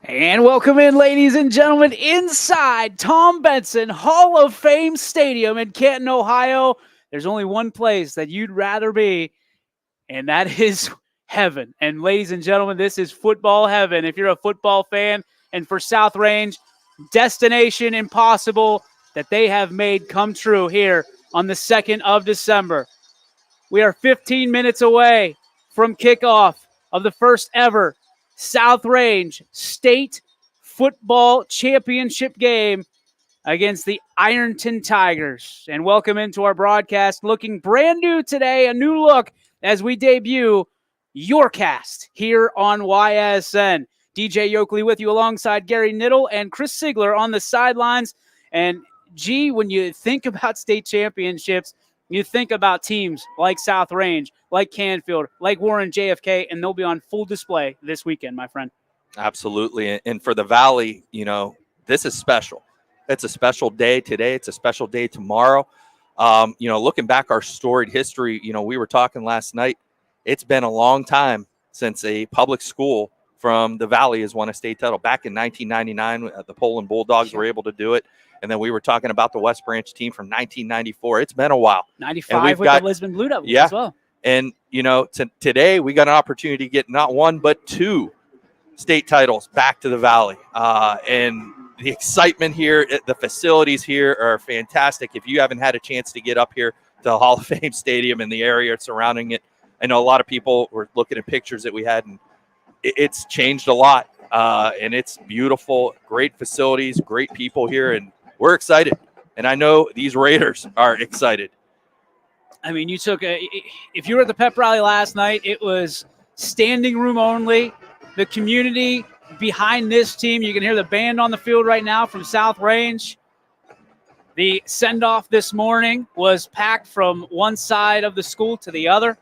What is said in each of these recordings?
And welcome in, ladies and gentlemen, inside Tom Benson Hall of Fame Stadium in Canton, Ohio. There's only one place that you'd rather be, and that is heaven. And ladies and gentlemen, this is football heaven. If you're a football fan, and for South Range, destination impossible that they have made come true here on the 2nd of December. We are 15 minutes away from kickoff of the first ever South Range State Football Championship game against the Ironton Tigers. And welcome into our broadcast, looking brand new today, a new look as we debut your cast here on YSN. DJ Yoakley with you alongside Gary Niddle and Chris Sigler on the sidelines. And G, when you think about state championships, you think about teams like South Range, like Canfield, like Warren JFK, and they'll be on full display this weekend, my friend. Absolutely. And for the Valley, this is special. It's a special day today. It's a special day tomorrow. Looking back our storied history, we were talking last night. It's been a long time since a public school from the Valley has won a state title. Back in 1999, the Poland Bulldogs were able to do it. And then we were talking about the West Branch team from 1994. It's been a while. 95 with the Lisbon Blue Devils as well. And, today we got an opportunity to get not one but two state titles back to the Valley. And the excitement here, the facilities here are fantastic. If you haven't had a chance to get up here to the Hall of Fame Stadium and the area surrounding it, I know a lot of people were looking at pictures that we had, and it's changed a lot. And it's beautiful, great facilities, great people here, and we're excited. And I know these Raiders are excited. I mean, if you were at the pep rally last night, it was standing room only. The community behind this team, you can hear the band on the field right now from South Range. The send-off this morning was packed from one side of the school to the other.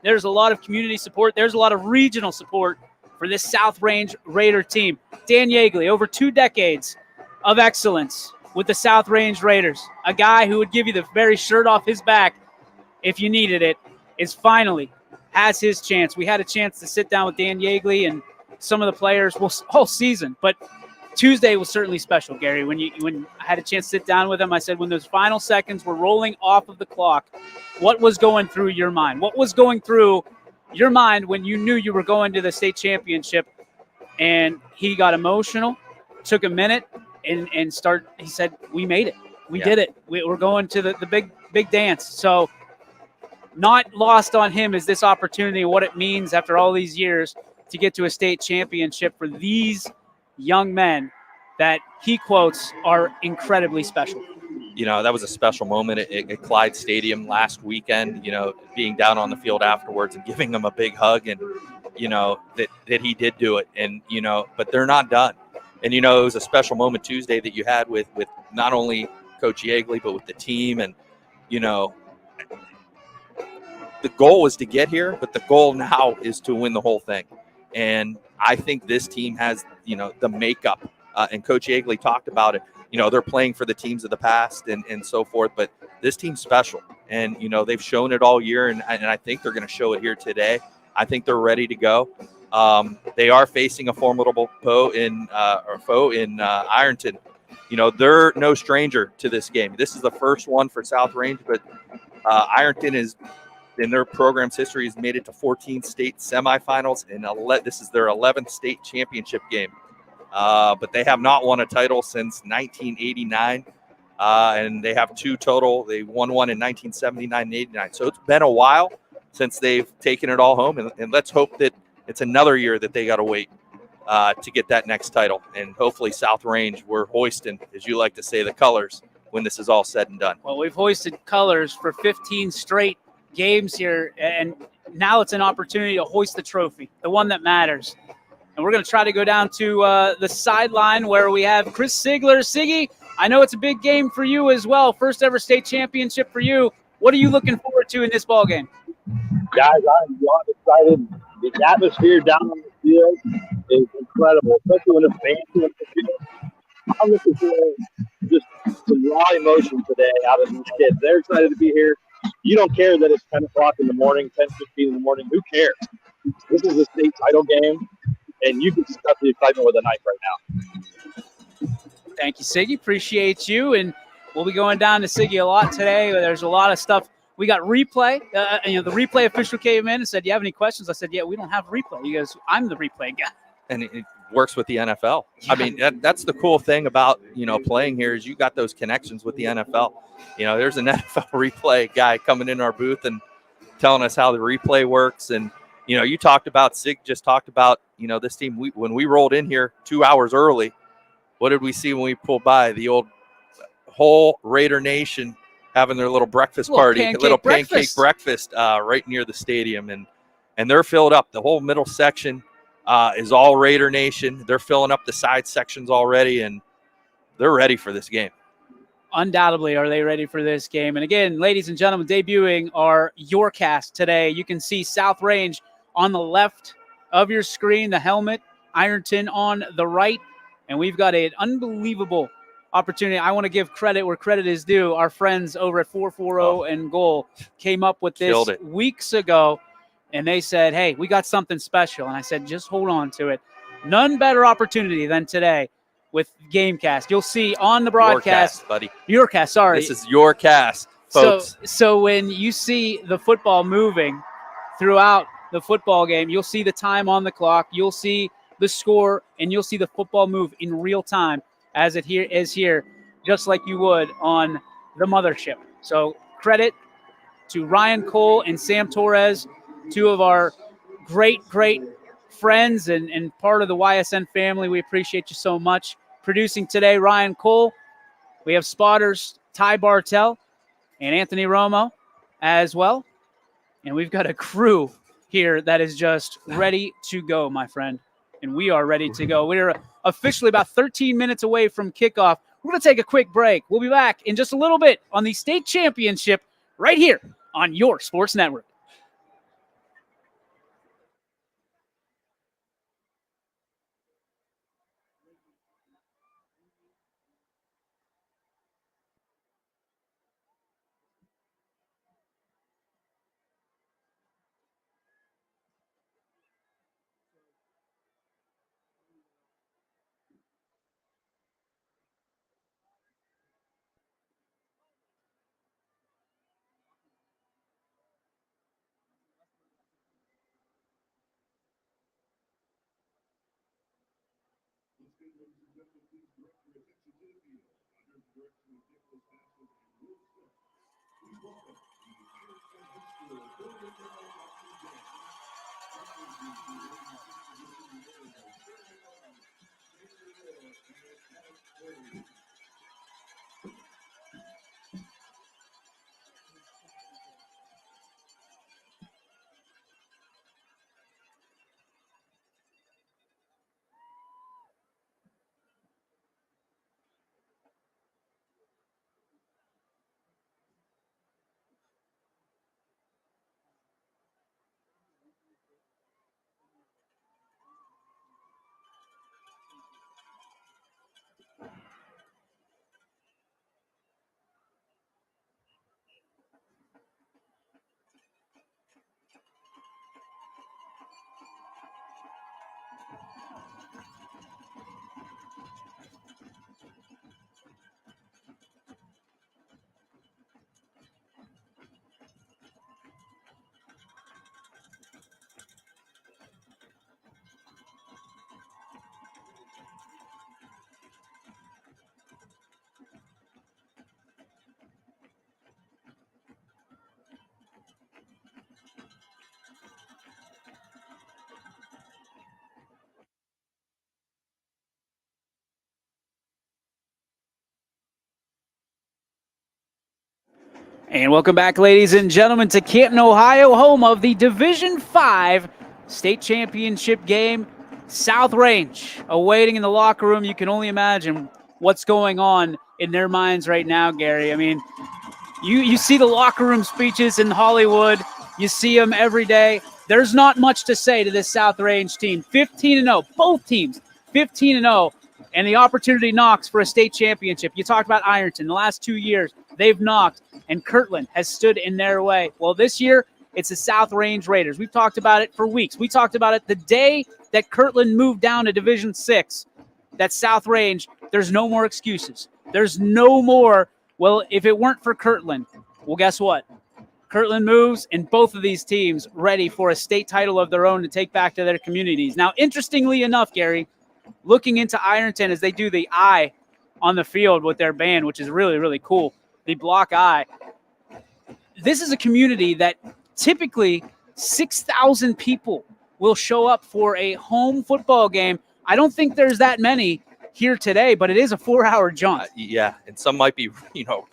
There's a lot of community support. There's a lot of regional support for this South Range Raider team. Dan Yeagley, over 2 decades of excellence with the South Range Raiders, a guy who would give you the very shirt off his back if you needed it, is finally has his chance. We had a chance to sit down with Dan Yeagley and some of the players all season, but Tuesday was certainly special, Gary. When I had a chance to sit down with him, I said, when those final seconds were rolling off of the clock, what was going through your mind? What was going through your mind when you knew you were going to the state championship? And he got emotional, took a minute, and he said, we made it. We did it. We're going to the big dance. So not lost on him is this opportunity and what it means after all these years to get to a state championship for these young men that he quotes are incredibly special. That was a special moment at Clyde Stadium last weekend, being down on the field afterwards and giving them a big hug, and, that he did do it. And, but they're not done. And, it was a special moment Tuesday that you had with not only Coach Yeagley, but with the team. And, the goal was to get here, but the goal now is to win the whole thing. And I think this team has, the makeup. And Coach Yeagley talked about it. They're playing for the teams of the past and so forth. But this team's special. And, they've shown it all year. And I think they're going to show it here today. I think they're ready to go. They are facing a formidable foe in Ironton. They're no stranger to this game. This is the first one for South Range, but Ironton is, in their program's history, has made it to 14 state semifinals, and this is their 11th state championship game. But they have not won a title since 1989, and they have 2 total. They won one in 1979 and 89. So it's been a while since they've taken it all home, and let's hope that it's another year that they got to wait to get that next title. And hopefully South Range, we're hoisting, as you like to say, the colors when this is all said and done. Well, we've hoisted colors for 15 straight games here, and now it's an opportunity to hoist the trophy, the one that matters. And we're going to try to go down to the sideline where we have Chris Sigler. Siggy, I know it's a big game for you as well. First ever state championship for you. What are you looking forward to in this ball game? Guys, I'm beyond excited. The atmosphere down on the field is incredible, especially when the fans are on the field. I'm looking for just some raw emotion today out of these kids. They're excited to be here. You don't care that it's 10 o'clock in the morning, 10:15 in the morning. Who cares? This is a state title game, and you can stuff the excitement with a knife right now. Thank you, Siggy. Appreciate you. And we'll be going down to Siggy a lot today. There's a lot of stuff. We got replay. The replay official came in and said, "Do you have any questions?" I said, "Yeah, we don't have replay." He goes, "I'm the replay guy." And it works with the NFL. Yeah. I mean, that's the cool thing about, playing here is you got those connections with the NFL. There's an NFL replay guy coming in our booth and telling us how the replay works. And, you talked about, Sig just talked about, this team. When we rolled in here 2 hours early, what did we see when we pulled by? The whole Raider Nation having their little breakfast party, pancake breakfast right near the stadium. And they're filled up. The whole middle section is all Raider Nation. They're filling up the side sections already, and they're ready for this game. Undoubtedly, are they ready for this game? And again, ladies and gentlemen, debuting our YourCast today. You can see South Range on the left of your screen, the helmet, Ironton on the right. And we've got an unbelievable opportunity. I want to give credit where credit is due. Our friends over at 440 and Goal came up with this weeks ago, and they said, "Hey, we got something special." And I said, just hold on to it. None better opportunity than today with Gamecast. You'll see on the broadcast. YourCast, buddy. YourCast, sorry. This is YourCast, folks. So when you see the football moving throughout the football game, you'll see the time on the clock, you'll see the score, and you'll see the football move in real time as it is here, just like you would on the mothership. So credit to Ryan Cole and Sam Torres, two of our great friends and part of the YSN family. We appreciate you so much. Producing today, Ryan Cole. We have spotters Ty Bartell and Anthony Romo as well. And we've got a crew here that is just ready to go, my friend. And we are ready to go. We're officially about 13 minutes away from kickoff. We're going to take a quick break. We'll be back in just a little bit on the state championship right here on your sports network. And welcome back, ladies and gentlemen, to Canton, Ohio, home of the Division V state championship game. South Range awaiting in the locker room. You can only imagine what's going on in their minds right now, Gary. I mean, you see the locker room speeches in Hollywood. You see them every day. There's not much to say to this South Range team. 15-0, both teams, 15-0, and the opportunity knocks for a state championship. You talked about Ironton. The last 2 years, they've knocked, and Kirtland has stood in their way. Well, this year, It's the South Range Raiders. We've talked about it for weeks. We talked about it the day that Kirtland moved down to Division 6. That South Range, there's no more excuses. There's no more, well, if it weren't for Kirtland, well, guess what? Kirtland moves, and both of these teams ready for a state title of their own to take back to their communities. Now, interestingly enough, Gary, looking into Ironton as they do the I on the field with their band, which is really, really cool, the block I. This is a community that typically 6,000 people will show up for a home football game. I don't think there's that many here today, but it is a 4-hour jaunt. Yeah, and some might be,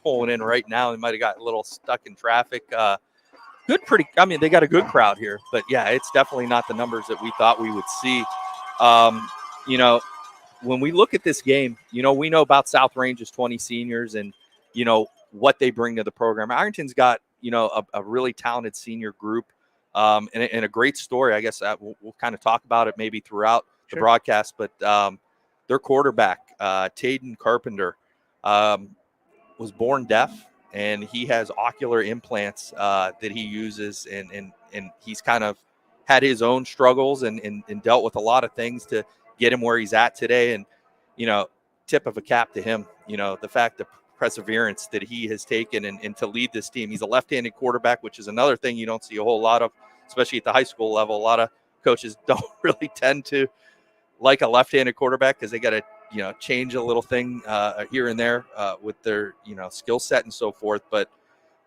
pulling in right now. They might have got a little stuck in traffic. They got a good crowd here, but yeah, it's definitely not the numbers that we thought we would see. When we look at this game, we know about South Range's 20 seniors and, what they bring to the program. Ironton's got, a really talented senior group and a great story. I guess we'll kind of talk about it maybe throughout the broadcast, but their quarterback, Tayden Carpenter, was born deaf, and he has ocular implants that he uses, and he's kind of had his own struggles and dealt with a lot of things to get him where he's at today. And, tip of a cap to him, the fact that perseverance that he has taken and to lead this team. He's a left-handed quarterback, which is another thing you don't see a whole lot of, especially at the high school level. A lot of coaches don't really tend to like a left-handed quarterback because they got to, change a little thing here and there with their, skill set and so forth. But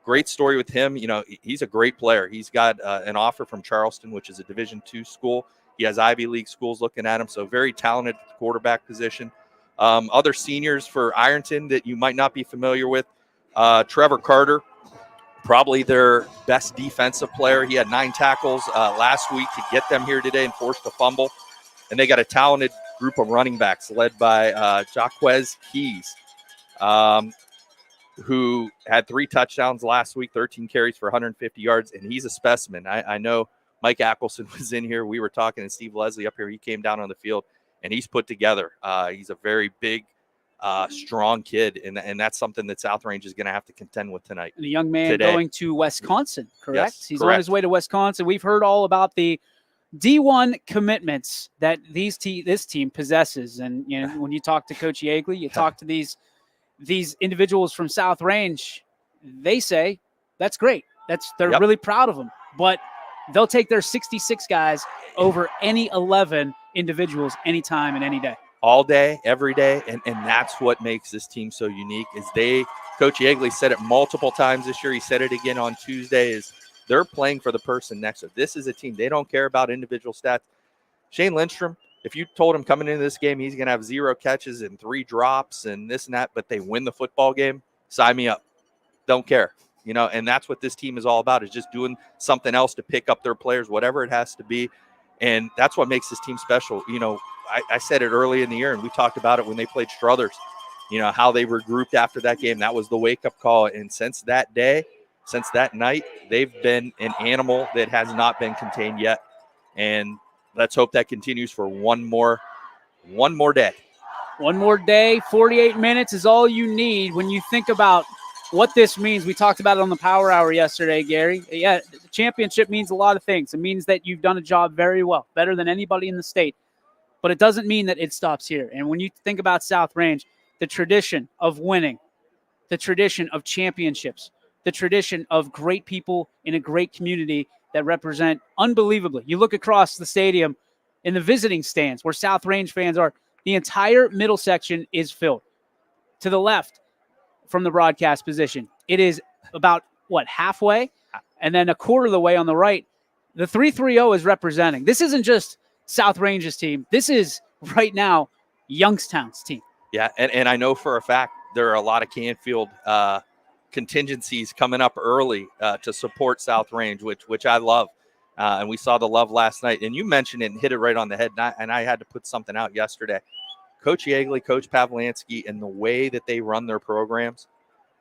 great story with him. He's a great player. He's got an offer from Charleston, which is a Division II school. He has Ivy League schools looking at him. So very talented at the quarterback position. Other seniors for Ironton that you might not be familiar with, Trevor Carter, probably their best defensive player. He had 9 tackles last week to get them here today and forced a fumble. And they got a talented group of running backs led by Jaquez Keys, who had 3 touchdowns last week, 13 carries for 150 yards, and he's a specimen. I know Mike Ackelson was in here. We were talking to Steve Leslie up here. He came down on the field, and he's put together. He's a very big, strong kid, and that's something that South Range is going to have to contend with tonight. And a young man going to Wisconsin, correct? Yes, he's correct. On his way to Wisconsin. We've heard all about the D1 commitments that this team possesses, and when you talk to Coach Yeagley, you talk to these individuals from South Range, they say that's great. They're really proud of them, but they'll take their 66 guys over any 11 individuals anytime and any day. All day, every day, and that's what makes this team so unique. Coach Yeagley said it multiple times this year. He said it again on Tuesday. Is they're playing for the person next to them. This is a team. They don't care about individual stats. Shane Lindstrom, if you told him coming into this game he's going to have 0 catches and 3 drops and this and that, but they win the football game, sign me up. Don't care. And that's what this team is all about, is just doing something else to pick up their players, whatever it has to be. And that's what makes this team special. I said it early in the year, and we talked about it when they played Struthers, how they regrouped after that game. That was the wake-up call. And since that day, since that night, they've been an animal that has not been contained yet. And let's hope that continues for one more day. One more day, 48 minutes is all you need when you think about what this means. We talked about it on the Power Hour yesterday, Gary. Yeah, the championship means a lot of things. It means that you've done a job very well, better than anybody in the state. But it doesn't mean that it stops here. And when you think about South Range, the tradition of winning, the tradition of championships, the tradition of great people in a great community that represent unbelievably. You look across the stadium in the visiting stands where South Range fans are, the entire middle section is filled. To the left from the broadcast position, it is about, halfway? And then a quarter of the way on the right, the 330 is representing. This isn't just South Range's team. This is, right now, Youngstown's team. Yeah, and I know for a fact there are a lot of Canfield contingencies coming up early to support South Range, which I love. And we saw the love last night. And you mentioned it and hit it right on the head. And I had to put something out yesterday. Coach Yeagley, Coach Pavlansky, and the way that they run their programs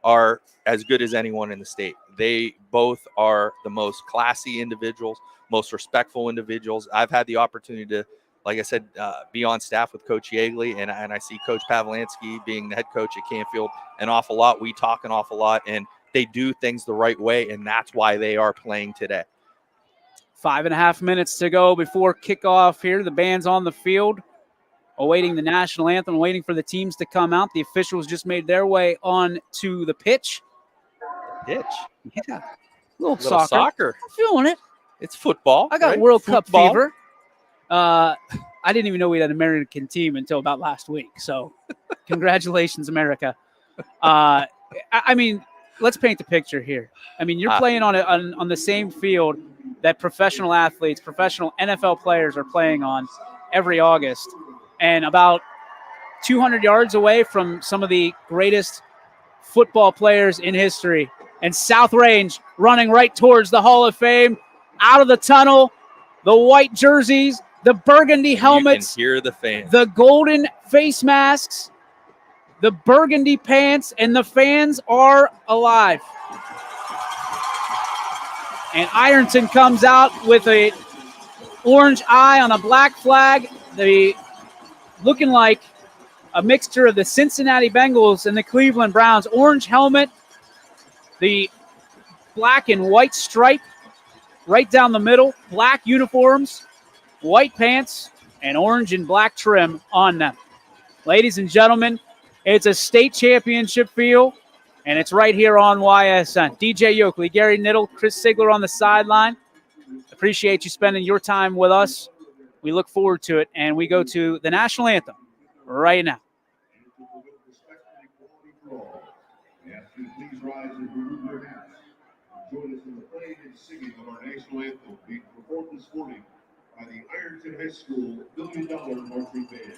are as good as anyone in the state. They both are the most classy individuals, most respectful individuals. I've had the opportunity to, like I said, be on staff with Coach Yeagley, and I see Coach Pavlansky being the head coach at Canfield an awful lot. We talk an awful lot, and they do things the right way, and that's why they are playing today. 5.5 minutes to go before kickoff here. The band's on the field, awaiting the national anthem, waiting for the teams to come out. The officials just made their way on to the pitch. Pitch. Yeah. Little soccer. I'm feeling it. It's football. I got right? World Cup Football. fever. I didn't even know we had an American team until about last week. So congratulations, America. I mean, let's paint the picture here. I mean, you're playing on the same field that professional athletes, professional NFL players are playing on every August, and about 200 yards away from some of the greatest football players in history. And South Range running right towards the Hall of Fame, out of the tunnel, the white jerseys, the burgundy helmets, You can hear the fans. the golden face masks, the burgundy pants, and the fans are alive. And Ironton comes out with a orange eye on a black flag, looking like a mixture of the Cincinnati Bengals and the Cleveland Browns. Orange helmet, the black and white stripe right down the middle, black uniforms, white pants, and orange and black trim on them. Ladies and gentlemen, it's a state championship feel, and it's right here on YSN. DJ Yoakley, Gary Niddle, Chris Sigler on the sideline. Appreciate you spending your time with us. We look forward to it, and we go to the national anthem right now. Please rise and remove your hats. Join us in the playing and singing of our national anthem, being performed this morning by the Ironton High School $1 Million Marching Band.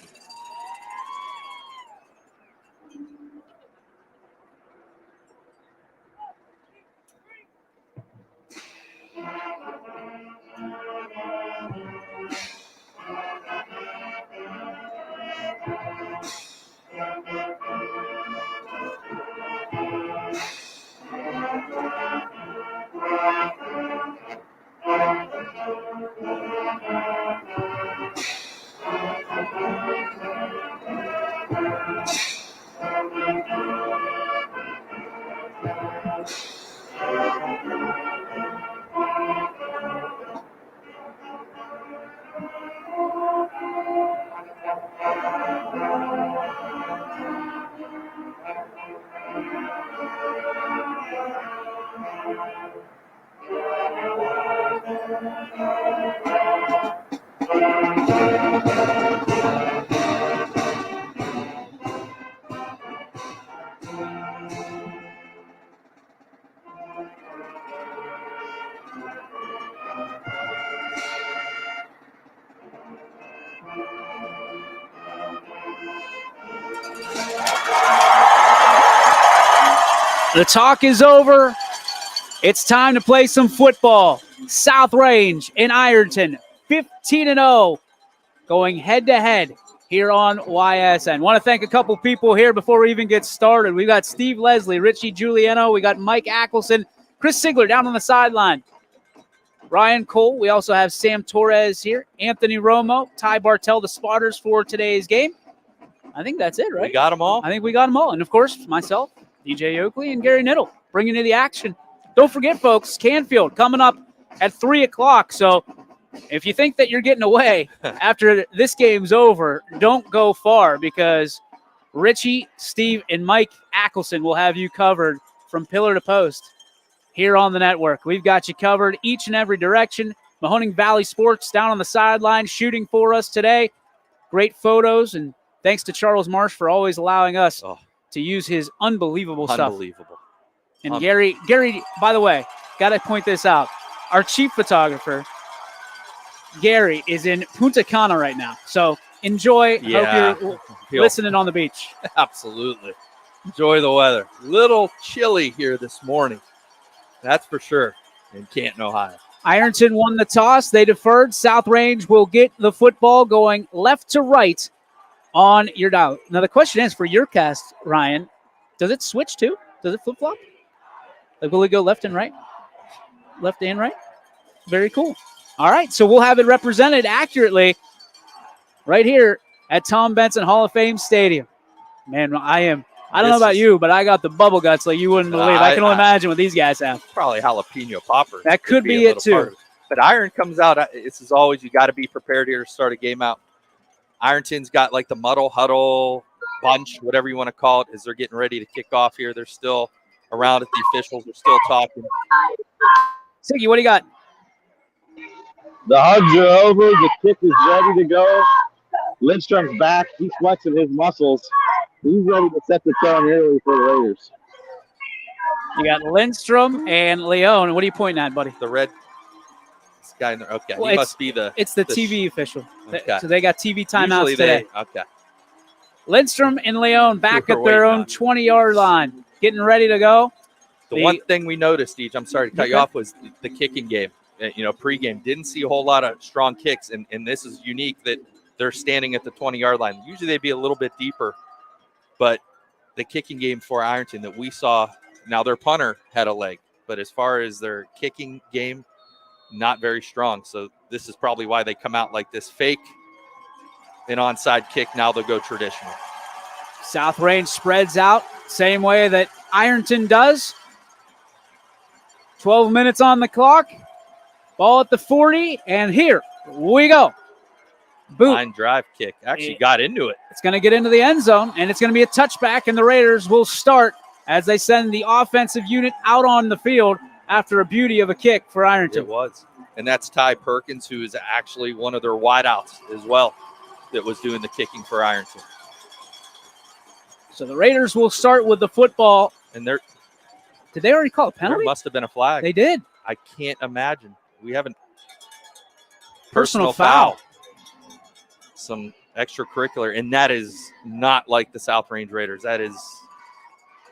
The talk is over. It's time to play some football. South Range and Ironton, 15-0, going head-to-head here on YSN. Want to thank a couple people here before we even get started. We got Steve Leslie, Richie Giuliano, we got Mike Ackelson, Chris Sigler down on the sideline, Ryan Cole. We also have Sam Torres here, Anthony Romo, Ty Bartell, the spotters for today's game. I think that's it, right? We got them all? I think we got them all. And, of course, myself, DJ Oakley, and Gary Niddle bringing you the action. Don't forget, folks, Canfield coming up at 3 o'clock. So if you think that you're getting away after this game's over, don't go far, because Richie, Steve, and Mike Ackelson will have you covered from pillar to post here on the network. We've got you covered each and every direction. Mahoning Valley Sports down on the sideline shooting for us today. Great photos, and thanks to Charles Marsh for always allowing us to use his unbelievable stuff. Unbelievable. And Gary, by the way, got to point this out. Our chief photographer, Gary, is in Punta Cana right now. So enjoy. Yeah. Hope you're listening on the beach. Absolutely. Enjoy the weather. Little chilly here this morning. That's for sure in Canton, Ohio. Ironton won the toss. They deferred. South Range will get the football going left to right on your dial. Now, the question is for your cast, Ryan, does it switch too? Does it flip-flop? Like, will it go left and right? Left and right? Very cool. All right, so we'll have it represented accurately right here at Tom Benson Hall of Fame Stadium. Man, I don't know about you, but I got the bubble guts like you wouldn't believe. I can only imagine what these guys have. Probably jalapeno poppers. That could be it too. But Iron comes out. This is always, you got to be prepared here to start a game out. Ironton's got like the muddle, huddle, bunch, whatever you want to call it, as they're getting ready to kick off here. They're still around at the officials. They're still talking. Siggy, what do you got? The hugs are over. The kick is ready to go. Lindstrom's back. He's flexing his muscles. He's ready to set the tone early for the Raiders. You got Lindstrom and Leone. What are you pointing at, buddy? The red guy. Okay, Well, he must be the. It's the TV official. Okay. So they got TV timeouts Usually today. Okay. Lindstrom and Leone back at their own 20-yard line, getting ready to go. The one thing we noticed, Deej, I'm sorry to cut you off, was the kicking game. Pregame didn't see a whole lot of strong kicks, and this is unique that they're standing at the 20-yard line. Usually they'd be a little bit deeper, but the kicking game for Ironton that we saw, now their punter had a leg, but as far as their kicking game, not very strong. So this is probably why they come out like this, fake an onside kick. Now they'll go traditional. South Range spreads out same way that Ironton does. 12 minutes on the clock. Ball at the 40, and here we go. Boot. Line drive kick. Actually got into it. It's going to get into the end zone, and it's going to be a touchback, and the Raiders will start as they send the offensive unit out on the field after a beauty of a kick for Ironton. It was. And that's Ty Perkins, who is actually one of their wideouts as well that was doing the kicking for Ironton. So the Raiders will start with the football. And there. Did they already call a penalty? There must have been a flag. They did. I can't imagine. We haven't. Personal foul. Some extracurricular, and that is not like the South Range Raiders. That is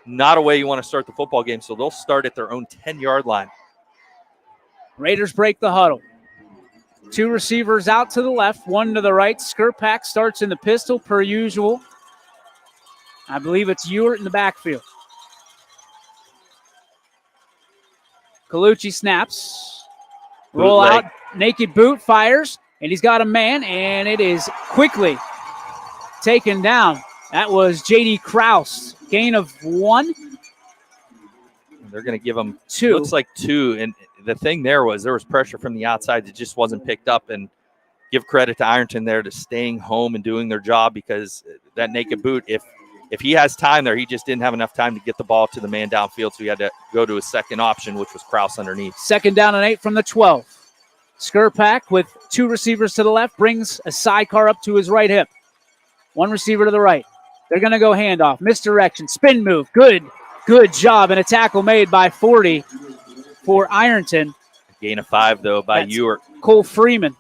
not a way you want to start the football game, so they'll start at their own 10-yard line. Raiders break the huddle. Two receivers out to the left, one to the right. Skirpak starts in the pistol per usual. I believe it's Ewert in the backfield. Colucci snaps. Roll out. Naked boot fires. And he's got a man, and it is quickly taken down. That was J.D. Kraus. Gain of 1. They're going to give him 2. Looks like 2. And the thing there was pressure from the outside that just wasn't picked up. And give credit to Ironton there to staying home and doing their job, because that naked boot, if he has time there, he just didn't have enough time to get the ball to the man downfield, so he had to go to his second option, which was Kraus underneath. 2nd down and 8 from the 12. Skirpak with 2 receivers to the left brings a sidecar up to his right hip. 1 receiver to the right. They're going to go handoff. Misdirection. Spin move. Good job. And a tackle made by 40 for Ironton. Gain of 5, though, by Ewert. Cole Freeman.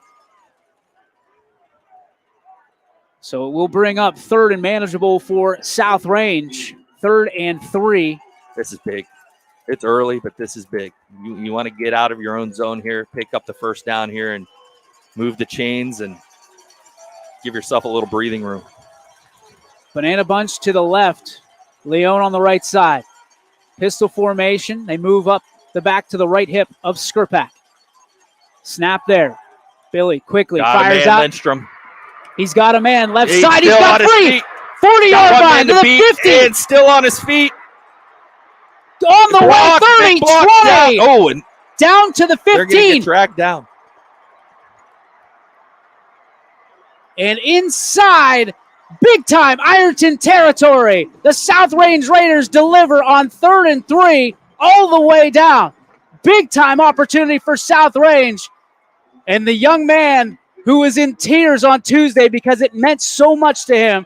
So it will bring up 3rd and manageable for South Range. 3rd and 3. This is big. It's early, but this is big. You want to get out of your own zone here, pick up the first down here, and move the chains and give yourself a little breathing room. Banana bunch to the left. Leone on the right side. Pistol formation. They move up the back to the right hip of Skirpak. Snap there. Billy quickly fires out. Lindstrom. He's got a man left side. He's got free. 40-yard line to the 50. And still on his feet. On the way, 30, 20. Oh, and down to the 15. They're going to get dragged down. And inside, big time Ironton territory. The South Range Raiders deliver on 3rd and 3 all the way down. Big time opportunity for South Range. And the young man who was in tears on Tuesday because it meant so much to him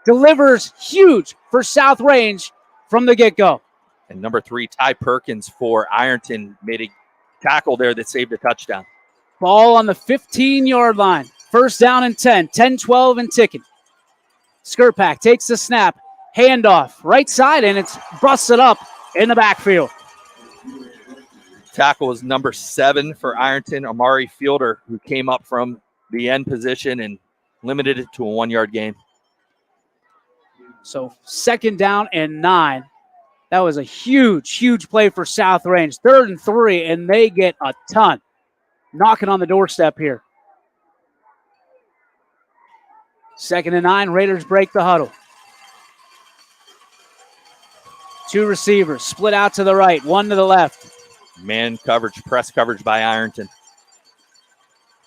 delivers huge for South Range from the get-go. And number 3, Ty Perkins for Ironton, made a tackle there that saved a touchdown. Ball on the 15-yard line. 1st down and 10. 10-12 and ticking. Skirpak takes the snap. Handoff. Right side, and it's busted up in the backfield. Tackle was number 7 for Ironton, Amari Fielder, who came up from the end position and limited it to a 1-yard gain. So 2nd down and 9. That was a huge play for South Range. 3rd and 3, and they get a ton. Knocking on the doorstep here. 2nd and 9, Raiders break the huddle. 2 receivers, split out to the right, 1 to the left. Man coverage, press coverage by Ironton.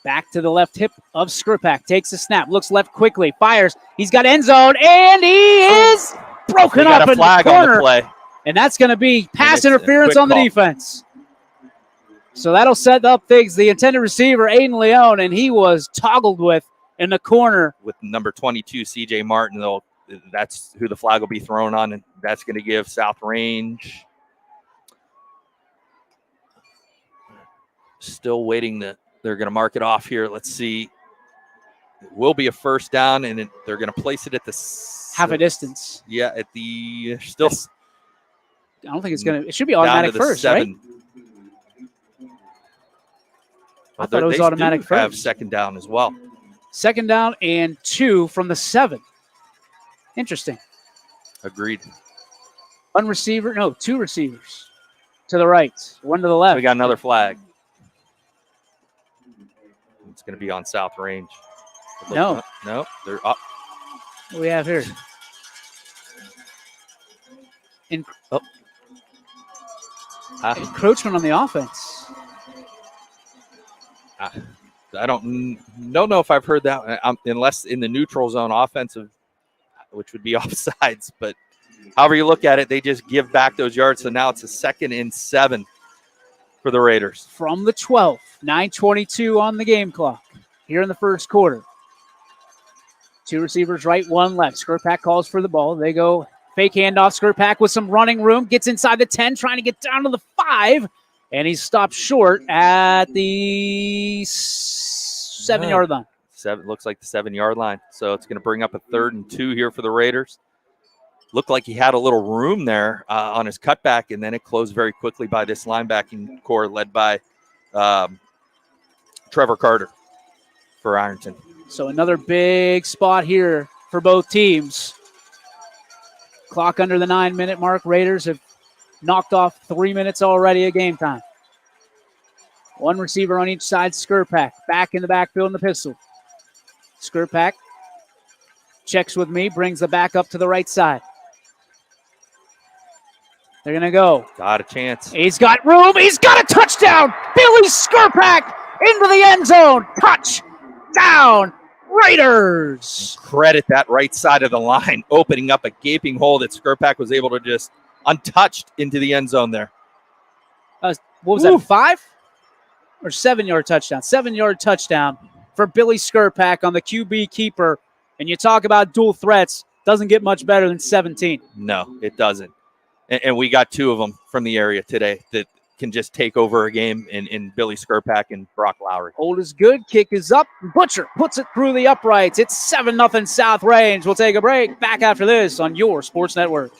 Back to the left hip of Skripak. Takes a snap. Looks left quickly. Fires. He's got end zone. And he is broken up in the corner. And that's going to be pass interference on the defense. So that'll set up things. The intended receiver, Aiden Leone, and he was toggled with in the corner. With number 22, C.J. Martin, that's who the flag will be thrown on, and that's going to give South Range. Still waiting they're going to mark it off here. Let's see. It will be a first down, and they're going to place it at the half a distance. Yeah, at the still. I don't think it's going to. It should be automatic first, 7. Right? I thought it was automatic first. Have second down as well. Second down and 2 from the 7. Interesting. Agreed. 2 receivers to the right, 1 to the left. We got another flag. It's going to be on South Range. No, they're up. What do we have here? Encroachment on the offense. I don't know if I've heard that, unless in the neutral zone offensive, which would be offsides. But however you look at it, they just give back those yards. So now it's a 2nd and 7 for the Raiders. From the 12, 9:22 on the game clock here in the first quarter. 2 receivers right, 1 left. Skripak calls for the ball. They go fake handoff. Skripak with some running room. Gets inside the 10, trying to get down to the 5. And he's stopped short at the 7-yard line. Looks like the 7-yard line. So it's going to bring up a 3rd and 2 here for the Raiders. Looked like he had a little room there on his cutback, and then it closed very quickly by this linebacking core led by Trevor Carter for Ironton. So another big spot here for both teams. Clock under the 9-minute mark. Raiders have knocked off 3 minutes already of game time. 1 receiver on each side. Skripak back in the backfield in the pistol. Skripak checks with me, brings the back up to the right side. They're going to go. Got a chance. He's got room. He's got a touchdown. Billy Skripak into the end zone. Touchdown, Raiders. Credit that right side of the line, opening up a gaping hole that Skripak was able to just untouched into the end zone there. What was that, 5 or 7-yard touchdown? 7-yard touchdown for Billy Skripak on the QB keeper. And you talk about dual threats, doesn't get much better than 17. No, it doesn't. And we got 2 of them from the area today that can just take over a game in Billy Skripak and Brock Lowry. Hold is good. Kick is up. Butcher puts it through the uprights. It's 7-0 South Range. We'll take a break. Back after this on your Sports Network.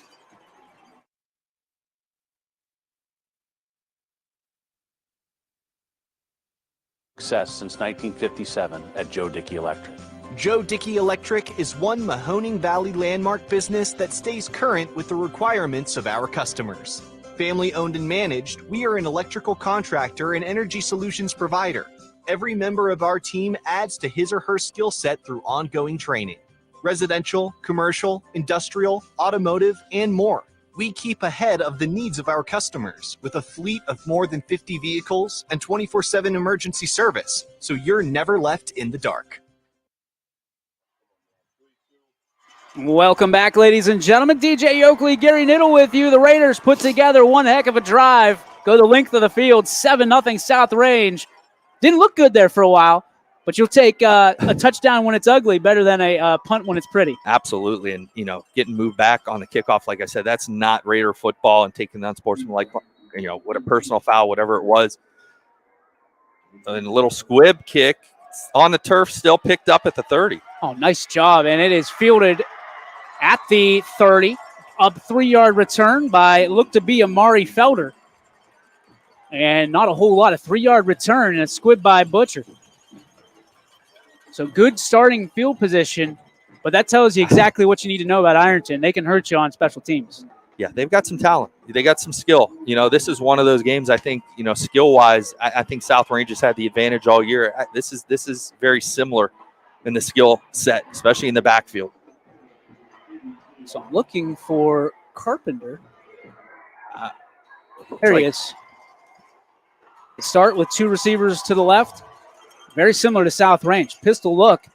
Success since 1957 at Joe Dickey Electric. Joe Dickey Electric is one Mahoning Valley landmark business that stays current with the requirements of our customers. Family owned and managed, we are an electrical contractor and energy solutions provider. Every member of our team adds to his or her skill set through ongoing training. Residential, commercial, industrial, automotive, and more. We keep ahead of the needs of our customers with a fleet of more than 50 vehicles and 24/7 emergency service, so you're never left in the dark. Welcome back, ladies and gentlemen. DJ Oakley, Gary Niddle with you. The Raiders put together one heck of a drive. Go the length of the field, 7-0 South Range. Didn't look good there for a while, but you'll take a touchdown when it's ugly better than a punt when it's pretty. Absolutely. And, getting moved back on the kickoff, like I said, that's not Raider football, and taking the unsportsmanlike, what a personal foul, whatever it was. And a little squib kick on the turf, still picked up at the 30. Oh, nice job. And it is fielded at the 30. A 3-yard return by, looked to be Amari Felder. And not a whole lot. A 3-yard return and a squib by Butcher. So good starting field position, but that tells you exactly what you need to know about Ironton. They can hurt you on special teams. Yeah, they've got some talent. They got some skill. This is one of those games, I think, skill-wise, I think South Range has had the advantage all year. This is very similar in the skill set, especially in the backfield. So I'm looking for Carpenter. There he is. Start with 2 receivers to the left. Very similar to South Range. Pistol look.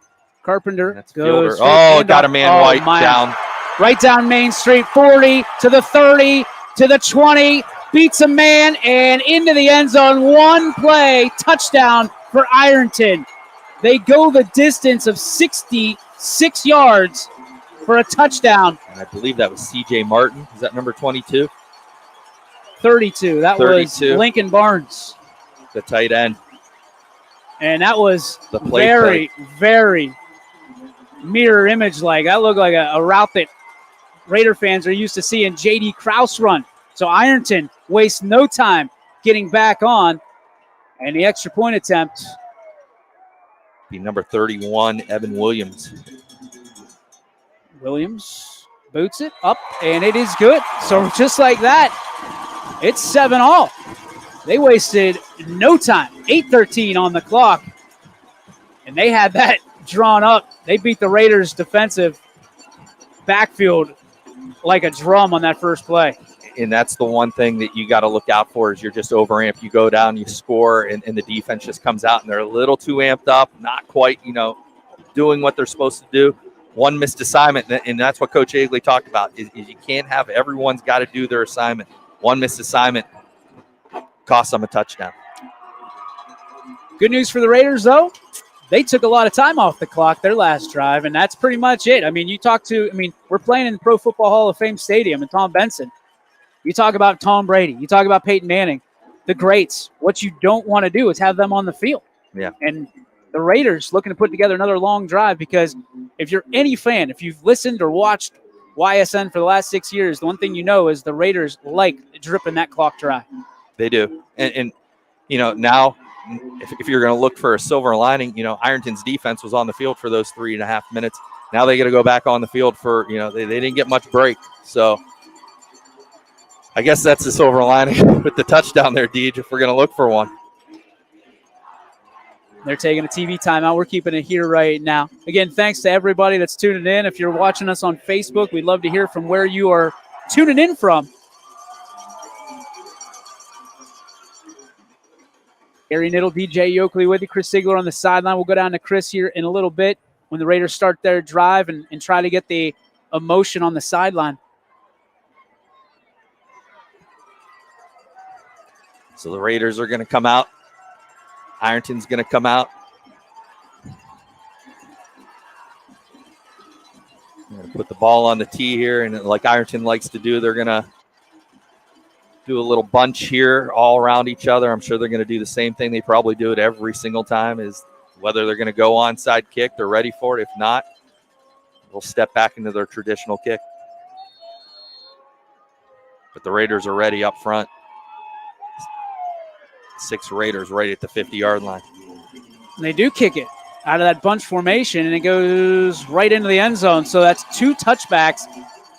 Carpenter That's goes. Fielder. Oh, got a man white down. Right down Main Street, 40 to the 30 to the 20. Beats a man and into the end zone. One play, touchdown for Ironton. They go the distance of 66 yards for a touchdown. And I believe that was C.J. Martin. Is that number 22? 32. That 32. was Lincoln Barnes. The tight end. And that was The play. very mirror image like. That looked like a route that Raider fans are used to seeing J.D. Krause run. So Ironton wastes no time getting back on. And the extra point attempt. Be number 31, Evan Williams. Williams boots it up, and it is good. So just like that, it's 7-all. They wasted no time. 8:13 on the clock. And they had that drawn up. They beat the Raiders' defensive backfield like a drum on that first play. And that's the one thing that you got to look out for is you're just overamped. You go down, you score, and the defense just comes out, and they're a little too amped up, not quite, doing what they're supposed to do. One missed assignment, and that's what Coach Agley talked about, is you can't have everyone's got to do their assignment. One missed assignment costs them a touchdown. Good news for the Raiders, though. They took a lot of time off the clock their last drive, and that's pretty much it. We're playing in the Pro Football Hall of Fame Stadium in Tom Benson. You talk about Tom Brady. You talk about Peyton Manning, the greats. What you don't want to do is have them on the field. Yeah. And the Raiders looking to put together another long drive because if you're any fan, if you've listened or watched YSN for the last 6 years, the one thing you know is the Raiders like dripping that clock dry. They do. And now if you're going to look for a silver lining, Ironton's defense was on the field for those 3.5 minutes. Now they got to go back on the field for, they didn't get much break. So I guess that's the silver lining with the touchdown there, Deej, if we're going to look for one. They're taking a TV timeout. We're keeping it here right now. Again, thanks to everybody that's tuning in. If you're watching us on Facebook, we'd love to hear from where you are tuning in from. Gary Niddle, DJ Yoakley with you. Chris Ziegler on the sideline. We'll go down to Chris here in a little bit when the Raiders start their drive and try to get the emotion on the sideline. So the Raiders are going to come out. Ironton's going to come out. I'm going to put the ball on the tee here, and like Ironton likes to do, they're going to do a little bunch here all around each other. I'm sure they're going to do the same thing. They probably do it every single time, is whether they're going to go onside kick, they're ready for it. If not, they'll step back into their traditional kick. But the Raiders are ready up front. 6 Raiders right at the 50-yard line. And they do kick it out of that bunch formation, and it goes right into the end zone. So that's 2 touchbacks.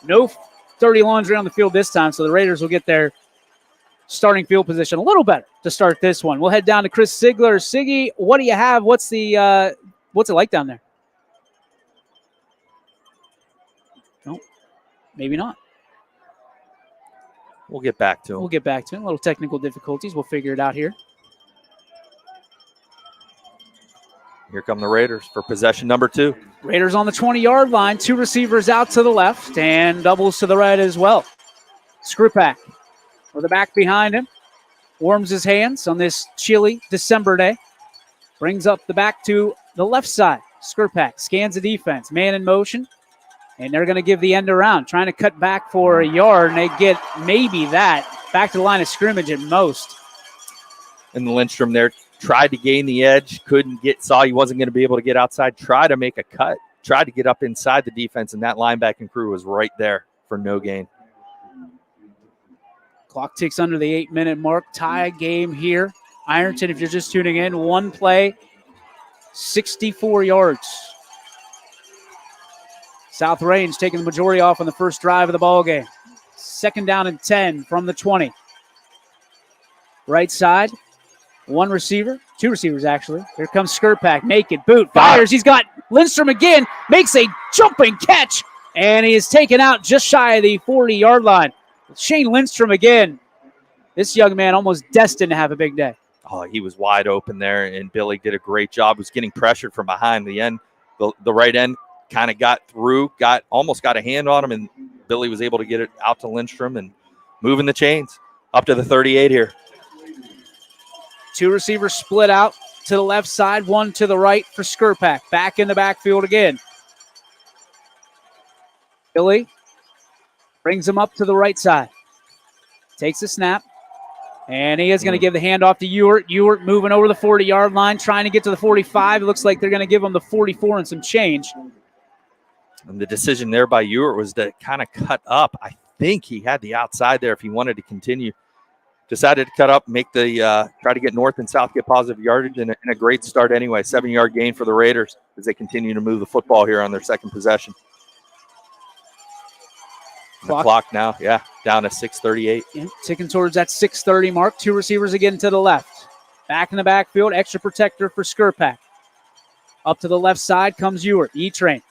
No dirty laundry on the field this time, so the Raiders will get their starting field position a little better to start this one. We'll head down to Chris Ziegler. Siggy, what do you have? What's it like down there? No, maybe not. We'll get back to him. A little technical difficulties. We'll figure it out here. Here come the Raiders for possession number 2. Raiders on the 20-yard line. 2 receivers out to the left and doubles to the right as well. Skripak with the back behind him. Warms his hands on this chilly December day. Brings up the back to the left side. Skripak scans the defense. Man in motion. And they're going to give the end around, trying to cut back for a yard, and they get maybe that. Back to the line of scrimmage at most. And Lindstrom there tried to gain the edge, saw he wasn't going to be able to get outside, tried to make a cut, tried to get up inside the defense, and that linebacking crew was right there for no gain. Clock ticks under the 8-minute mark. Tie game here. Ironton, if you're just tuning in, 1 play, 64 yards. South Range taking the majority off on the first drive of the ball game. 2nd down and 10 from the 20. Right side, 1 receiver, 2 receivers actually. Here comes Skripak, naked, boot, fires. He's got Lindstrom again, makes a jumping catch, and he is taken out just shy of the 40-yard line. Shane Lindstrom again. This young man almost destined to have a big day. Oh, he was wide open there, and Billy did a great job. Was getting pressured from behind the end. The right end kind of got through, almost got a hand on him, and Billy was able to get it out to Lindstrom and moving the chains up to the 38 here. 2 receivers split out to the left side, 1 to the right for Skirpak. Back in the backfield again. Billy brings him up to the right side. Takes a snap. And he is going to give the handoff to Ewert. Ewert moving over the 40-yard line, trying to get to the 45. It looks like they're going to give him the 44 and some change. And the decision there by Ewert was to kind of cut up. I think he had the outside there if he wanted to continue. Decided to cut up, make the try to get north and south, get positive yardage, and a great start anyway. 7-yard gain for the Raiders as they continue to move the football here on their second possession. The clock now, down to 6:38. Yeah, ticking towards that 6:30 mark. 2 receivers again to the left. Back in the backfield, extra protector for Skirpak. Up to the left side comes Ewert. E-Train.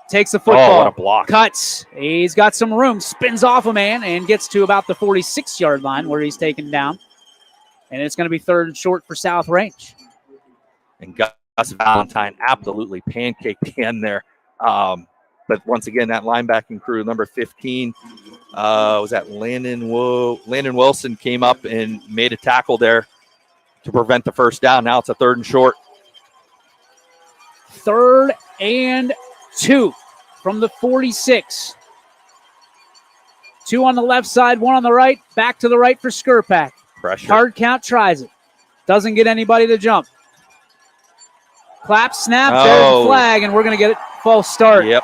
Takes the football. Oh, what a block. Cuts. He's got some room. Spins off a man and gets to about the 46-yard line where he's taken down. And it's going to be 3rd and short for South Range. And Gus Valentine absolutely pancaked the end there. But once again, that linebacking crew, number 15, was that Landon Wilson came up and made a tackle there to prevent the first down. Now it's a 3rd and short. 3rd and 2 from the 46. 2 on the left side, 1 on the right. Back to the right for Skirpak. Pressure. Hard count, tries it. Doesn't get anybody to jump. Clap, snap, there's the flag, and we're going to get it. False start. Yep.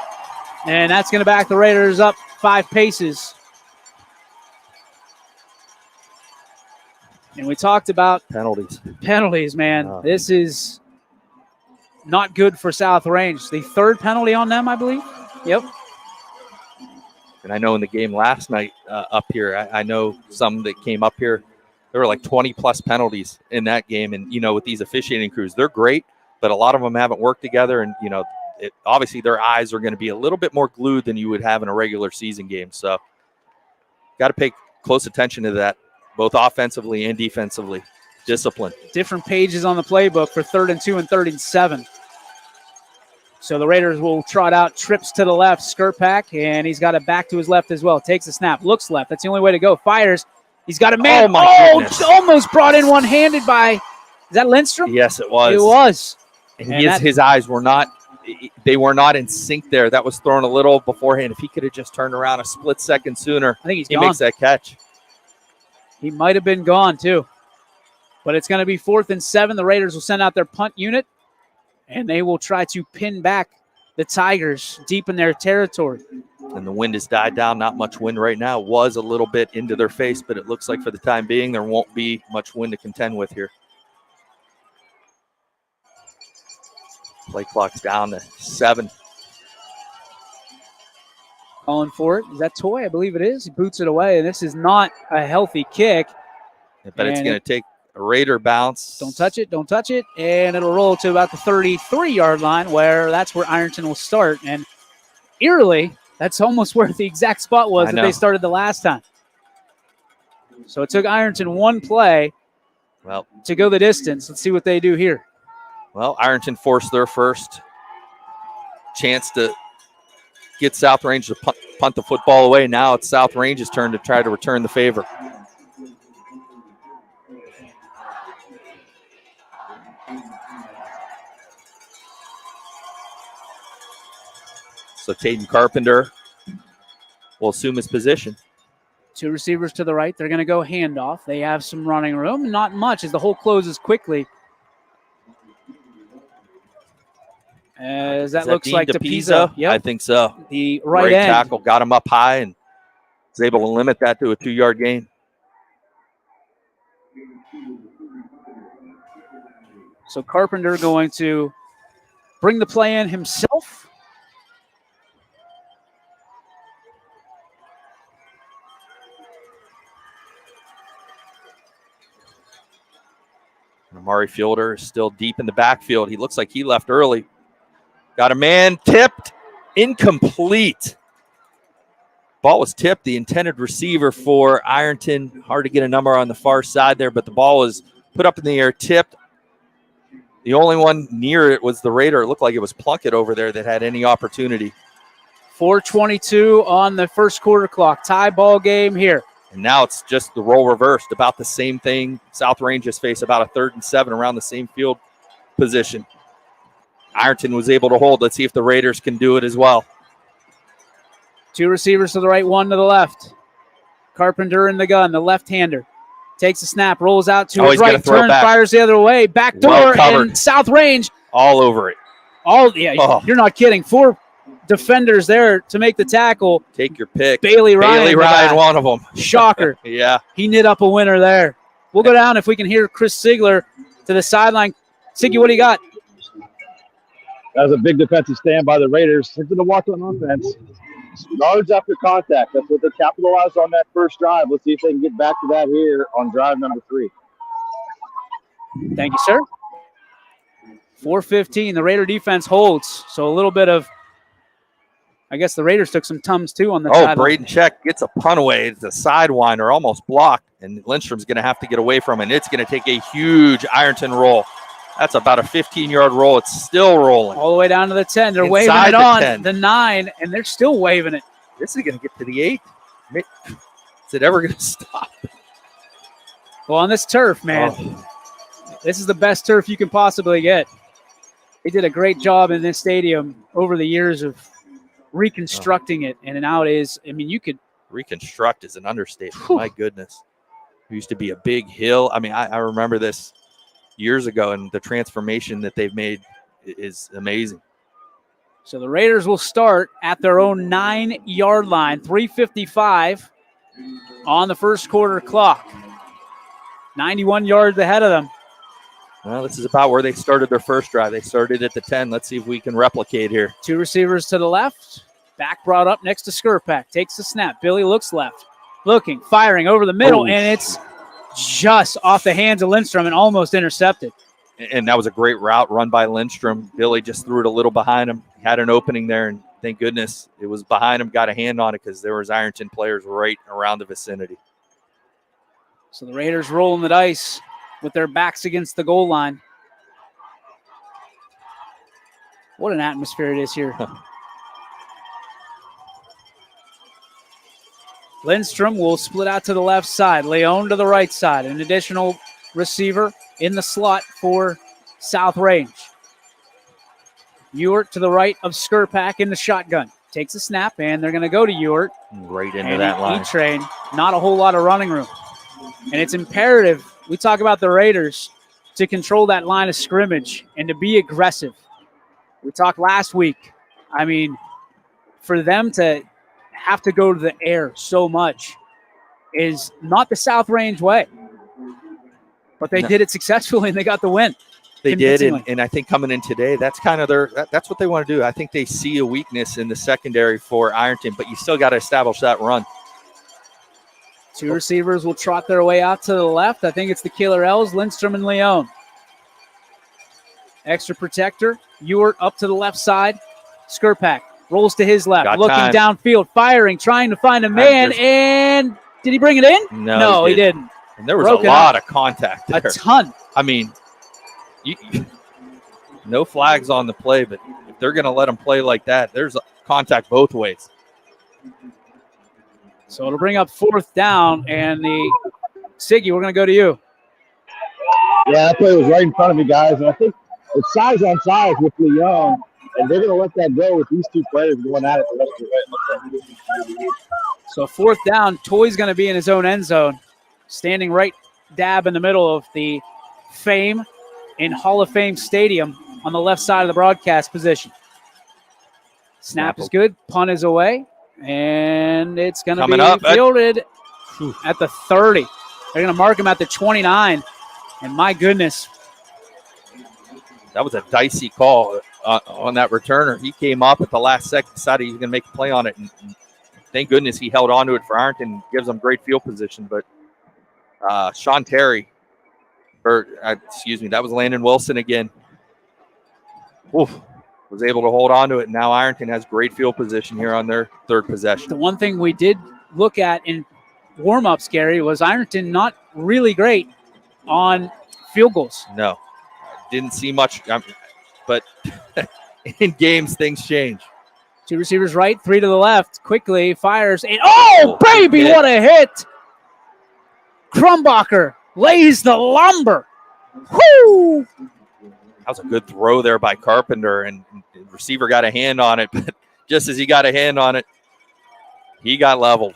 And that's going to back the Raiders up 5 paces. And we talked about penalties, man. This is not good for South Range. The 3rd penalty on them, I believe. Yep. And I know in the game last night up here, I know some that came up here, there were like 20-plus penalties in that game. And, with these officiating crews, they're great, but a lot of them haven't worked together. And, obviously their eyes are going to be a little bit more glued than you would have in a regular season game. So got to pay close attention to that, both offensively and defensively. Discipline. Different pages on the playbook for 3rd and 2 and 3rd and 7. So the Raiders will trot out trips to the left. Skirpak, and he's got it back to his left as well. Takes a snap, looks left. That's the only way to go. Fires. He's got a man. Oh, my goodness. Almost brought in one-handed by, is that Lindstrom? Yes, it was. It was. And his eyes were not, they were not in sync there. That was thrown a little beforehand. If he could have just turned around a split second sooner, I think he makes that catch. He might have been gone too. But it's going to be 4th and 7. The Raiders will send out their punt unit, and they will try to pin back the Tigers deep in their territory. And the wind has died down. Not much wind right now. Was a little bit into their face, but it looks like for the time being there won't be much wind to contend with here. Play clock's down to 7. Calling for it. Is that Toy? I believe it is. He boots it away, and this is not a healthy kick. But it's going to take a Raider bounce. Don't touch it. Don't touch it. And it'll roll to about the 33-yard line, where that's where Ironton will start. And eerily, that's almost where the exact spot was that they started the last time. So it took Ironton 1 play to go the distance. Let's see what they do here. Well, Ironton forced their first chance to get South Range to punt the football away. Now it's South Range's turn to try to return the favor. So Tatum Carpenter will assume his position. 2 receivers to the right. They're going to go handoff. They have some running room. Not much as the hole closes quickly. As that looks like DePizzo. Yep. I think so. The right Great end. tackle, got him up high and was able to limit that to a 2-yard gain. So Carpenter going to bring the play in himself. Amari Fielder is still deep in the backfield. He looks like he left early. Got a man tipped, incomplete. Ball was tipped. The intended receiver for Ironton, hard to get a number on the far side there, but the ball was put up in the air, tipped. The only one near it was the Raider. It looked like it was Plunkett over there that had any opportunity. 4:22 on the first quarter clock. Tie ball game here. And now it's just the role reversed. About the same thing. South Ranges face about a 3rd and 7 around the same field position. Ironton was able to hold. Let's see if the Raiders can do it as well. 2 receivers to the right, 1 to the left. Carpenter in the gun, the left-hander. Takes a snap, rolls out to his right, turns, fires the other way, back door, and South Range. All over it. You're not kidding. 4 defenders there to make the tackle. Take your pick. Bailey Ryan, one of them. Shocker. Yeah. He knit up a winner there. We'll go down if we can hear Chris Sigler to the sideline. Siggy, what do you got? That was a big defensive stand by the Raiders. Something to watch on offense. Yards after contact. That's what they capitalized on that first drive. Let's see if they can get back to that here on drive number 3. Thank you, sir. 4:15. The Raider defense holds. So a little bit of, I guess the Raiders took some tums too on the sideline. Braden Check gets a punt away. It's a sidewinder, almost blocked, and Lindstrom's going to have to get away from it. It's going to take a huge Ironton roll. That's about a 15-yard roll. It's still rolling. All the way down to the 10. They're waving it on the 9, and they're still waving it. This is going to get to the 8. Is it ever going to stop? Well, on this turf, man, this is the best turf you can possibly get. They did a great job in this stadium over the years of reconstructing it, and now it is, I mean, you could. Reconstruct is an understatement. My goodness. It used to be a big hill. I mean, I remember this years ago, and the transformation that they've made is amazing. So the Raiders will start at their own 9-yard line, 3:55 on the first quarter clock. 91 yards ahead of them. Well, this is about where they started their first drive. They started at the 10. Let's see if we can replicate here. 2 receivers to the left. Back brought up next to Skirpak. Takes the snap. Billy looks left. Looking, firing over the middle, and it's just off the hands of Lindstrom and almost intercepted. And that was a great route run by Lindstrom. Billy just threw it a little behind him. Had an opening there, and thank goodness it was behind him. Got a hand on it because there was Ironton players right around the vicinity. So the Raiders rolling the dice with their backs against the goal line. What an atmosphere it is here. Lindstrom will split out to the left side. Leone to the right side. An additional receiver in the slot for South Range. Ewert to the right of Skirpak in the shotgun. Takes a snap, and they're going to go to Ewert. Right into that line. E-Train, not a whole lot of running room. And it's imperative, we talk about the Raiders, to control that line of scrimmage and to be aggressive. We talked last week. I mean, for them to have to go to the air so much is not the South Range way. But they did it successfully, and they got the win. They did, and I think coming in today, that's kind of that's what they want to do. I think they see a weakness in the secondary for Ironton, but you still got to establish that run. 2 receivers will trot their way out to the left. I think it's the Killer L's, Lindstrom and Leone. Extra protector, Ewert up to the left side. Skirpak rolls to his left, looking downfield, firing, trying to find a man, and did he bring it in? No, he didn't. And there was a lot of contact there. A ton. I mean, no flags on the play, but if they're going to let them play like that, there's contact both ways. So it'll bring up 4th down, and Siggy, we're going to go to you. Yeah, that play was right in front of me, guys, and I think it's size on size with Leone, and they're going to let that go with these 2 players going at it the rest of the way. So 4th down, Toy's going to be in his own end zone, standing right dab in the middle of the Fame in Hall of Fame Stadium on the left side of the broadcast position. Snap is good. Punt is away. And it's going to be fielded at the 30. They're going to mark him at the 29. And my goodness. That was a dicey call on that returner. He came up at the last second, decided he was going to make a play on it. And thank goodness he held on to it for Ironton. Gives them great field position. But Sean Terry, that was Landon Wilson again. Oof. was able to hold on to it. And now Ironton has great field position here on their third possession. The one thing we did look at in warm-ups, Gary, was Ironton not really great on field goals. No, didn't see much, but in games, things change. 2 receivers right, 3 to the left. Quickly fires. And baby, what a hit. Krumbacher lays the lumber. Whoo! That was a good throw there by Carpenter, and the receiver got a hand on it. But just as he got a hand on it, he got leveled.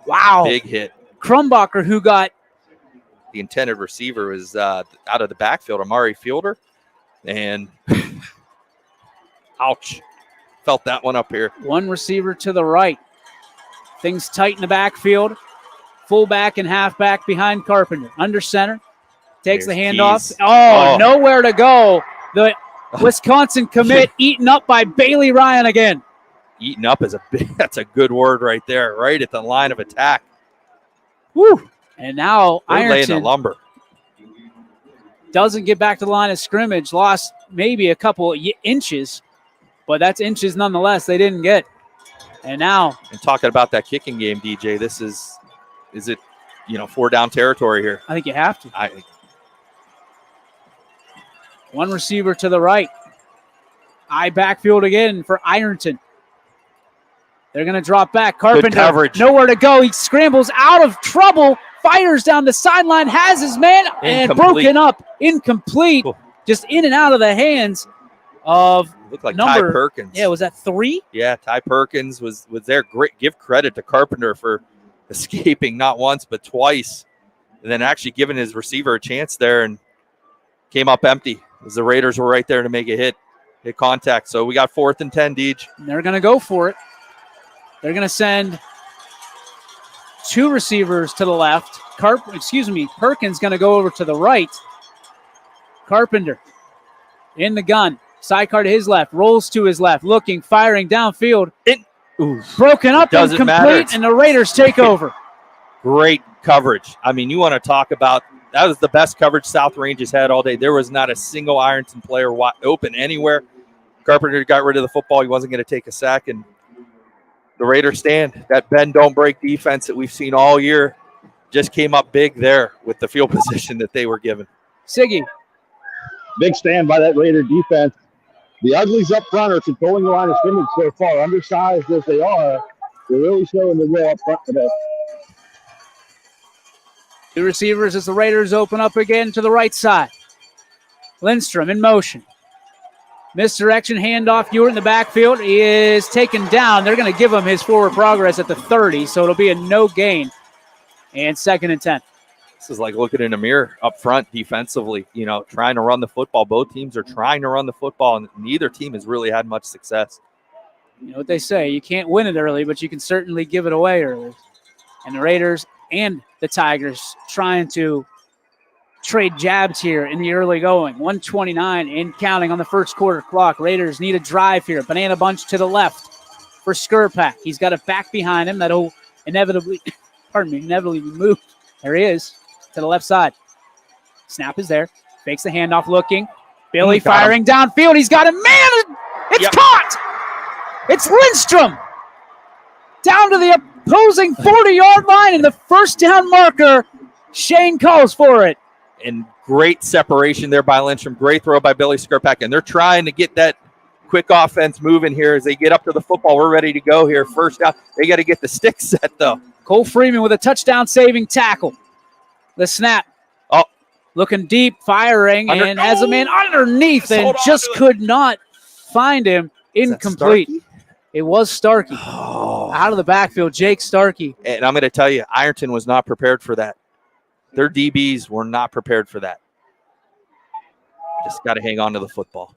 Wow. Big hit. Krumbacher, who got the intended receiver, was out of the backfield, Amari Fielder. And ouch. Felt that one up here. 1 receiver to the right. Things tight in the backfield. Fullback and halfback behind Carpenter. Under center. Takes the handoff. Nowhere to go. The Wisconsin commit eaten up by Bailey Ryan again. Eaten up is that's a good word right there, right at the line of attack. Woo! And now They're laying the Ironton lumber. doesn't get back to the line of scrimmage. Lost maybe a couple inches, but that's inches nonetheless they didn't get. And now. And talking about that kicking game, DJ, this is it, 4 down territory here? I think you have to. 1 receiver to the right. Eye backfield again for Ironton. They're going to drop back. Carpenter, good coverage. Nowhere to go. He scrambles out of trouble, fires down the sideline, has his man, and broken up. Incomplete. Cool. Just in and out of the hands of Looked like number. Ty Perkins. Yeah, was that 3? Yeah, Ty Perkins was there. Great. Give credit to Carpenter for escaping not once but twice, and then actually giving his receiver a chance there, and came up empty as the Raiders were right there to make a hit contact. So we got 4th and 10, Deej. They're going to go for it. They're going to send 2 receivers to the left. Perkins going to go over to the right. Carpenter in the gun. Sidecar to his left. Rolls to his left. Looking, firing downfield. Broken up, incomplete, and the Raiders take over. Great coverage. I mean, you want to talk about that was the best coverage South Range has had all day. There was not a single Ironton player open anywhere. Carpenter got rid of the football. He wasn't going to take a sack, and the Raiders stand. That bend, don't break defense that we've seen all year just came up big there with the field position that they were given. Siggy. Big stand by that Raider defense. The Uglies up front are controlling the line of scrimmage so far. Undersized as they are, they're really showing the will up front today. 2 receivers as the Raiders open up again to the right side. Lindstrom in motion. Misdirection, handoff. Ewart in the backfield. He is taken down. They're going to give him his forward progress at the 30, so it'll be a no gain. And 2nd and 10. This is like looking in a mirror up front defensively, trying to run the football. Both teams are trying to run the football, and neither team has really had much success. You know what they say, you can't win it early, but you can certainly give it away early. And the Raiders and the Tigers trying to trade jabs here in the early going. 1:29 and counting on the first quarter clock. Raiders need a drive here. Banana bunch to the left for Skurpak. He's got a back behind him that'll inevitably be moved. There he is to the left side. Snap is there. Fakes the handoff looking. Billy firing downfield. He's got a man. It's caught. It's Lindstrom. Down to the opposing 40-yard line, and the first down marker. Shane calls for it. And great separation there by Lindstrom. Great throw by Billy Skurpak. And they're trying to get that quick offense moving here as they get up to the football. We're ready to go here. First down. They got to get the stick set, though. Cole Freeman with a touchdown-saving tackle. The snap. Oh. Looking deep, firing, and has a man underneath and just could not find him. Incomplete. It was Starkey. Out of the backfield, Jake Starkey. And I'm going to tell you, Ironton was not prepared for that. Their DBs were not prepared for that. Just got to hang on to the football.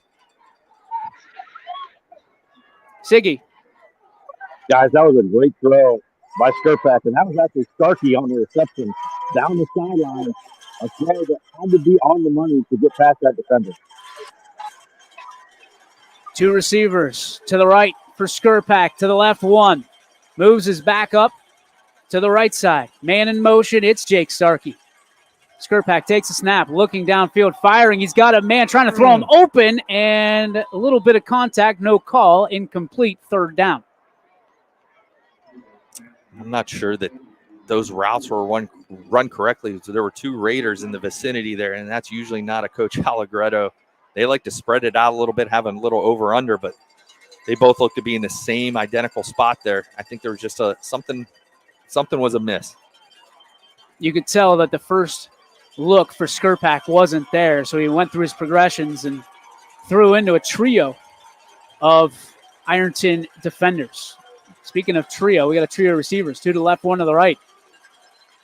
Siggy. Guys, that was a great throw by Skurpak, and that was actually Starkey on the reception down the sideline. A throw that had to be on the money to get past that defender. 2 receivers to the right for Skurpak, to the left 1. Moves his back up to the right side. Man in motion, it's Jake Starkey. Skurpak takes a snap, looking downfield, firing. He's got a man trying to throw him open, and a little bit of contact, no call, incomplete, third down. I'm not sure that those routes were run correctly. So there were 2 Raiders in the vicinity there, and that's usually not a Coach Allegretto. They like to spread it out a little bit, have a little over-under, but they both look to be in the same identical spot there. I think there was just something was amiss. You could tell that the first look for Skurpak wasn't there, so he went through his progressions and threw into a trio of Ironton defenders. Speaking of trio, we got a trio of receivers, 2 to the left, 1 to the right.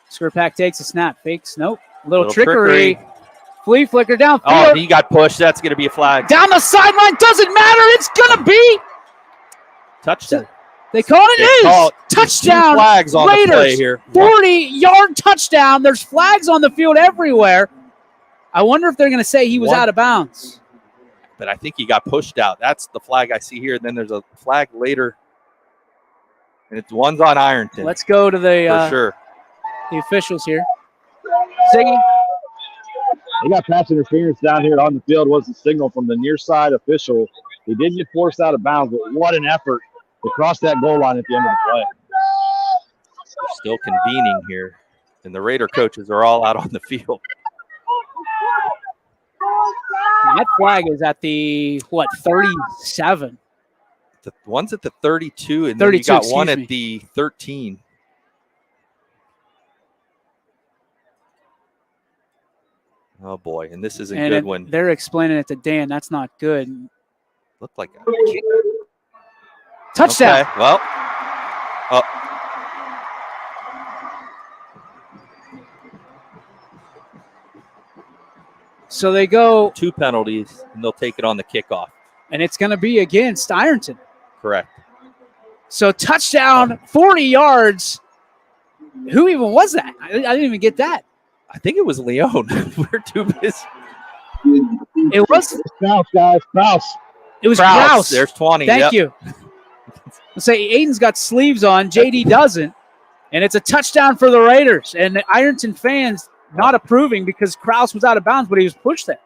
Skurpak takes a snap, fakes, nope. Little trickery. Flea flicker downfield. Oh, he got pushed. That's going to be a flag. Down the sideline, doesn't matter. It's going to be touchdown. They call it touchdown. Flags on Raiders, the play here. 40-yard touchdown. There's flags on the field everywhere. I wonder if they're going to say he was out of bounds. But I think he got pushed out. That's the flag I see here. Then there's a flag later, and it's one's on Ironton. Let's go to the sure. The officials here. Siggy. They got pass interference down here on the field. Was the signal from the near side official. He did get forced out of bounds, but what an effort to cross that goal line at the end of the play. We're still convening here, and the Raider coaches are all out on the field. That flag is at the, 37? The one's at the 32, and then you got one at the 13. Oh, boy, and this is a good one. They're explaining it to Dan. That's not good. Looked like a touchdown. Okay, well. Oh. So they go 2 penalties, and they'll take it on the kickoff. And it's going to be against Ironton. Correct. So touchdown, 40 yards. Who even was that? I didn't even get that. I think it was Leon. We're too busy. It was Kraus, guys. Kraus. It was Kraus. There's 20. Thank you. Let's say Aiden's got sleeves on. JD doesn't. And it's a touchdown for the Raiders. And the Ironton fans not approving because Kraus was out of bounds, but he was pushed there.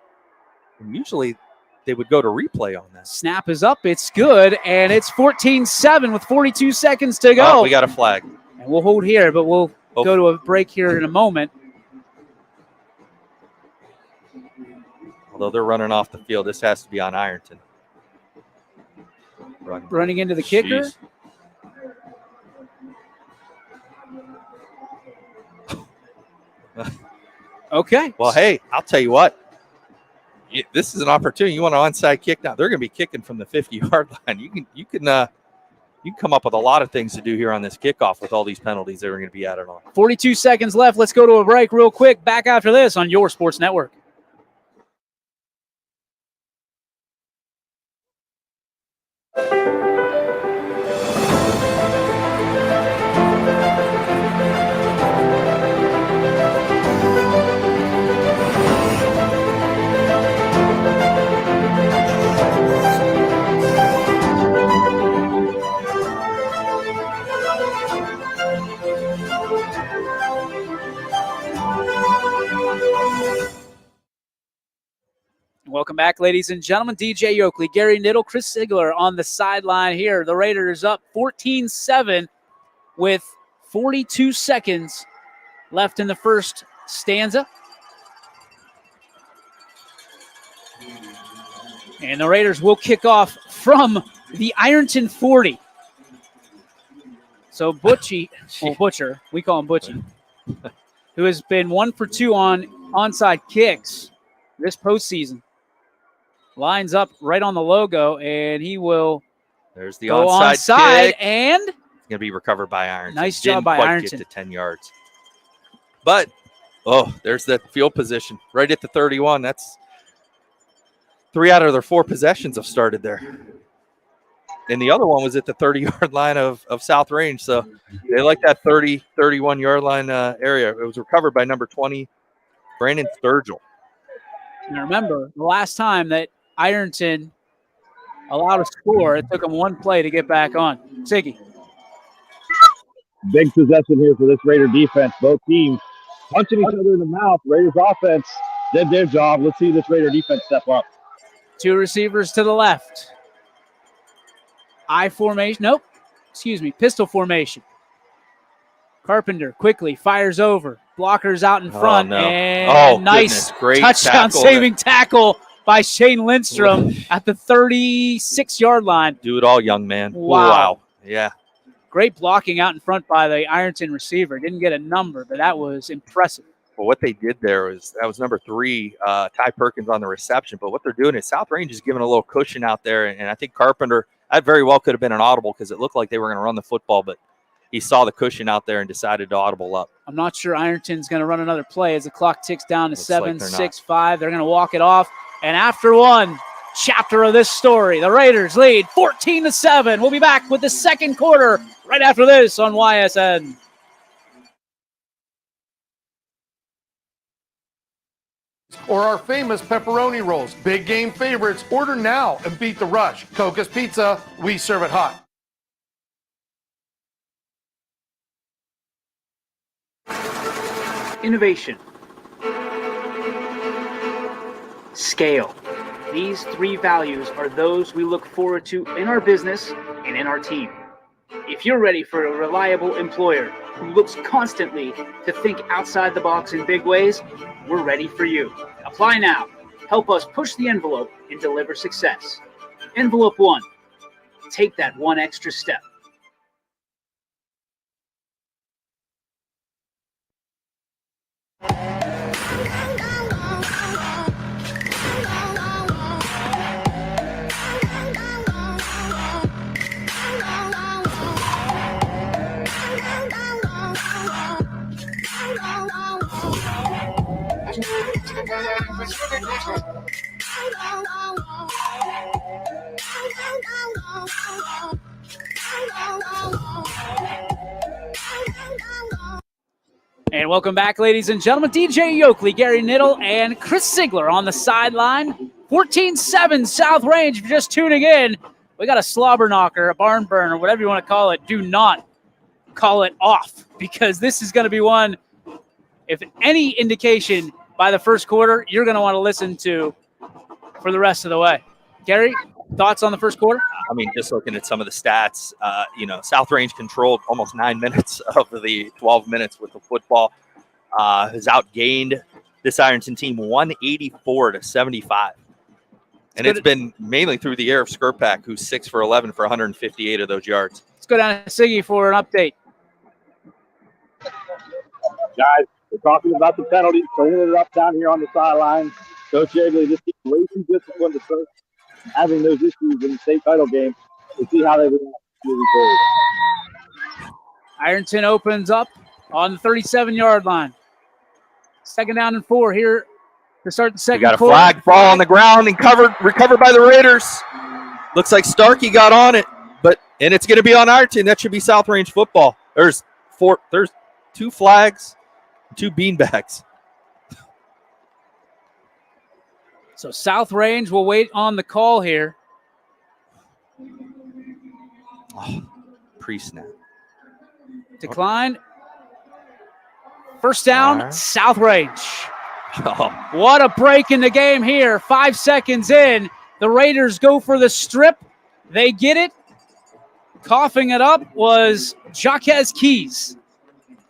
And usually they would go to replay on that. Snap is up. It's good. And it's 14-7 with 42 seconds to go. Oh, we got a flag. And we'll hold here, but we'll go to a break here in a moment. Although they're running off the field, this has to be on Ironton. Running into the kicker. Okay. Well, hey, I'll tell you what. This is an opportunity. You want an onside kick now? They're going to be kicking from the 50-yard line. You can come up with a lot of things to do here on this kickoff with all these penalties that are going to be added on. 42 seconds left. Let's go to a break real quick. Back after this on your Sports Network. Welcome back, ladies and gentlemen. DJ Yoakley, Gary Niddle, Chris Sigler on the sideline here. The Raiders up 14-7 with 42 seconds left in the first stanza. And the Raiders will kick off from the Ironton 40. So Butchie, Butcher, we call him Butchie, who has been 1 for 2 on onside kicks this postseason. Lines up right on the logo, and he will There's the go onside kick. And it's going to be recovered by Ironton. Nice job by Ironton. Get to 10 yards. But, there's that field position right at the 31. That's 3 out of their 4 possessions have started there. And the other one was at the 30-yard line of South Range. So they like that 30, 31-yard line area. It was recovered by number 20, Brandon Sturgill. And remember, the last time that Ironton allowed a score, it took them 1 play to get back on. Siggy. Big possession here for this Raider defense. Both teams punching each other in the mouth. Raiders offense did their job. Let's see this Raider defense step up. 2 receivers to the left. I formation. Nope. Excuse me. Pistol formation. Carpenter quickly fires over. Blockers out in front. No. And nice Great touchdown saving tackle by Shane Lindstrom at the 36-yard line. Do it all, young man. Wow. Yeah. Great blocking out in front by the Ironton receiver. Didn't get a number, but that was impressive. Well, what they did there was that was number 3, Ty Perkins on the reception. But what they're doing is South Range is giving a little cushion out there. And I think Carpenter, that very well could have been an audible because it looked like they were going to run the football, but he saw the cushion out there and decided to audible up. I'm not sure Ironton's going to run another play as the clock ticks down to 7, like 6, 5. They're going to walk it off. And after one chapter of this story, the Raiders lead 14-7. We'll be back with the second quarter right after this on YSN. Or our famous pepperoni rolls. Big game favorites. Order now and beat the rush. Coca's Pizza, we serve it hot. Innovation. Scale. These 3 values are those we look forward to in our business and in our team. If you're ready for a reliable employer who looks constantly to think outside the box in big ways, we're ready for you. Apply now. Help us push the envelope and deliver success. Envelope 1. Take that one extra step. And welcome back, ladies and gentlemen. DJ Yoakley, Gary Niddle, and Chris Ziegler on the sideline. 14-7 South Range. If you're just tuning in, we got a slobber knocker, a barn burner, whatever you want to call it. Do not call it off, because this is going to be one, if any indication by the first quarter, you're going to want to listen to for the rest of the way. Gary, thoughts on the first quarter? I mean, just looking at some of the stats, South Range controlled almost 9 minutes of the 12 minutes with the football, has outgained this Ironton team 184-75. And it's been mainly through the air of Skirpak, who's 6 for 11 for 158 of those yards. Let's go down to Siggy for an update. Guys, we're talking about the penalties, cleaning it up down here on the sideline. Coach Yeagley just keeps way too disciplined to start having those issues in the state title game. We'll see how they react moving forward. Ironton opens up on the 37-yard line. 2nd down and 4 here to start the second quarter. We got a flag, ball on the ground, and recovered by the Raiders. Looks like Starkey got on it, and it's going to be on Ironton. That should be South Range football. There's 2 flags, 2 beanbags. So South Range will wait on the call here. Oh, pre-snap. Decline. First down, Right. South Range. Oh. What a break in the game here. 5 seconds in. The Raiders go for the strip. They get it. Coughing it up was Jaquez Keys.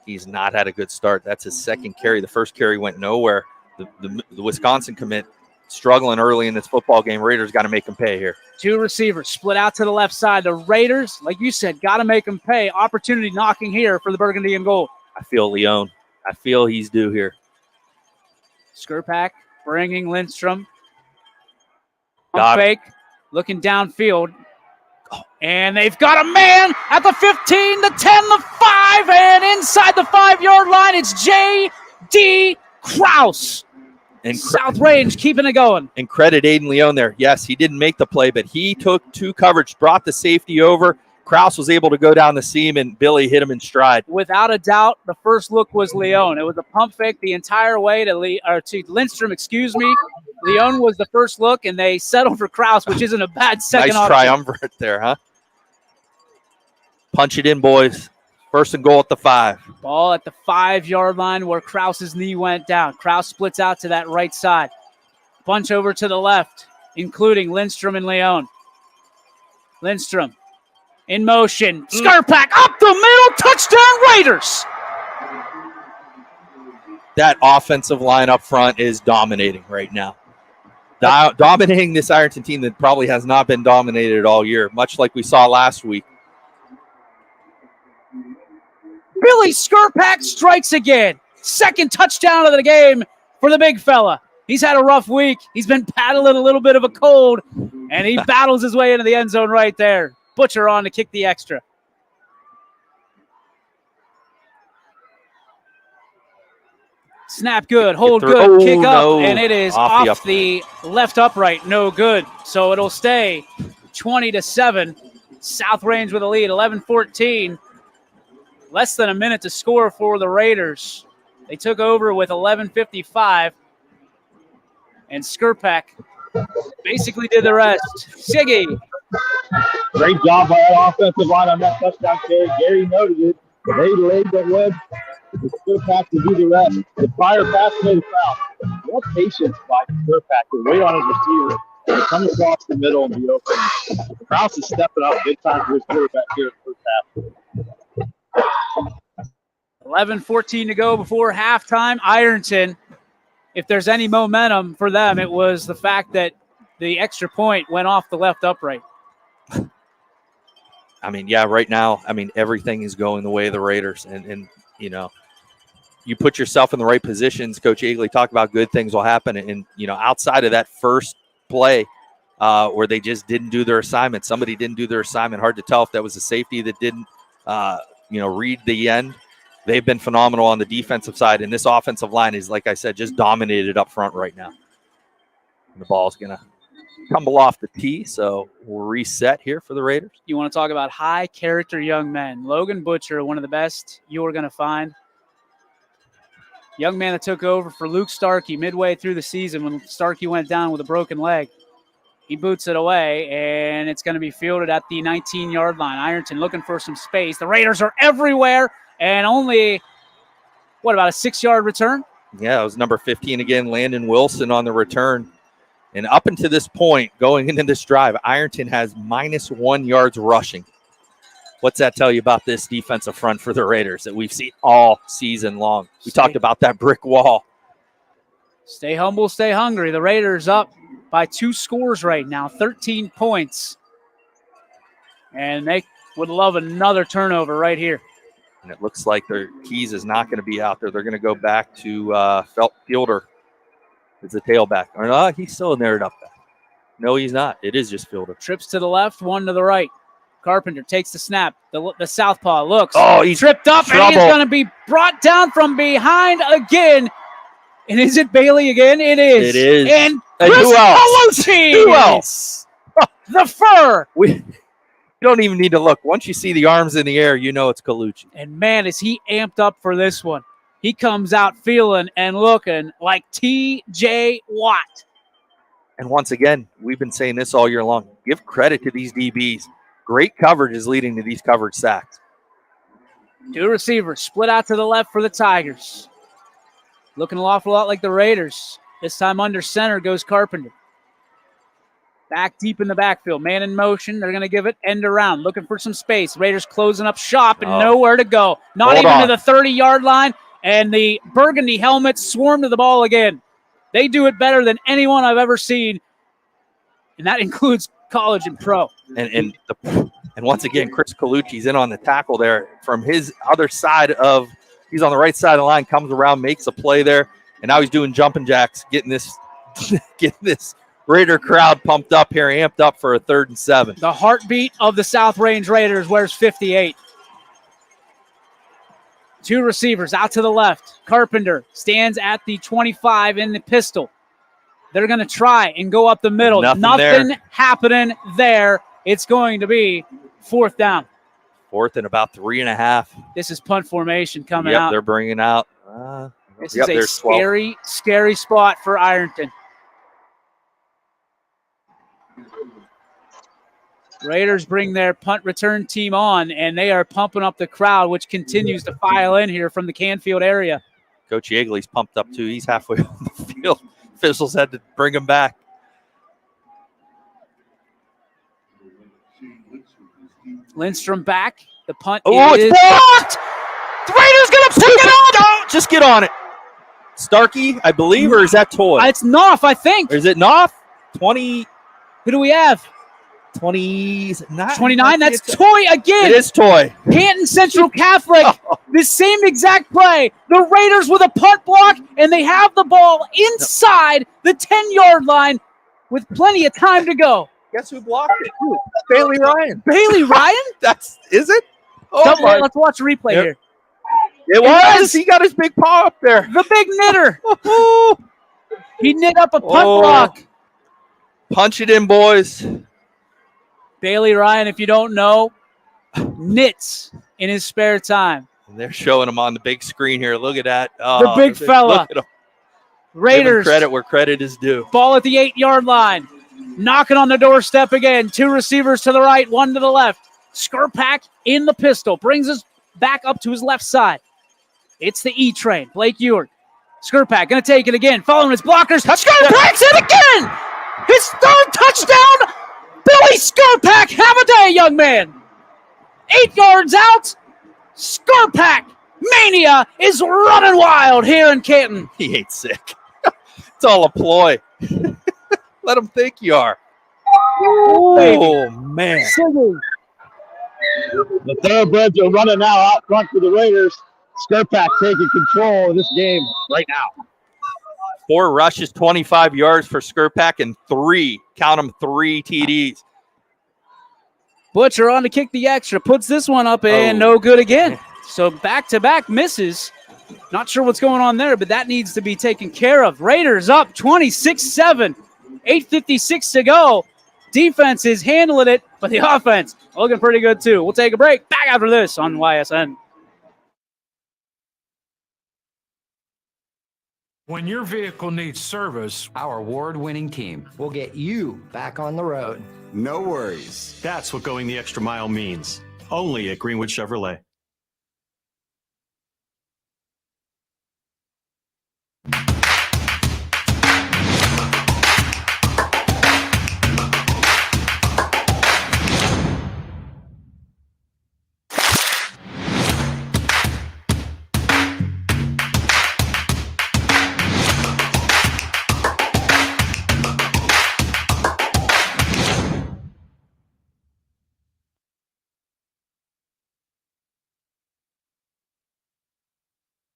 He's not had a good start. That's his second carry. The first carry went nowhere. The Wisconsin commit struggling early in this football game. Raiders got to make him pay here. 2 receivers split out to the left side. The Raiders, like you said, got to make them pay. Opportunity knocking here for the Burgundy and Gold. I feel Leone. I feel he's due here. Skirpak bringing Lindstrom. Got Fake, looking downfield. And they've got a man at the 15, the 10, the 5, and inside the 5-yard line, it's J.D. Krause. And South Range keeping it going. And credit Aiden Leone there. Yes, he didn't make the play, but he took 2 coverage, brought the safety over. Krause was able to go down the seam, and Billy hit him in stride. Without a doubt, the first look was Leone. It was a pump fake the entire way to Lindstrom, Leone was the first look, and they settled for Krause, which isn't a bad second nice option. triumvirate there, huh? Punch it in, boys. First and goal at the 5. Ball at the 5-yard line where Krause's knee went down. Krause splits out to that right side. Bunch over to the left, including Lindstrom and Leone. Lindstrom in motion. Skarpak up the middle. Touchdown Raiders. That offensive line up front is dominating right now. Dominating this Ironton team that probably has not been dominated all year, much like we saw last week. Billy Skarpak strikes again. Second touchdown of the game for the big fella. He's had a rough week. He's been paddling a little bit of a cold, and he battles his way into the end zone right there. Butcher on to kick the extra. Snap good, hold good, kick up, and it is off the left upright. No good. So it'll stay 20-7. South Range with a lead, 11-14. Less than a minute to score for the Raiders. They took over with 11:55. And Skarpak basically did the rest. Siggy. Great job by that offensive line on that touchdown carry. Gary noted it. They laid the web. The Skarpak to do the rest. The prior pass made a foul. What patience by Skarpak to wait on his receiver and come across the middle and be open. Krause is stepping up big time for his quarterback here in the first half. 11:14 to go before halftime. Ironton, if there's any momentum for them, it was the fact that the extra point went off the left upright. I mean, yeah, right now, I mean, everything is going the way of the Raiders. And you know, you put yourself in the right positions. Coach Eagley talked about good things will happen. And, you know, outside of that first play where they just didn't do their assignment, somebody didn't do their assignment. Hard to tell if that was a safety that didn't, read the end. They've been phenomenal on the defensive side, and this offensive line is, like I said, just dominated up front right now. And the ball's going to tumble off the tee, so we'll reset here for the Raiders. You want to talk about high-character young men. Logan Butcher, one of the best you're going to find. Young man that took over for Luke Starkey midway through the season when Starkey went down with a broken leg. He boots it away, and it's going to be fielded at the 19-yard line. Ironton looking for some space. The Raiders are everywhere. And only, about a 6-yard return? Yeah, it was number 15 again, Landon Wilson on the return. And up until this point, going into this drive, Ironton has -1 yards rushing. What's that tell you about this defensive front for the Raiders that we've seen all season long? We talked about that brick wall. Stay humble, stay hungry. The Raiders up by 2 scores right now, 13 points. And they would love another turnover right here. And it looks like their Keys is not going to be out there. They're going to go back to Fielder as the tailback. Or no, he's still in there up back. No, he's not. It is just Fielder. Trips to the left, one to the right. Carpenter takes the snap. The southpaw looks. Oh, he's tripped up, trouble. and he's going to be brought down from behind again. And is it Bailey again? It is. It is. And who else? Who else? The fur. You don't even need to look. Once you see the arms in the air, you know it's Colucci. And, man, is he amped up for this one. He comes out feeling and looking like T.J. Watt. And once again, we've been saying this all year long. Give credit to these DBs. Great coverage is leading to these coverage sacks. 2 receivers split out to the left for the Tigers. Looking an awful lot like the Raiders. This time under center goes Carpenter. Back deep in the backfield. Man in motion. They're going to give it end around. Looking for some space. Raiders closing up shop and nowhere to go. Not even to the 30-yard line. And the burgundy helmets swarm to the ball again. They do it better than anyone I've ever seen. And that includes college and pro. And once again, Chris Colucci's in on the tackle there from his other side of – he's on the right side of the line, comes around, makes a play there. And now he's doing jumping jacks, getting this Raider crowd pumped up here, amped up for a 3rd and 7. The heartbeat of the South Range Raiders wears 58. 2 receivers out to the left. Carpenter stands at the 25 in the pistol. They're going to try and go up the middle. Nothing happening there. It's going to be 4th down. 4th and about 3.5. This is punt formation coming out. Yep, they're bringing out. This is a scary, scary spot for Ironton. Raiders bring their punt return team on, and they are pumping up the crowd, which continues to file in here from the Canfield area. Coach Yeagley's pumped up too. He's halfway on the field. Officials had to bring him back. Lindstrom back. The punt Oh, is it's blocked! The Raiders going to pick it on! Don't just get on it. Starkey, I believe, or is that Toy? It's Knopf, I think. Or is it Knopf? 20. Who do we have? 29. That's Toy again. It is Toy. Canton Central Catholic, the same exact play. The Raiders with a punt block, and they have the ball inside the 10-yard line with plenty of time to go. Guess who blocked it? Bailey Ryan. Bailey Ryan? Is it? Oh, my. Let's watch a replay here. It was. He got his big paw up there. The big knitter. He knit up a punt block. Punch it in, boys. Bailey Ryan, if you don't know, knits in his spare time. And they're showing him on the big screen here. Look at that. The big fella. Look at him. Raiders. Give him credit where credit is due. Ball at the 8-yard line. Knocking on the doorstep again. 2 receivers to the right, 1 to the left. Skurpak in the pistol. Brings us back up to his left side. It's the E-train. Blake Ewart. Skurpak going to take it again. Following his blockers. Skurpak's it again! His 3rd touchdown! Billy Skurpak, have a day, young man. 8 yards out. Skurpak mania is running wild here in Canton. He ain't sick. It's all a ploy. Let him think you are. Oh, man. The thoroughbreds are running now out front for the Raiders. Skurpak taking control of this game right now. 4 rushes, 25 yards for Skurpak, and 3 TDs. Butcher on to kick the extra. Puts this one up and no good again. So back-to-back misses. Not sure what's going on there, but that needs to be taken care of. Raiders up 26-7. 8:56 to go. Defense is handling it, but the offense looking pretty good too. We'll take a break. Back after this on YSN. When your vehicle needs service, our award-winning team will get you back on the road. No worries. That's what going the extra mile means. Only at Greenwood Chevrolet.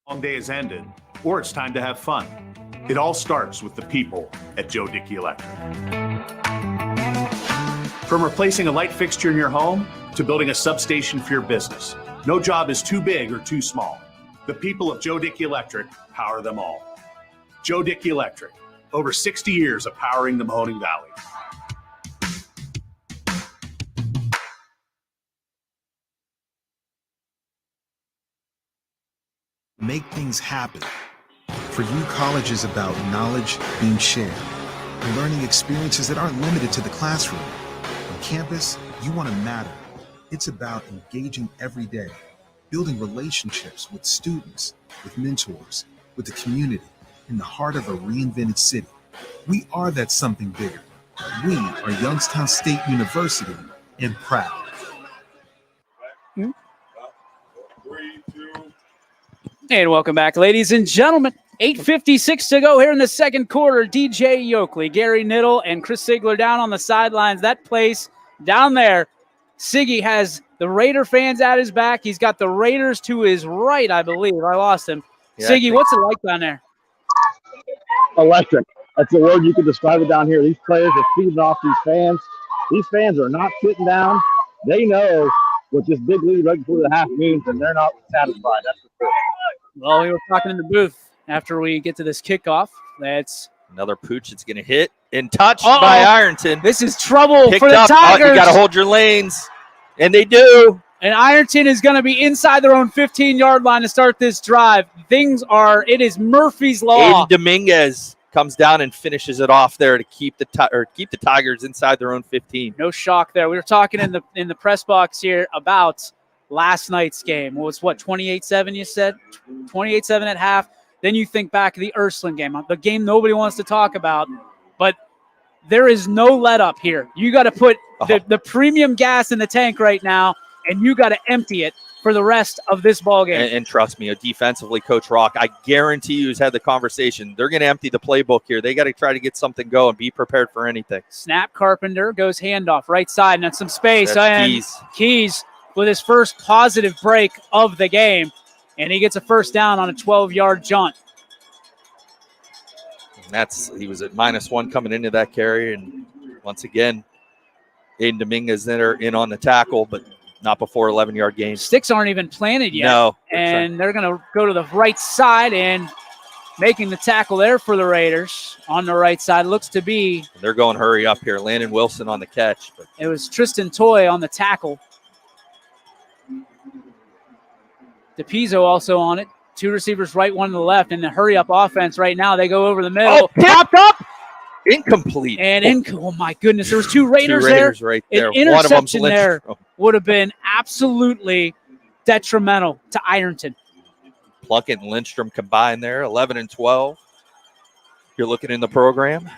Long day has ended, or it's time to have fun. It all starts with the people at Joe Dickey Electric. From replacing a light fixture in your home to building a substation for your business, no job is too big or too small. The people of Joe Dickey Electric power them all. Joe Dickey Electric, over 60 years of powering the Mahoning Valley. Make things happen. For you, college is about knowledge being shared and learning experiences that aren't limited to the classroom. On campus, you want to matter. It's about engaging every day, building relationships with students, with mentors, with the community, in the heart of a reinvented city. We are that something bigger. We are Youngstown State University and proud. And welcome back, ladies and gentlemen. 8:56 to go here in the second quarter. DJ Yoakley, Gary Niddle, and Chris Sigler down on the sidelines. That place down there, Siggy has the Raider fans at his back. He's got the Raiders to his right, I believe. I lost him. Yeah, Siggy, what's it like down there? Electric. That's the word you can describe it down here. These players are feeding off these fans. These fans are not sitting down. They know what this big lead right before the half means, and they're not satisfied. That's for sure. Well, we were talking in the booth after we get to this kickoff. That's another pooch that's going to hit and touched by Ironton. This is trouble Picked for the up. Tigers. You got to hold your lanes, and they do. And Ironton is going to be inside their own 15-yard line to start this drive. It is Murphy's Law. Aiden Dominguez comes down and finishes it off there to keep the Tigers inside their own 15. No shock there. We were talking in the press box here about last night's game. It was what, 28-7 you said? 28-7 at half. Then you think back to the Ursuline game, the game nobody wants to talk about, but there is no let up here. You got to put the premium gas in the tank right now, and you got to empty it for the rest of this ball game. And trust me, defensively, Coach Rock, I guarantee you has had the conversation. They're going to empty the playbook here. They got to try to get something going. Be prepared for anything. Snap, Carpenter goes handoff right side, and that's some space. That's and Keys with his first positive break of the game, and he gets a first down on a 12-yard jaunt. And he was at -1 coming into that carry, and once again, Aiden Dominguez in on the tackle, but not before 11-yard gain. Sticks aren't even planted yet. No. And they're going to go to the right side, and making the tackle there for the Raiders on the right side looks to be. They're going hurry up here. Landon Wilson on the catch. But it was Tristan Toy on the tackle. DePizzo also on it. 2 receivers right, 1 to the left. And the hurry-up offense right now, they go over the middle. Popped up. Incomplete. And oh, my goodness. There was 2 Raiders, there. Right there. An interception there would have been absolutely detrimental to Ironton. Plunkett and Lindstrom combined there, 11 and 12. You're looking in the program.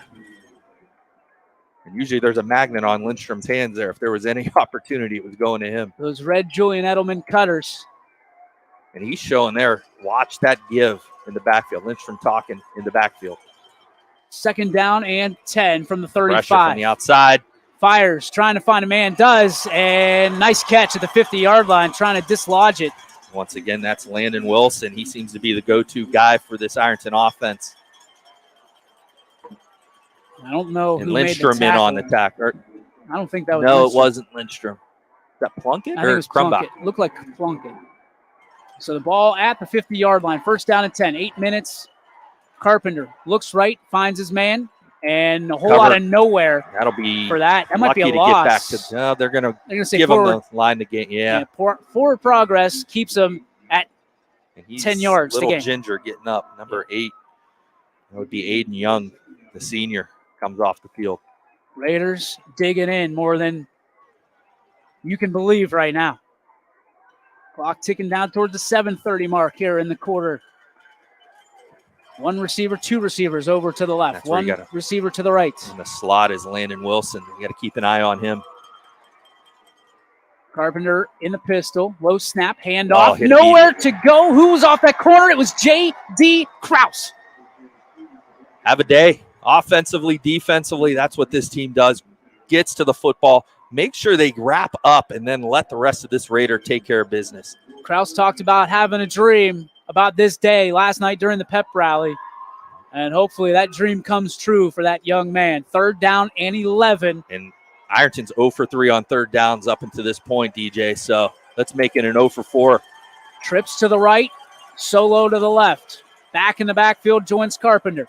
And usually there's a magnet on Lindstrom's hands there. If there was any opportunity, it was going to him. Those red Julian Edelman cutters. And he's showing there, watch that give in the backfield. Lindstrom talking in the backfield. 2nd down and 10 from the 35. Pressure from the outside. Fires, trying to find a man, does, and nice catch at the 50-yard line, trying to dislodge it. Once again, that's Landon Wilson. He seems to be the go-to guy for this Ironton offense. I don't know and who Lindstrom made the tackle. in on the tackle. I don't think that was No, Lindstrom. it wasn't Lindstrom. Is that Plunkett I think it was Plunkett. Looked like Plunkett. So the ball at the 50-yard line. 1st down and 10. 8 minutes. Carpenter looks right, finds his man, and a whole lot of nowhere. That'll be for that. That might be a lucky loss. To get back to, no, they're going to say give forward, them the line to get. Yeah. Forward progress keeps them at 10 yards. Little to gain. Ginger getting up. Number 8. That would be Aiden Young, the senior, comes off the field. Raiders digging in more than you can believe right now. Clock ticking down towards the 7:30 mark here in the quarter. 1 receiver, 2 receivers over to the left. 1 receiver to the right. And the slot is Landon Wilson. You got to keep an eye on him. Carpenter in the pistol. Low snap, handoff. Nowhere to go. Who was off that corner? It was J.D. Kraus. Have a day. Offensively, defensively, that's what this team does. Gets to the football. Make sure they wrap up and then let the rest of this Raider take care of business. Kraus talked about having a dream about this day last night during the pep rally. And hopefully that dream comes true for that young man. 3rd down and 11. And Ironton's 0 for 3 on 3rd downs up until this point, DJ. So let's make it an 0 for 4. Trips to the right, solo to the left. Back in the backfield, joins Carpenter.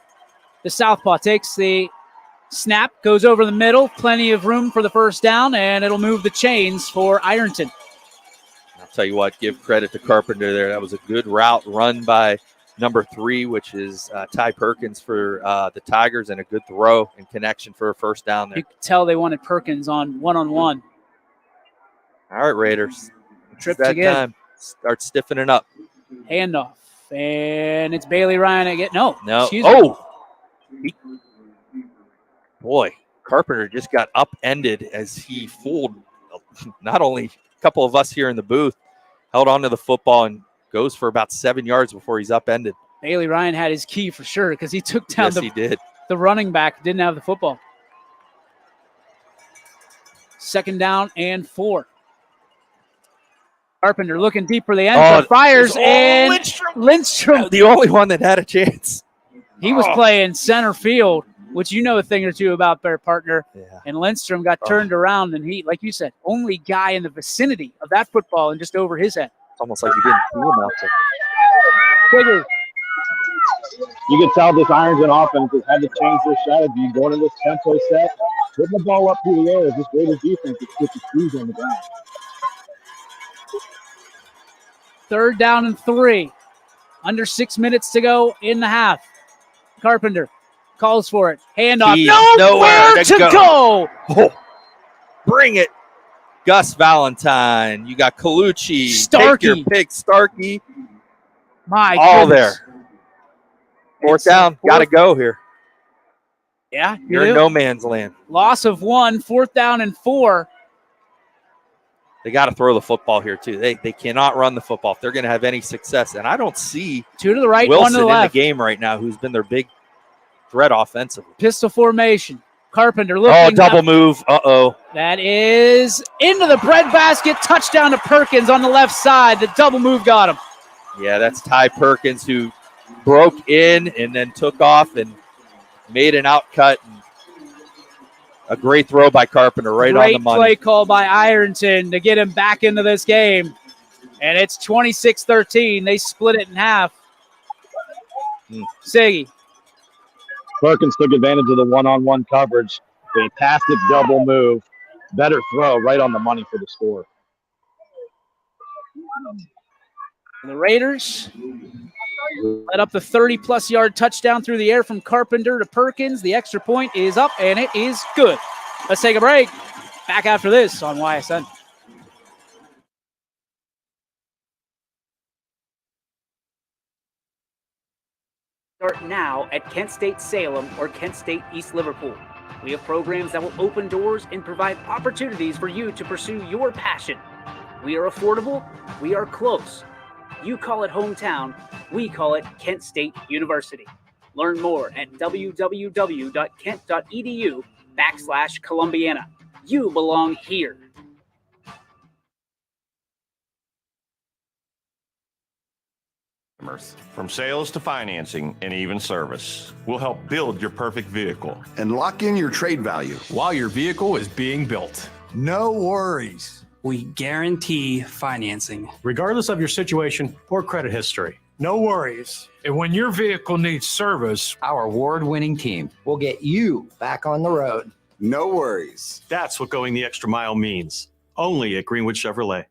The southpaw takes the snap, goes over the middle. Plenty of room for the 1st down, and it'll move the chains for Ironton. I'll tell you what, give credit to Carpenter there. That was a good route run by number 3, which is Ty Perkins for the Tigers, and a good throw and connection for a 1st down there. You could tell they wanted Perkins on one-on-one. All right, Raiders. Trips that again. Time. Start stiffening up. Handoff. And it's Bailey Ryan again. No. Excuse me. Boy, Carpenter just got upended as he fooled not only a couple of us here in the booth, held on to the football and goes for about 7 yards before he's upended. Bailey Ryan had his key for sure because he took down he did. The running back, didn't have the football. 2nd down and 4. Carpenter looking deep for the end. Fires and Lindstrom. The only one that had a chance. He was playing center field, which you know a thing or two about their partner. Yeah. And Lindstrom got turned around, and he, like you said, only guy in the vicinity of that football and just over his head. It's almost like you didn't see him out there. You can tell this Ironton offense has had to change their strategy going in this tempo set. Putting the ball up through the air, this Raiders defense is put the squeeze on the ground. 3rd down and 3. Under 6 minutes to go in the half. Carpenter calls for it. Handoff. He's Nowhere to go. Oh, bring it. Gus Valentine. You got Colucci. Take your Starkey. pick. Starkey. My All goodness. there. Fourth down. Got to go here. Yeah. You're in no man's land. Loss of 1, 4th down and 4. They got to throw the football here, too. They cannot run the football if they're going to have any success. And I don't see 2 to the right, Wilson 1 to the left. in the game right now, who's been their big threat offensively. Pistol formation. Carpenter looking. Oh, double move. Uh-oh. That is into the breadbasket. Touchdown to Perkins on the left side. The double move got him. Yeah, that's Ty Perkins, who broke in and then took off and made an outcut. A great throw by Carpenter right on the money. Great play call by Ironton to get him back into this game. And it's 26-13. They split it in half. Siggy. Perkins took advantage of the one-on-one coverage. Fantastic double move. Better throw right on the money for the score. And the Raiders led up the 30-plus yard touchdown through the air from Carpenter to Perkins. The extra point is up, and it is good. Let's take a break. Back after this on YSN. Start now at Kent State Salem or Kent State East Liverpool. We have programs that will open doors and provide opportunities for you to pursue your passion. We are affordable. We are close. You call it hometown. We call it Kent State University. Learn more at www.kent.edu/Columbiana. You belong here. From sales to financing and even service, we'll help build your perfect vehicle and lock in your trade value while your vehicle is being built. No worries. We guarantee financing, regardless of your situation or credit history. No worries. And when your vehicle needs service, our award-winning team will get you back on the road. No worries. That's what going the extra mile means. Only at Greenwood Chevrolet.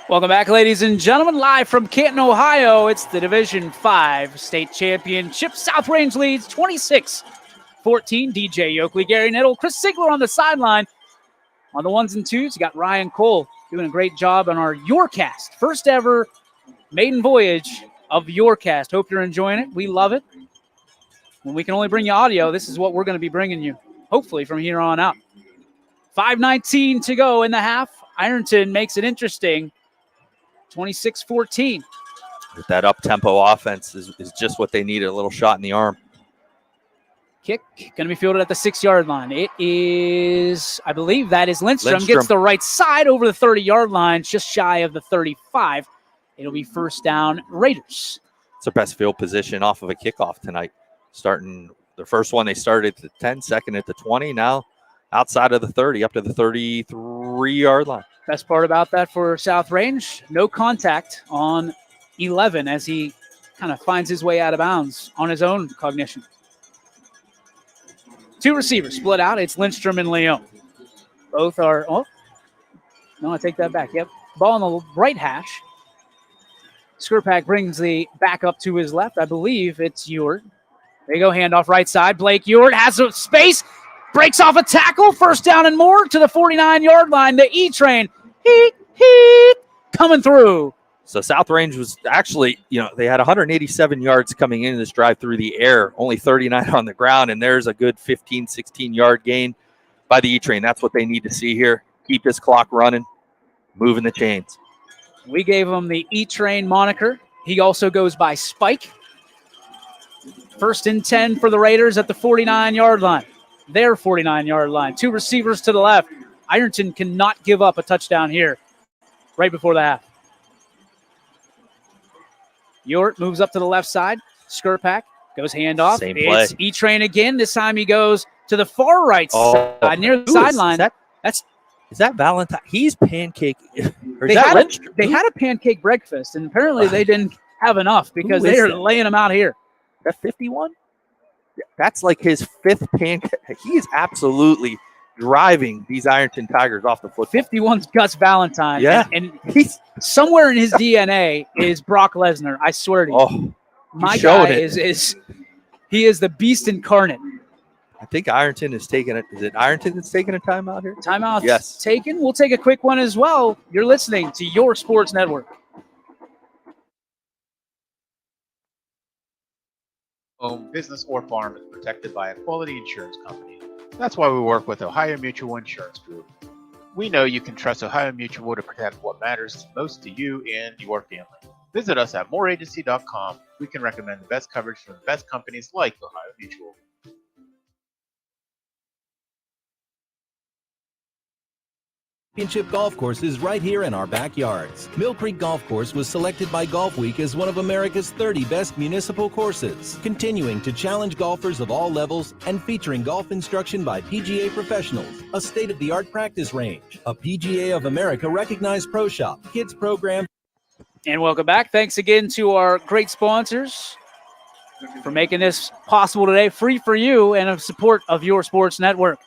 Welcome back, ladies and gentlemen, live from Canton, Ohio. It's the Division 5 state championship. South Range leads 26-14. DJ Yoakley, Gary Nettle, Chris Sigler on the sideline. On the ones and twos, you got Ryan Cole doing a great job on our Yourcast. First ever maiden voyage of Yourcast. Hope you're enjoying it. We love it. When we can only bring you audio, this is what we're going to be bringing you, hopefully, from here on out. 5:19 to go in the half. Ironton makes it interesting. 26-14. That up-tempo offense is just what they needed, a little shot in the arm. Kick going to be fielded at the 6-yard line. It is, I believe that is Lindstrom. Gets the right side over the 30-yard line, just shy of the 35. It'll be first down, Raiders. It's their best field position off of a kickoff tonight. Starting the first one, they started at the 10, second at the 20. Now outside of the 30, up to the 33-yard line. Best part about that for South Range, no contact on 11 as he kind of finds his way out of bounds on his own cognition. Two receivers split out. It's Lindstrom and Leon. Both are, oh, no, I take that back. Yep, ball on the right hash. Skurpak brings the back up to his left. I believe it's Ewart. There you go, handoff right side. Blake Ewart has a space, breaks off a tackle, first down and more to the 49-yard line. The E-Train, heat, coming through. So South Range was actually, they had 187 yards coming into this drive through the air, only 39 on the ground, and there's a good 15, 16-yard gain by the E-Train. That's what they need to see here. Keep this clock running, moving the chains. We gave him the E-Train moniker. He also goes by Spike. First and 10 for the Raiders at the 49-yard line. Their 49-yard line. Two receivers to the left. Ironton cannot give up a touchdown here right before the half. Ewart moves up to the left side. Skurpak goes handoff. Same play. It's E-Train again. This time he goes to the far right side near the sideline. Is that Valentine? He's pancake. They had a pancake breakfast, and apparently they didn't have enough because they are laying them out here. That 51? That's like his fifth pancake. He is absolutely driving these Ironton Tigers off the foot. 51's Gus Valentine. Yeah. And he's somewhere in his DNA is Brock Lesnar. I swear to you. Oh, my guy is He is the beast incarnate. I think Ironton is taking it. Is it Ironton that's taking a timeout here? Timeout Yes. taken. We'll take a quick one as well. You're listening to your sports network. Home, business, or farm is protected by a quality insurance company. That's why we work with Ohio Mutual Insurance Group. We know you can trust Ohio Mutual to protect what matters most to you and your family. Visit us at moreagency.com. We can recommend the best coverage from the best companies like Ohio Mutual. Championship golf courses right here in our backyards. Mill Creek Golf Course was selected by Golf Week as one of America's 30 best municipal courses, continuing to challenge golfers of all levels and featuring golf instruction by PGA professionals, a state-of-the-art practice range, a PGA of America recognized pro shop, kids program. And welcome back. Thanks again to our great sponsors for making this possible today, free for you and of support of your sports network.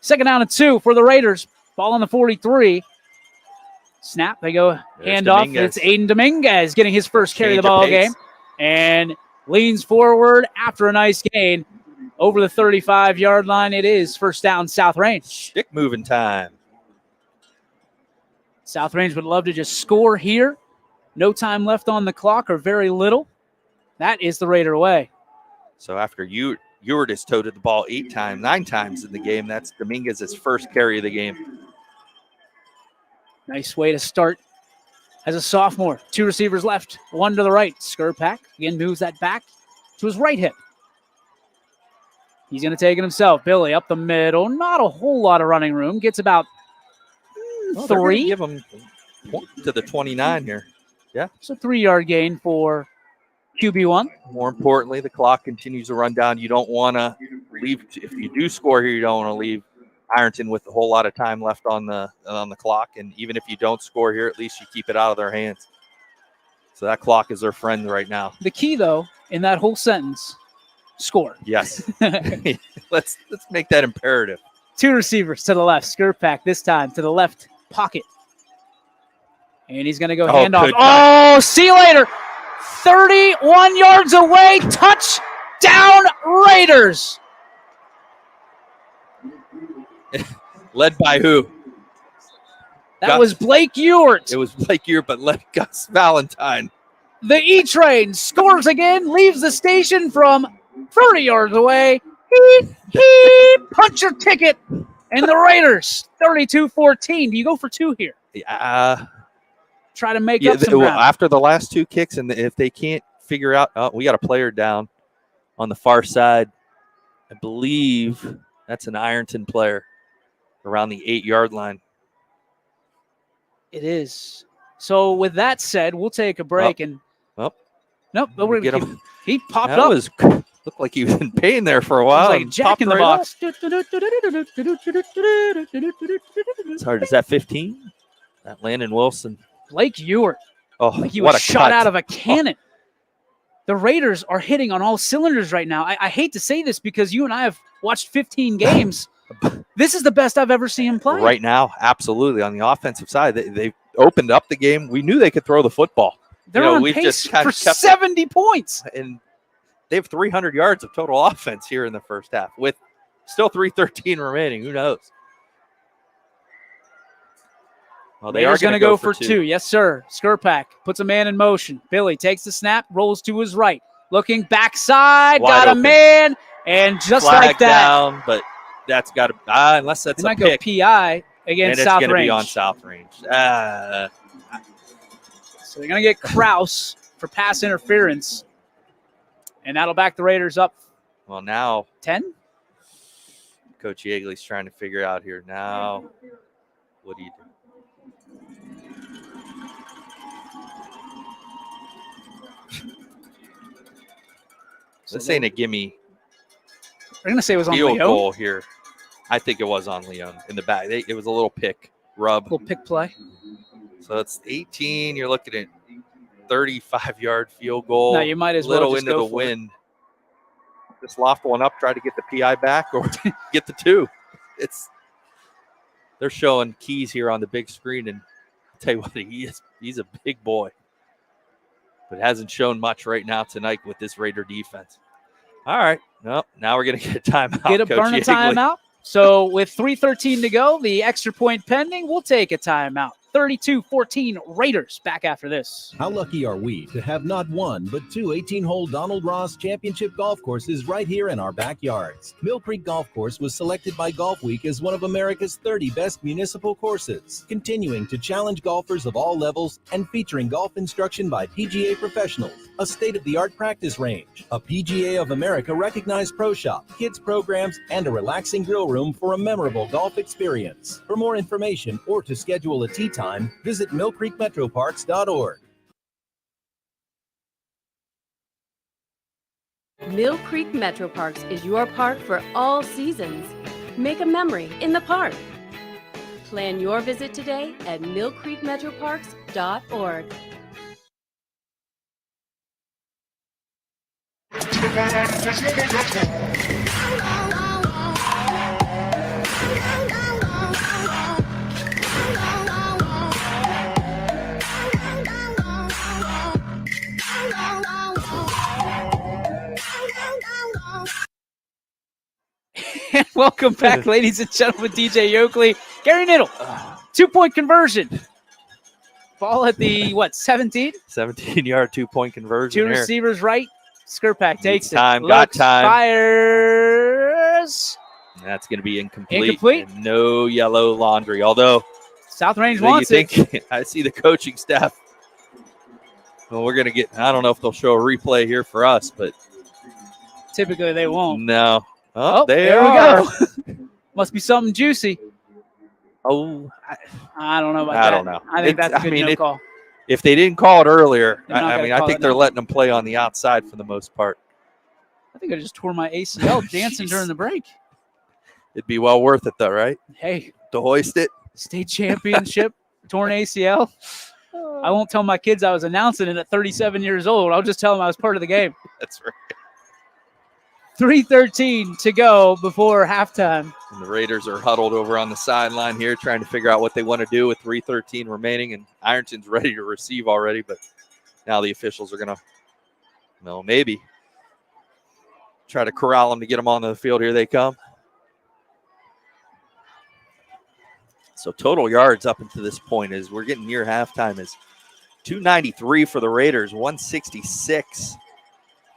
Second down and 2 for the Raiders. Ball on the 43. Snap. They go handoff. It's Aiden Dominguez getting his first carry of the ball game. And leans forward after a nice gain over the 35-yard line. It is first down, South Range. Stick moving time. South Range would love to just score here. No time left on the clock, or very little. That is the Raider way. So after Ewart has toted the ball 9 times in the game, that's Dominguez's first carry of the game. Nice way to start as a sophomore. 2 receivers left, 1 to the right. Skurpak again moves that back to his right hip. He's going to take it himself. Billy up the middle. Not a whole lot of running room. Gets about 3. Give him to the 29 here. Yeah. It's a 3-yard gain for QB1. More importantly, the clock continues to run down. You don't want to leave. If you do score here, you don't want to leave Ironton with a whole lot of time left on the clock. And even if you don't score here, at least you keep it out of their hands. So that clock is their friend right now. The key, though, in that whole sentence, score. Yes. Let's make that imperative. 2 receivers to the left. Skurpak this time to the left pocket. And he's going to go handoff. Oh, see you later. 31 yards away. Touchdown, Raiders. Led by who? That was Blake Ewart. It was Blake Ewart, but led Gus Valentine. The E-Train scores again, leaves the station from 30 yards away. Punch your ticket. And the Raiders, 32-14. Do you go for 2 here? Try to make up some ground. After the last 2 kicks, and if they can't figure out, we got a player down on the far side. I believe that's an Ironton player around the 8-yard line. It is. So with that said, we'll take a break nope, we're gonna keep, he popped up. Looked like he was in pain there for a while. Like Jack in the Box. Sorry, is that 15? That Landon Wilson. Blake Ewart. Oh, like he was shot out of a cannon. The Raiders are hitting on all cylinders right now. I hate to say this because you and I have watched 15 games. This is the best I've ever seen him play. Right now, absolutely. On the offensive side, they opened up the game. We knew they could throw the football. They're on pace for 70 points. And they have 300 yards of total offense here in the first half with still 3:13 remaining. Who knows? Well, they are going to go for 2. Yes, sir. Skurpak puts a man in motion. Billy takes the snap, rolls to his right. Looking backside, got a man, and just flag like that. Down, but that's got to unless that's a pick. Go PI against South Range. And it's going to be on South Range. So they're going to get Kraus for pass interference, and that'll back the Raiders up. Well, now 10. Coach Yeagley's trying to figure out here now. What do you do? This ain't a gimme. We're going to say it was on field Leon. Goal here. I think it was on Leon in the back. It was a little pick rub. Little pick play. So it's 18. You're looking at 35-yard field goal. No, you might as well little just into go the for wind. Just loft one up, try to get the PI back or get the 2. They're showing keys here on the big screen, and I'll tell you what, he's a big boy. But hasn't shown much right now tonight with this Raider defense. All right. No, now we're going to get a timeout. Get a Coach burn a Yeagley. timeout. So with 3:13 to go, the extra point pending, we'll take a timeout. 32-14 Raiders. Back after this. How lucky are we to have not one, but two 18-hole Donald Ross Championship golf courses right here in our backyards. Mill Creek Golf Course was selected by Golf Week as one of America's 30 best municipal courses, continuing to challenge golfers of all levels and featuring golf instruction by PGA professionals, a state-of-the-art practice range, a PGA of America recognized pro shop, kids programs, and a relaxing grill room for a memorable golf experience. For more information or to schedule a tee time, visit millcreekmetroparks.org. Mill Creek Metro Parks is your park for all seasons. Make a memory in the park. Plan your visit today at millcreekmetroparks.org. Welcome back, ladies and gentlemen. DJ Yoakley, Gary Niddle, 2-point conversion. Ball at the, 17? 17-yard 2-point conversion. Two receivers right. Skurpak takes it. Time, got time. Fires. That's going to be incomplete. And no yellow laundry. Although South Range wants it. I see the coaching staff. Well, we're going to get, I don't know if they'll show a replay here for us, but typically they won't. No. Oh, there we go. Must be something juicy. Oh, I don't know about I that. don't know. I think that's a good no call. If they didn't call it earlier, I think they're letting them play on the outside for the most part. I think I just tore my ACL dancing during the break. It'd be well worth it, though, right? Hey. To hoist it. State championship, torn ACL. I won't tell my kids I was announcing it at 37 years old. I'll just tell them I was part of the game. That's right. 3:13 to go before halftime. And the Raiders are huddled over on the sideline here trying to figure out what they want to do with 3:13 remaining. And Ironton's ready to receive already, but now the officials are going to, maybe try to corral them to get them on the field. Here they come. So total yards up until this point is we're getting near halftime is 293 for the Raiders, 166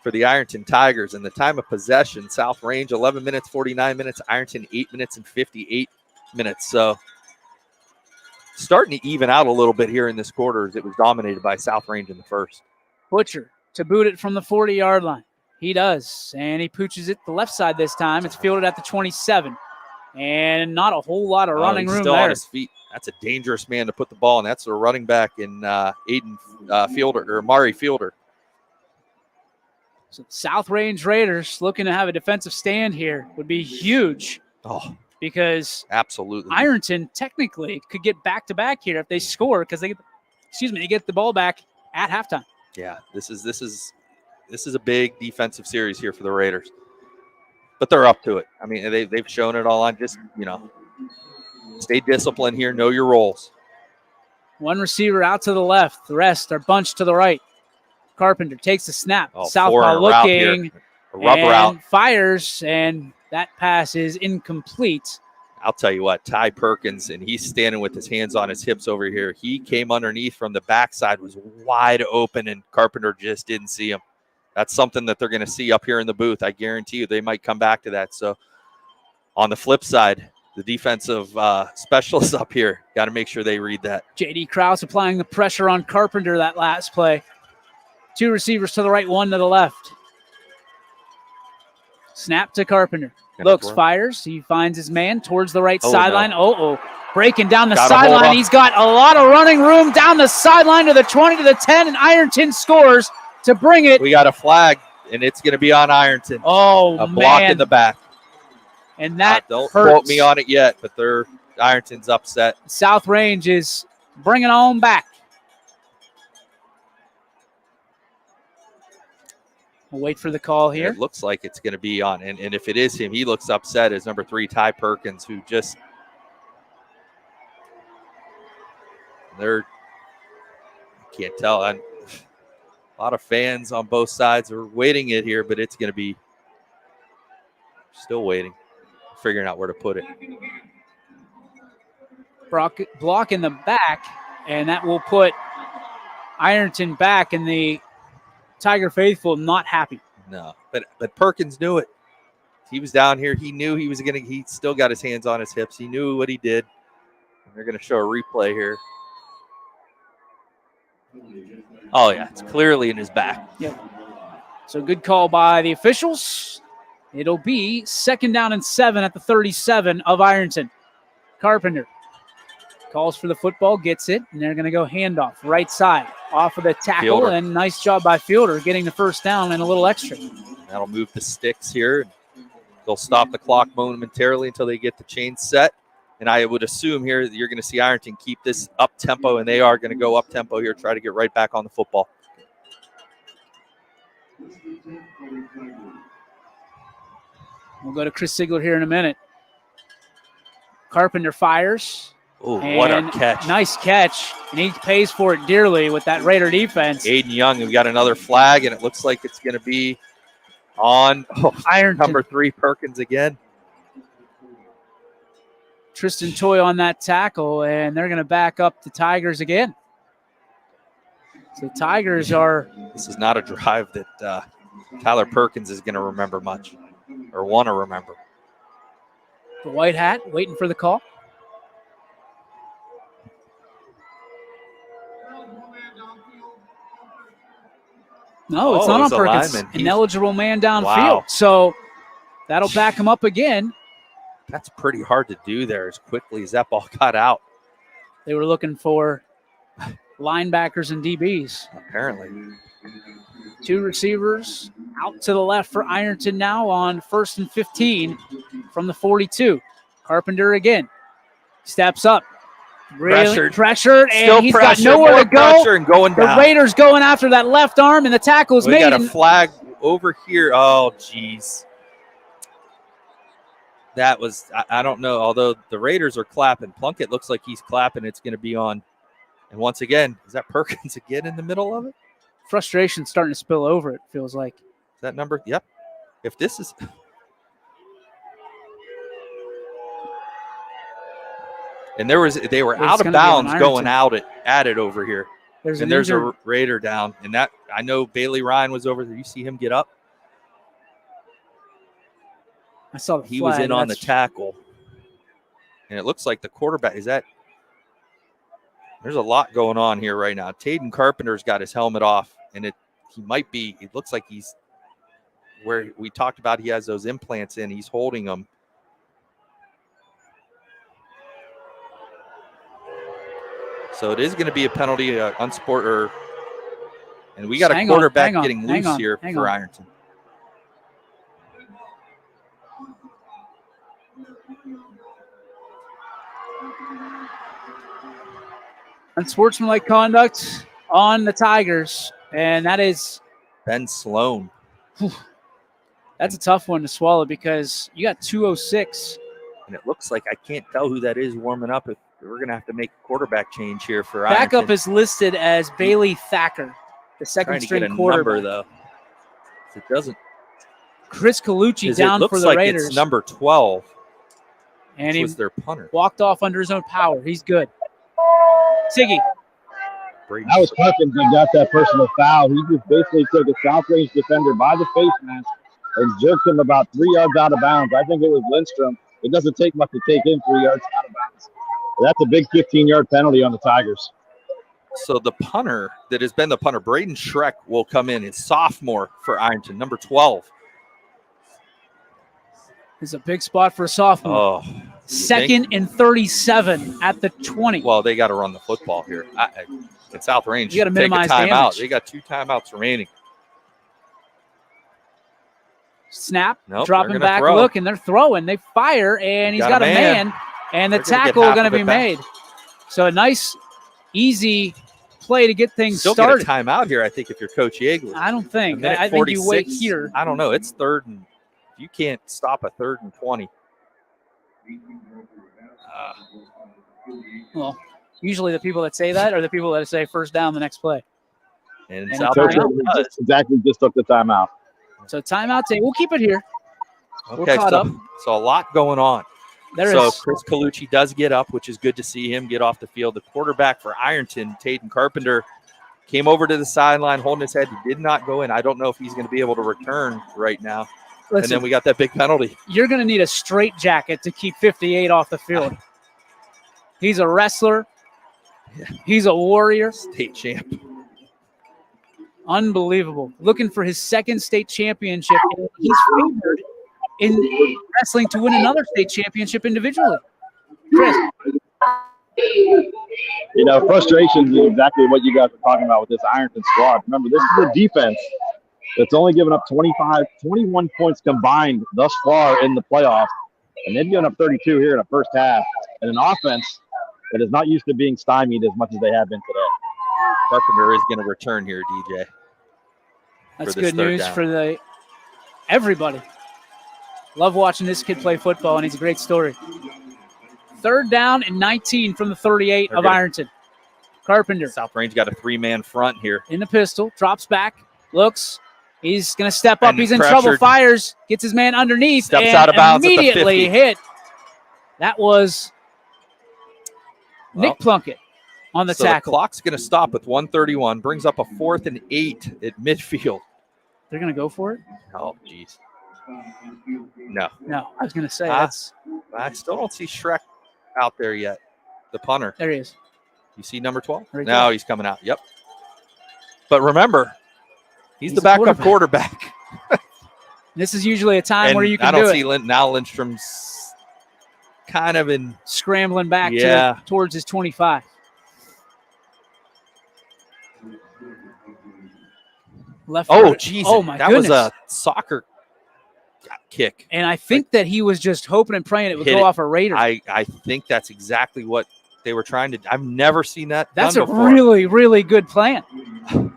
for the Ironton Tigers. And the time of possession, South Range 11 minutes, 49 minutes, Ironton 8 minutes and 58 minutes. So starting to even out a little bit here in this quarter as it was dominated by South Range in the first. Butcher to boot it from the 40-yard line. He does, and he pooches it the left side this time. It's fielded at the 27. And not a whole lot of running room still there. On his feet. That's a dangerous man to put the ball in. That's a running back in Aiden Fielder or Mari Fielder. So South Range Raiders looking to have a defensive stand here would be huge. Oh, because absolutely. Ironton technically could get back-to-back here if they score because they get the ball back at halftime. Yeah, this is a big defensive series here for the Raiders. But they're up to it. I mean, they've shown it all on just, stay disciplined here, know your roles. One receiver out to the left. The rest are bunched to the right. Carpenter takes the snap. Southpaw looking and fires, and that pass is incomplete. I'll tell you what, Ty Perkins, and he's standing with his hands on his hips over here. He came underneath from the backside, was wide open, and Carpenter just didn't see him. That's something that they're going to see up here in the booth. I guarantee you they might come back to that. So on the flip side, the defensive specialists up here got to make sure they read that. J.D. Krause applying the pressure on Carpenter that last play. Two receivers to the right, one to the left. Snap to Carpenter. Looks, fires. He finds his man towards the right sideline. No. Breaking down the sideline. He's got a lot of running room down the sideline to the 20 to the 10, and Ironton scores to bring it. We got a flag, and it's going to be on Ironton. Oh, a block in the back. And that don't hurts. Quote me on it yet, but Ironton's upset. South Range is bringing on back. We'll wait for the call here. It looks like it's going to be on, and if it is him, he looks upset as number 3, Ty Perkins, who just can't tell. A lot of fans on both sides are waiting it here, but it's going to be Still waiting, figuring out where to put it. Block in the back, and that will put Ironton back, and the Tiger faithful not happy. No, but Perkins knew it. He was down here. He knew he was going to – he still got his hands on his hips. He knew what he did. And they're going to show a replay here. Oh, yeah, it's clearly in his back. Yep. So good call by the officials. It'll be 2nd down and 7 at the 37 of Ironton. Carpenter calls for the football, gets it, and they're going to go handoff right side off of the tackle. Fielder. And nice job by Fielder getting the first down and a little extra. That'll move the sticks here. They'll stop the clock momentarily until they get the chain set. And I would assume here that you're going to see Ironton keep this up-tempo, and they are going to go up-tempo here, try to get right back on the football. We'll go to Chris Ziegler here in a minute. Carpenter fires. Oh, what a catch. Nice catch. And he pays for it dearly with that Raider defense. Aiden Young, we got another flag, and it looks like it's going to be on Ironton. number 3, Perkins again. Tristan Toy on that tackle, and they're going to back up the Tigers again. So the Tigers are... This is not a drive that Tyler Perkins is going to remember much or want to remember. The white hat waiting for the call. No, it's not on Perkins. Ineligible man downfield. Wow. So that'll back him up again. That's pretty hard to do there as quickly as that ball got out. They were looking for linebackers and DBs. Apparently. 2 receivers out to the left for Ironton now on 1st and 15 from the 42. Carpenter again steps up. Really pressured, and still he's pressure, got nowhere to go. And going down. The Raiders going after that left arm, and the tackle is made. We got a flag over here. Oh, jeez. That was, I don't know, although the Raiders are clapping. Plunkett looks like he's clapping. It's going to be on. And once again, is that Perkins again in the middle of it? Frustration starting to spill over, it feels like. Is that number? Yep. If this is... And they were out of bounds going at it over here. There's a Raider down. And that, I know Bailey Ryan was over there. You see him get up? I saw the He flag. was in on the tackle. And it looks like the quarterback, there's a lot going on here right now. Taden Carpenter's got his helmet off, and it looks like he's where we talked about he has those implants in. He's holding them. So it is going to be a penalty on sport, and we got a quarterback getting loose here for Ironton. Unsportsmanlike conduct on the Tigers, and that is Ben Sloan. That's a tough one to swallow because you got 206. And it looks like I can't tell who that is warming up. If we're going to have to make a quarterback change here for Backup Ironton. is listed as Bailey Thacker, the second string quarterback. Number, though. It doesn't. Chris Colucci down for the Raiders. It's number 12. And he was their punter. Walked off under his own power. He's good. Siggy. That was Perkins that got that personal foul. He just basically took a South Range defender by the face mask and jerked him about 3 yards out of bounds. I think it was Lindstrom. It doesn't take much to take him 3 yards out of bounds. That's a big 15-yard penalty on the Tigers. So the punter that has been the punter, Braden Schreck, will come in. It's sophomore for Ironton, number 12. It's a big spot for a sophomore. Oh, 2nd and 37 at the 20. Well, they got to run the football here. At South Range, you got to minimize take a timeout. damage. They got 2 timeouts remaining. Snap, nope, dropping back, look, and they're throwing. They fire, and he's got a man, and the tackle is going to be made. So a nice, easy play to get things started. Get a timeout here, I think, if you're Coach Yeagley. I don't think. I think you wait here. I don't know. It's 3rd and you can't stop a 3rd and 20. Well, usually the people that say that are the people that say first down the next play. And South Range exactly just took the timeout. So timeout. We'll keep it here. Okay, so a lot going on. So Chris Colucci does get up, which is good to see him get off the field. The quarterback for Ironton, Taden Carpenter, came over to the sideline holding his head. He did not go in. I don't know if he's going to be able to return right now. Listen, and then we got that big penalty. You're going to need a straight jacket to keep 58 off the field. He's a wrestler. He's a warrior. State champ. Unbelievable. Looking for his second state championship. He's favored in wrestling to win another state championship individually. Chris. You know, frustration is exactly what you guys are talking about with this Ironton squad. Remember, this is a defense that's only given up 21 points combined thus far in the playoffs, and they've given up 32 here in the first half, and an offense that is not used to being stymied as much as they have been today. Carpenter is going to return here, DJ. That's good news for everybody. Love watching this kid play football, and he's a great story. 3rd down and 19 from the 38 of Ironton. Carpenter. South Range got a 3-man front here. In the pistol, drops back, looks. He's going to step up. He's in trouble, fires, gets his man underneath, steps and out of bounds immediately hit. That was Nick Plunkett on the tackle. The clock's going to stop with 1:31, brings up a 4th and 8 at midfield. They're going to go for it? Oh, geez. No. I was going to say I still don't see Shrek out there yet. The punter. There he is. You see number 12? Right no, he's coming out. Yep. But remember, he's the backup quarterback. This is usually a time where you can do it. I don't see now Lindstrom's kind of in scrambling back towards his 25. Left. Oh, geez. Oh, my that goodness. Was a soccer kick. And I think that he was just hoping and praying it would go off a Raider. I think that's exactly what they were trying to do. I've never seen that That's done before. Really, really good plan.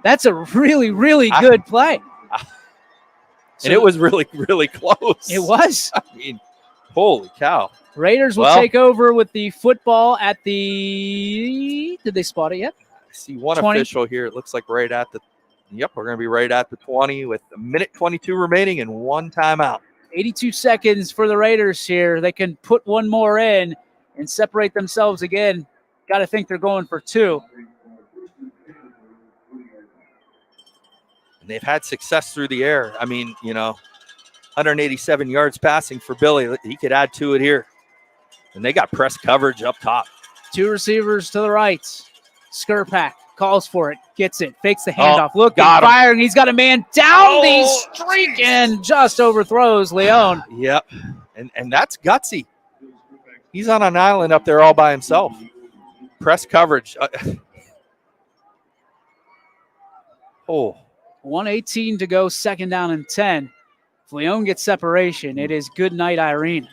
That's a really, really good play. And it was really, really close. It was. I mean, holy cow. Raiders will take over with the football at the – did they spot it yet? I see one 20. official here. It looks like right at the – yep, we're going to be right at the 20 with a minute 22 remaining and 1 timeout. 82 seconds for the Raiders here. They can put one more in and separate themselves again. Got to think they're going for 2. And they've had success through the air. I mean, 187 yards passing for Billy. He could add to it here. And they got press coverage up top. 2 receivers to the right. Skurpak calls for it, gets it, fakes the handoff, looking, firing. He's got a man down the streak and just overthrows Leon. Yep, and that's gutsy. He's on an island up there all by himself. Press coverage. 1:18 to go, 2nd down and 10. If Leon gets separation, it is good night, Irene.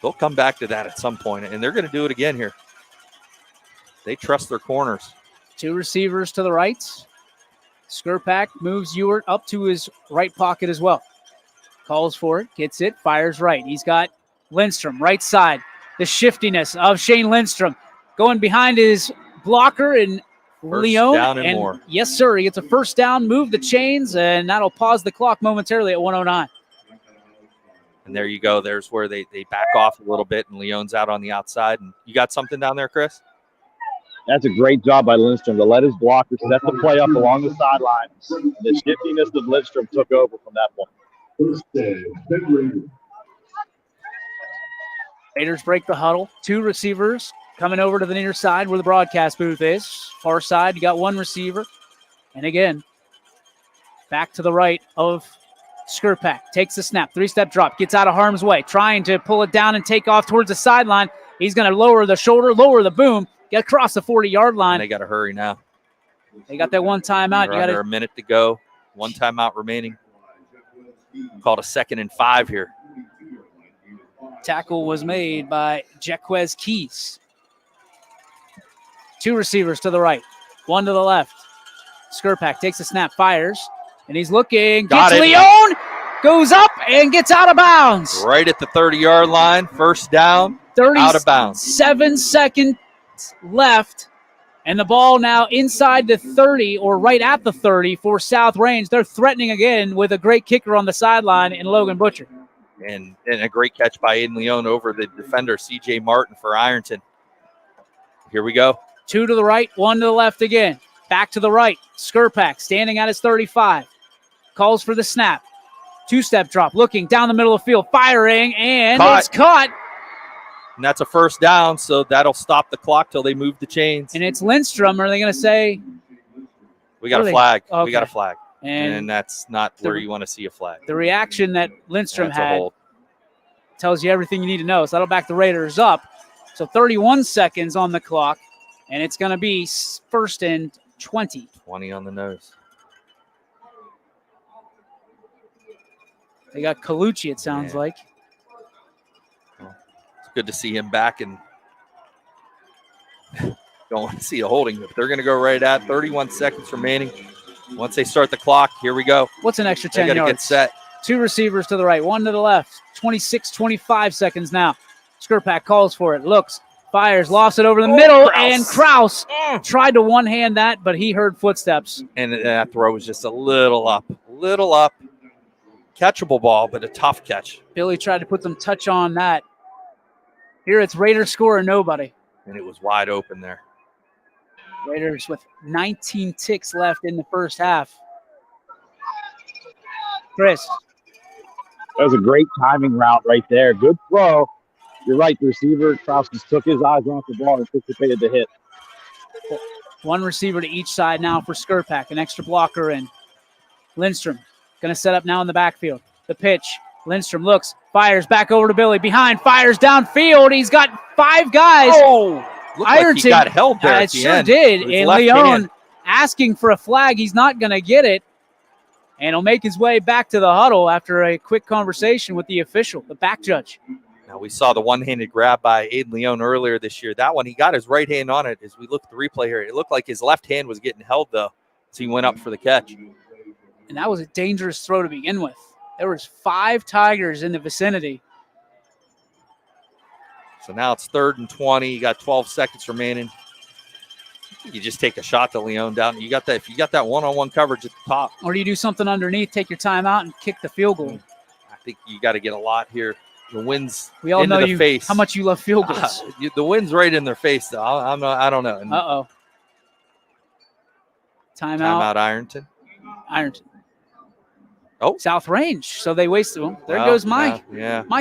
They'll come back to that at some point, and they're going to do it again here. They trust their corners. 2 receivers to the right. Skurpak moves Ewert up to his right pocket as well. Calls for it, gets it, fires right. He's got Lindstrom, right side. The shiftiness of Shane Lindstrom going behind his blocker and Leon. Down and more. Yes, sir. He gets a 1st down, move the chains, and that'll pause the clock momentarily at 1:09. And there you go. There's where they back off a little bit, and Leon's out on the outside. And you got something down there, Chris? That's a great job by Lindstrom to let his blocker set the play up along the sideline. The shiftiness of Lindstrom took over from that point. Raiders break the huddle. 2 receivers coming over to the near side where the broadcast booth is. Far side, you got 1 receiver. And again, back to the right of Skurpak. Takes the snap, 3-step drop, gets out of harm's way, trying to pull it down and take off towards the sideline. He's going to lower the shoulder, lower the boom, get across the 40-yard line. And they got to hurry now. They got that 1 timeout. You got a minute to go. 1 timeout remaining. Called a 2nd and 5 here. Tackle was made by Jaquez Keys. 2 receivers to the right, 1 to the left. Skurpak takes a snap, fires, and he's looking. Gets Leon, goes up and gets out of bounds. Right at the 30-yard line, 1st down, out of bounds. 7 seconds left, And the ball now inside the 30 or right at the 30 for South Range. They're threatening again with a great kicker on the sideline in Logan Butcher. And a great catch by Aiden Leone over the defender, C.J. Martin for Ironton. Here we go. 2 to the right, 1 to the left again. Back to the right. Skurpak standing at his 35. Calls for the snap. 2-step drop, looking down the middle of the field, firing, and it's caught. And that's a first down, so that'll stop the clock till they move the chains. And it's Lindstrom. Are they going to say? We got a flag. Okay. We got a flag. And that's not where you want to see a flag. The reaction that Lindstrom That's a had hold. tells you everything you need to know. So that'll back the Raiders up. So 31 seconds on the clock, and it's going to be 1st and 20. 20 on the nose. They got Colucci, it sounds like. It's good to see him back, and don't want to see a holding. But they're going to go right at 31 seconds remaining. Once they start the clock, here we go. What's an extra 10 yards? They got to get set. 2 receivers to the right, 1 to the left. 26, 25 seconds now. Skurpak calls for it, looks, fires, lofts it over the middle, and Kraus tried to one-hand that, but he heard footsteps. And that throw was just a little up. Catchable ball, but a tough catch. Billy tried to put some touch on that. Here it's Raiders score or nobody. And it was wide open there. Raiders with 19 ticks left in the first half. Chris. That was a great timing route right there. Good throw. You're right, the receiver, Kraus just took his eyes off the ball and anticipated the hit. 1 receiver to each side now for Skurpak, an extra blocker in. Lindstrom going to set up now in the backfield. The pitch. Lindstrom looks, fires back over to Billy. Behind, fires downfield. He's got 5 guys. Oh, Ironton like he got held there. It sure did. And Leone asking for a flag. He's not going to get it. And he'll make his way back to the huddle after a quick conversation with the official, the back judge. Now, we saw the one-handed grab by Aiden Leone earlier this year. That one, he got his right hand on it. As we look at the replay here, it looked like his left hand was getting held, though, so he went up for the catch. And that was a dangerous throw to begin with. There was 5 Tigers in the vicinity. So now it's 3rd and 20. You got 12 seconds remaining. You just take a shot to Leone down. You got that. If you got that one-on-one coverage at the top, or do you do something underneath, take your time out, and kick the field goal? I think you got to get a lot here. The wind's we all into know the face. How much you love field goals. The wind's right in their face, though. I don't know. Uh-oh. Timeout. Timeout, Ironton. Ironton. Oh. South Range. So they wasted them. There goes my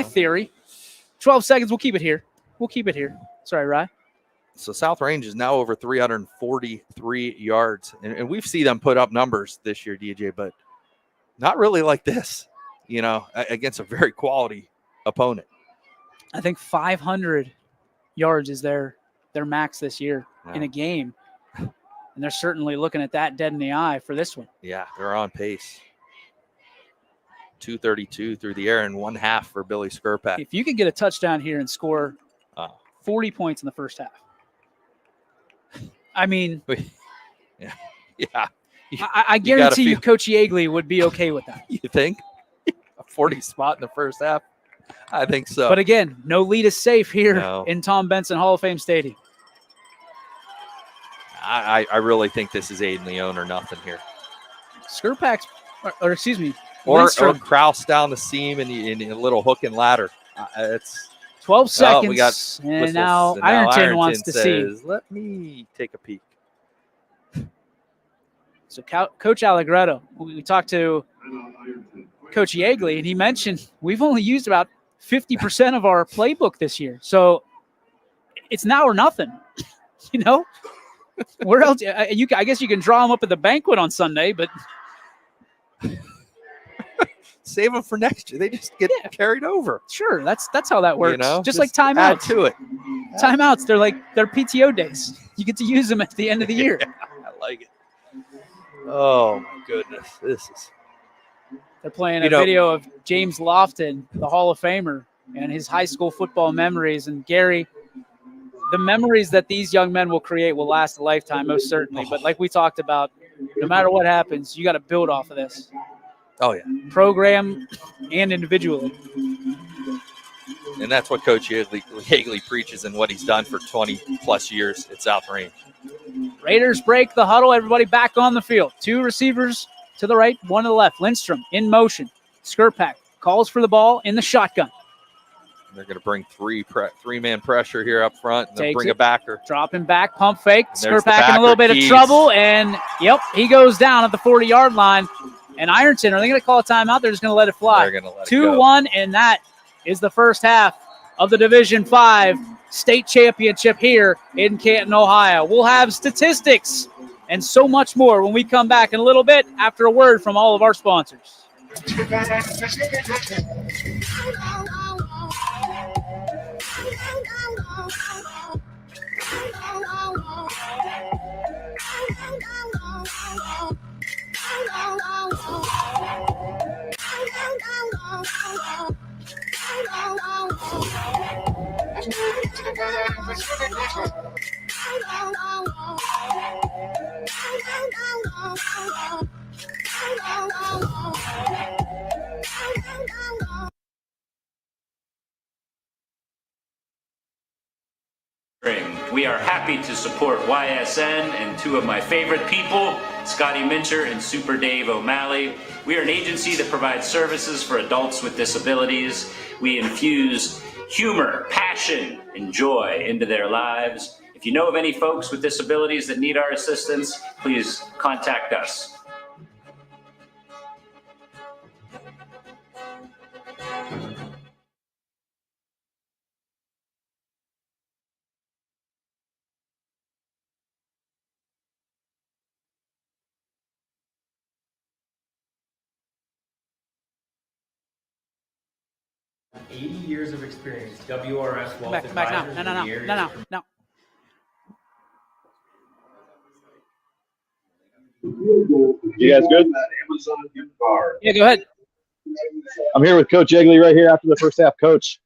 theory. 12 seconds. We'll keep it here. Sorry, Rye. So South Range is now over 343 yards. And we've seen them put up numbers this year, DJ, but not really like this, against a very quality opponent. I think 500 yards is their max this year in a game. And they're certainly looking at that dead in the eye for this one. Yeah, they're on pace. 232 through the air and 1/2 for Billy Skurpak. If you could get a touchdown here and score 40 points in the first half. I mean, yeah. I guarantee you Coach Yeagley would be okay with that. You think? A 40 spot in the first half? I think so. But again, no lead is safe here in Tom Benson Hall of Fame Stadium. I really think this is Aiden Leone or nothing here. Skurpak's, or excuse me, or Kraus down the seam in a little hook and ladder. It's 12 seconds. We got and now Ironton wants to see. Let me take a peek. So Coach Allegretto, we talked to Coach Yeagley, and he mentioned we've only used about 50% of our playbook this year. So it's now or nothing, Where else? I guess you can draw them up at the banquet on Sunday, but save them for next year. They just get carried over. Sure, that's how that works. Just like timeouts. Add to it. Timeouts, they're PTO days. You get to use them at the end of the year. I like it. Oh my goodness, They're playing a video of James Lofton, the Hall of Famer, and his high school football memories. And Gary, the memories that these young men will create will last a lifetime, most certainly. But like we talked about, no matter what happens, you got to build off of this. Oh, yeah. Program and individually. And that's what Coach Yeagley preaches and what he's done for 20-plus years at South Range. Raiders break the huddle. Everybody back on the field. 2 receivers to the right, 1 to the left. Lindstrom in motion. Skurpak calls for the ball in the shotgun. They're going to bring three-man pressure here up front and then bring it. a backer. Dropping back, pump fake. Skurpak in a backer, little bit Keys. of trouble, and, he goes down at the 40-yard line. And Ironton, are they going to call a timeout? They're just going to let it fly. They're going to let it go. 2-1, and that is the first half of the Division V state championship here in Canton, Ohio. We'll have statistics and so much more when we come back in a little bit after a word from all of our sponsors. We are happy to support YSN and 2 of my favorite people, Scotty Mincher and Super Dave O'Malley. We are an agency that provides services for adults with disabilities. We infuse humor, passion, and joy into their lives. If you know of any folks with disabilities that need our assistance, please contact us. Years of experience. WRS Wealth Come back now. Advisors. No. You guys good? Yeah, go ahead. I'm here with Coach Egley right here after the first half. Coach,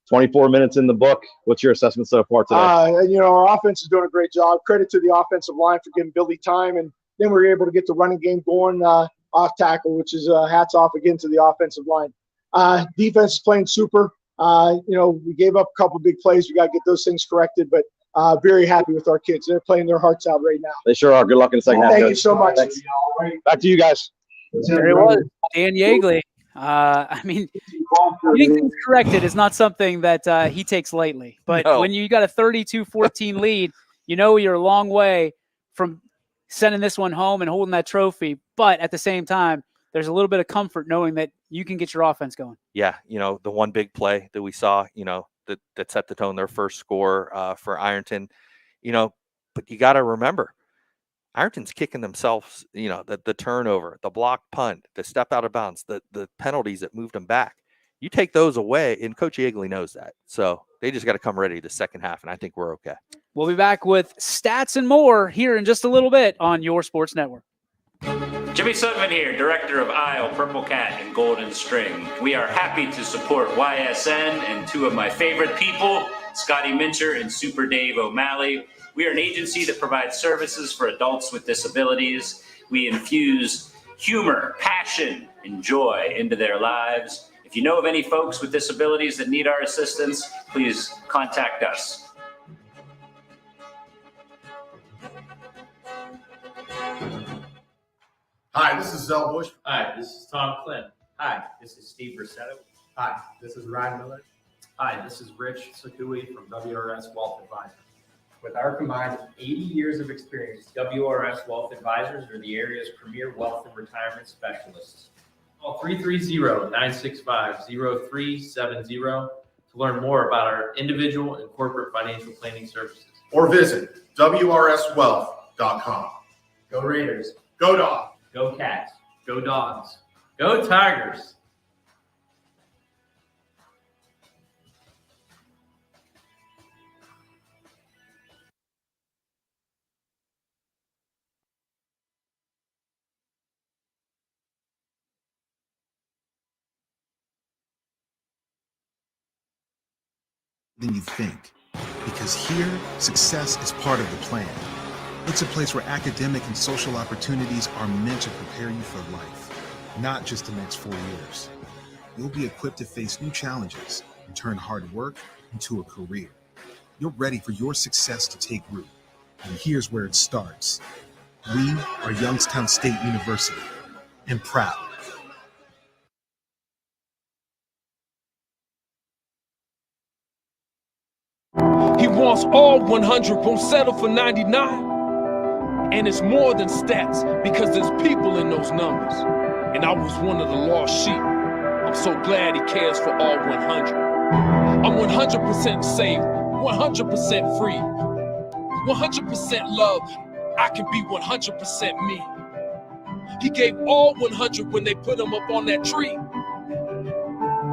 24 minutes in the book. What's your assessment so far today? Our offense is doing a great job. Credit to the offensive line for giving Billy time, and then we were able to get the running game going off tackle, which is hats off again to the offensive line. Defense is playing super. We gave up a couple big plays. We got to get those things corrected, but very happy with our kids. They're playing their hearts out right now. They sure are. Good luck in the second half. Thank you so much. Thanks. Back to you guys. There it was, Dan Yeagley. Getting things corrected is not something that he takes lightly. But when you got a 32-14 lead, you're a long way from sending this one home and holding that trophy. But at the same time, there's a little bit of comfort knowing that you can get your offense going. Yeah, the one big play that we saw, that set the tone, their first score for Ironton, but you got to remember, Ironton's kicking themselves, the turnover, the blocked punt, the step out of bounds, the penalties that moved them back. You take those away, and Coach Yeagley knows that. So they just got to come ready the second half, and I think we're okay. We'll be back with stats and more here in just a little bit on your sports network. Jimmy Sutton here, Director of Isle, Purple Cat, and Golden String. We are happy to support YSN and 2 of my favorite people, Scotty Mincher and Super Dave O'Malley. We are an agency that provides services for adults with disabilities. We infuse humor, passion, and joy into their lives. If you know of any folks with disabilities that need our assistance, please contact us. Hi, this is Zell Bush. Hi, this is Tom Clint. Hi, this is Steve Rossetto. Hi, this is Ryan Miller. Hi, this is Rich Sakui from WRS Wealth Advisors. With our combined 80 years of experience, WRS Wealth Advisors are the area's premier wealth and retirement specialists. Call 330-965-0370 to learn more about our individual and corporate financial planning services. Or visit WRSwealth.com. Go Raiders. Go Dogs. Go Cats. Go Dogs. Go Tigers. Than you think. Because here, success is part of the plan. It's a place where academic and social opportunities are meant to prepare you for life, not just the next 4 years. You'll be equipped to face new challenges and turn hard work into a career. You're ready for your success to take root. And here's where it starts. We are Youngstown State University, and proud. He wants all 100, won't settle for 99. And it's more than stats, because there's people in those numbers. And I was one of the lost sheep. I'm so glad he cares for all 100. I'm 100% safe, 100% free, 100% love. I can be 100% me. He gave all 100 when they put him up on that tree.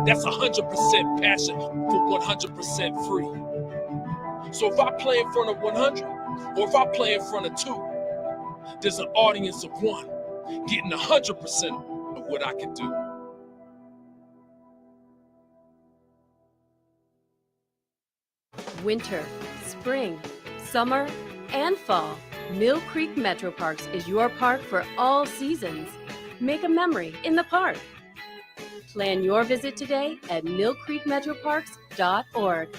That's 100% passion for 100% free. So if I play in front of 100, or if I play in front of 2, there's an audience of 1 getting 100% of what I can do. Winter, spring, summer, and fall. Mill Creek Metro Parks is your park for all seasons. Make a memory in the park. Plan your visit today at millcreekmetroparks.org.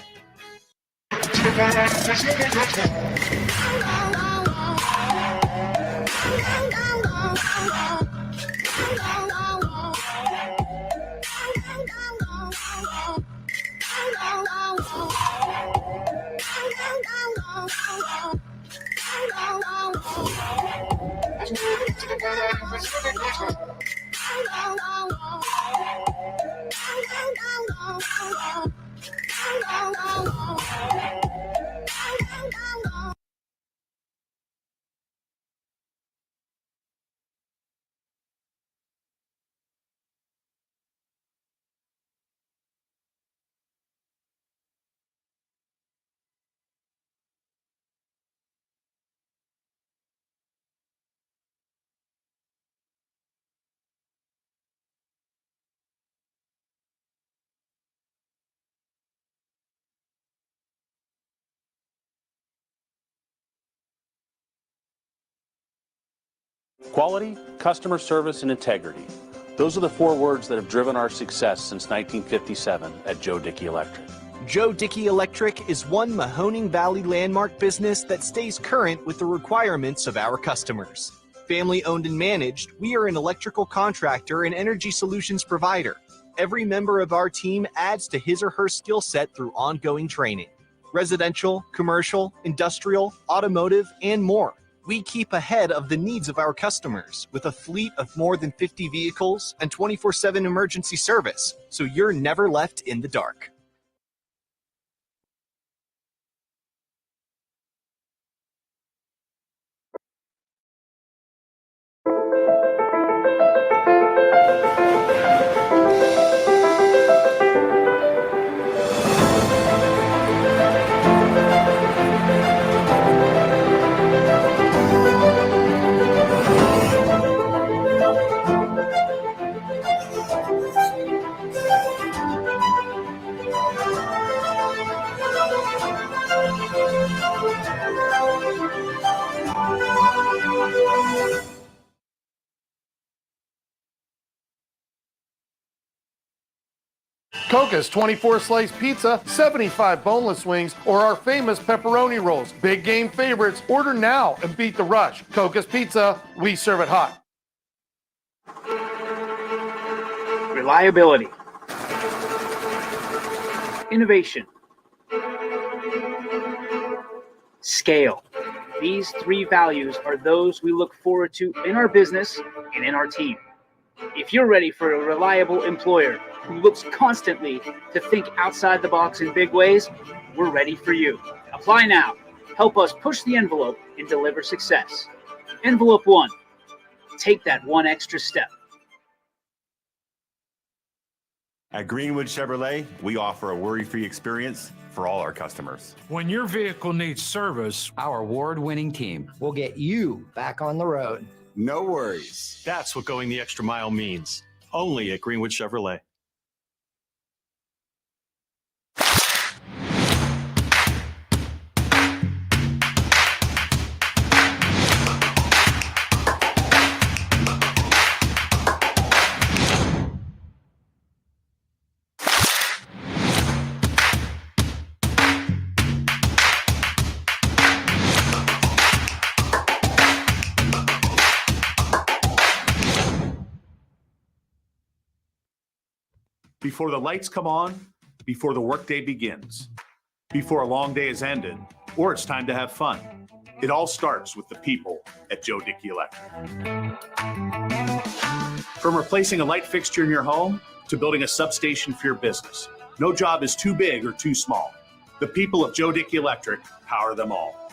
Quality, customer service, and integrity. Those are the 4 words that have driven our success since 1957 at Joe Dickey Electric. Joe Dickey Electric is one Mahoning Valley landmark business that stays current with the requirements of our customers. Family owned and managed, we are an electrical contractor and energy solutions provider. Every member of our team adds to his or her skill set through ongoing training. Residential, commercial, industrial, automotive, and more. We keep ahead of the needs of our customers with a fleet of more than 50 vehicles and 24/7 emergency service, so you're never left in the dark. Coca's 24 slice pizza, 75 boneless wings, or our famous pepperoni rolls. Big game favorites. Order now and beat the rush. Coca's Pizza, we serve it hot. Reliability, innovation, scale. These 3 values are those we look forward to in our business and in our team. If you're ready for a reliable employer who looks constantly to think outside the box in big ways, we're ready for you. Apply now. Help us push the envelope and deliver success. Envelope 1. Take that 1 extra step. At Greenwood Chevrolet, we offer a worry-free experience for all our customers. When your vehicle needs service, our award-winning team will get you back on the road. No worries. That's what going the extra mile means. Only at Greenwood Chevrolet. Before the lights come on, before the workday begins, before a long day is ended, or it's time to have fun. It all starts with the people at Joe Dickey Electric. From replacing a light fixture in your home to building a substation for your business, no job is too big or too small. The people of Joe Dickey Electric power them all.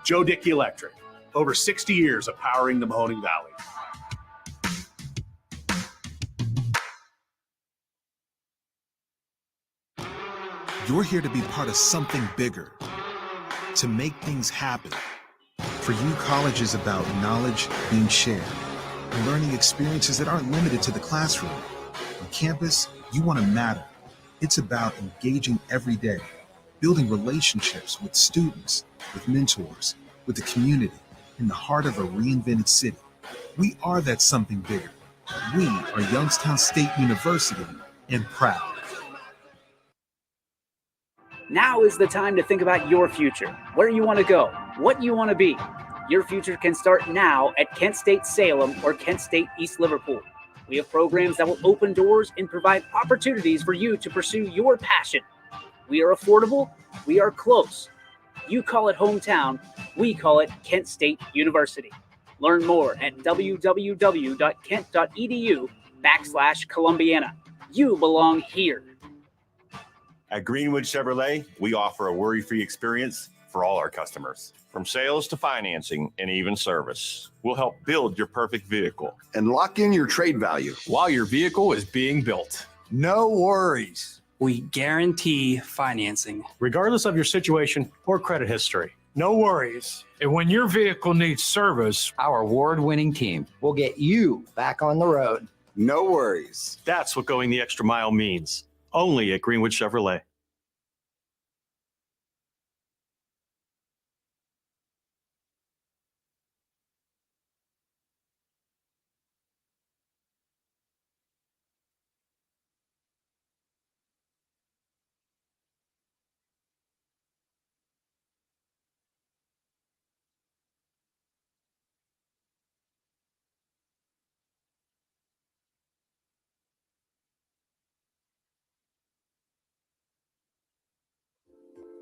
Joe Dickey Electric, over 60 years of powering the Mahoning Valley. You're here to be part of something bigger, to make things happen. For you, college is about knowledge being shared and learning experiences that aren't limited to the classroom. On campus, you want to matter. It's about engaging every day, building relationships with students, with mentors, with the community, in the heart of a reinvented city. We are that something bigger. We are Youngstown State University, and proud. Now is the time to think about your future, where you want to go, what you want to be. Your future can start now at Kent State Salem or Kent State East Liverpool. We have programs that will open doors and provide opportunities for you to pursue your passion. We are affordable, we are close. You call it hometown, we call it Kent State University. Learn more at www.kent.edu/Columbiana. You belong here. At Greenwood Chevrolet, we offer a worry-free experience for all our customers. From sales to financing and even service, we'll help build your perfect vehicle And lock in your trade value. while your vehicle is being built. No worries. We guarantee financing. Regardless of your situation or credit history. No worries. And when your vehicle needs service, Our award-winning team will get you back on the road. No worries. That's what going the extra mile means. Only at Greenwood Chevrolet.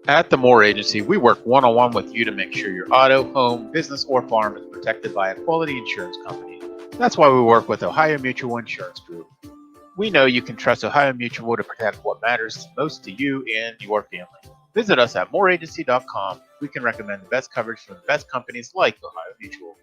At the Moore Agency, we work one-on-one with you to make sure your auto, home, business, or farm is protected by a quality insurance company. That's why we work with Ohio Mutual Insurance Group. We know you can trust Ohio Mutual to protect what matters most to you and your family. Visit us at mooreagency.com. We can recommend the best coverage from the best companies like Ohio Mutual.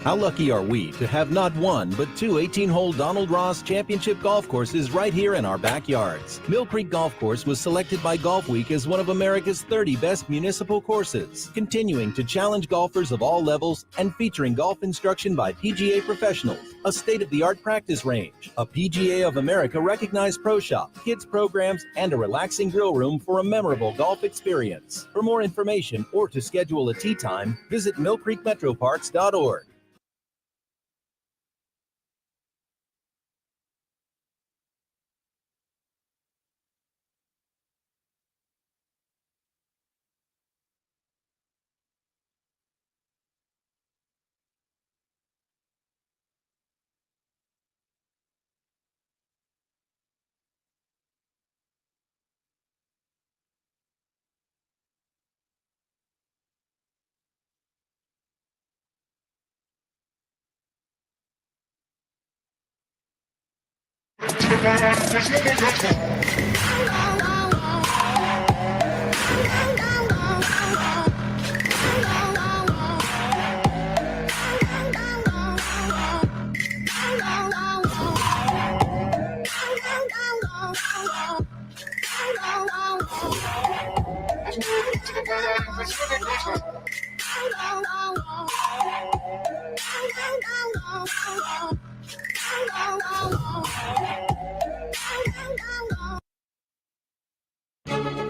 How lucky are we to have not one, but two 18-hole Donald Ross Championship golf courses right here in our backyards. Mill Creek Golf Course was selected by Golf Week as one of America's 30 best municipal courses, continuing to challenge golfers of all levels and featuring golf instruction by PGA professionals, a state-of-the-art practice range, a PGA of America recognized pro shop, kids programs, and a relaxing grill room for a memorable golf experience. For more information or to schedule a tee time, visit millcreekmetroparks.org.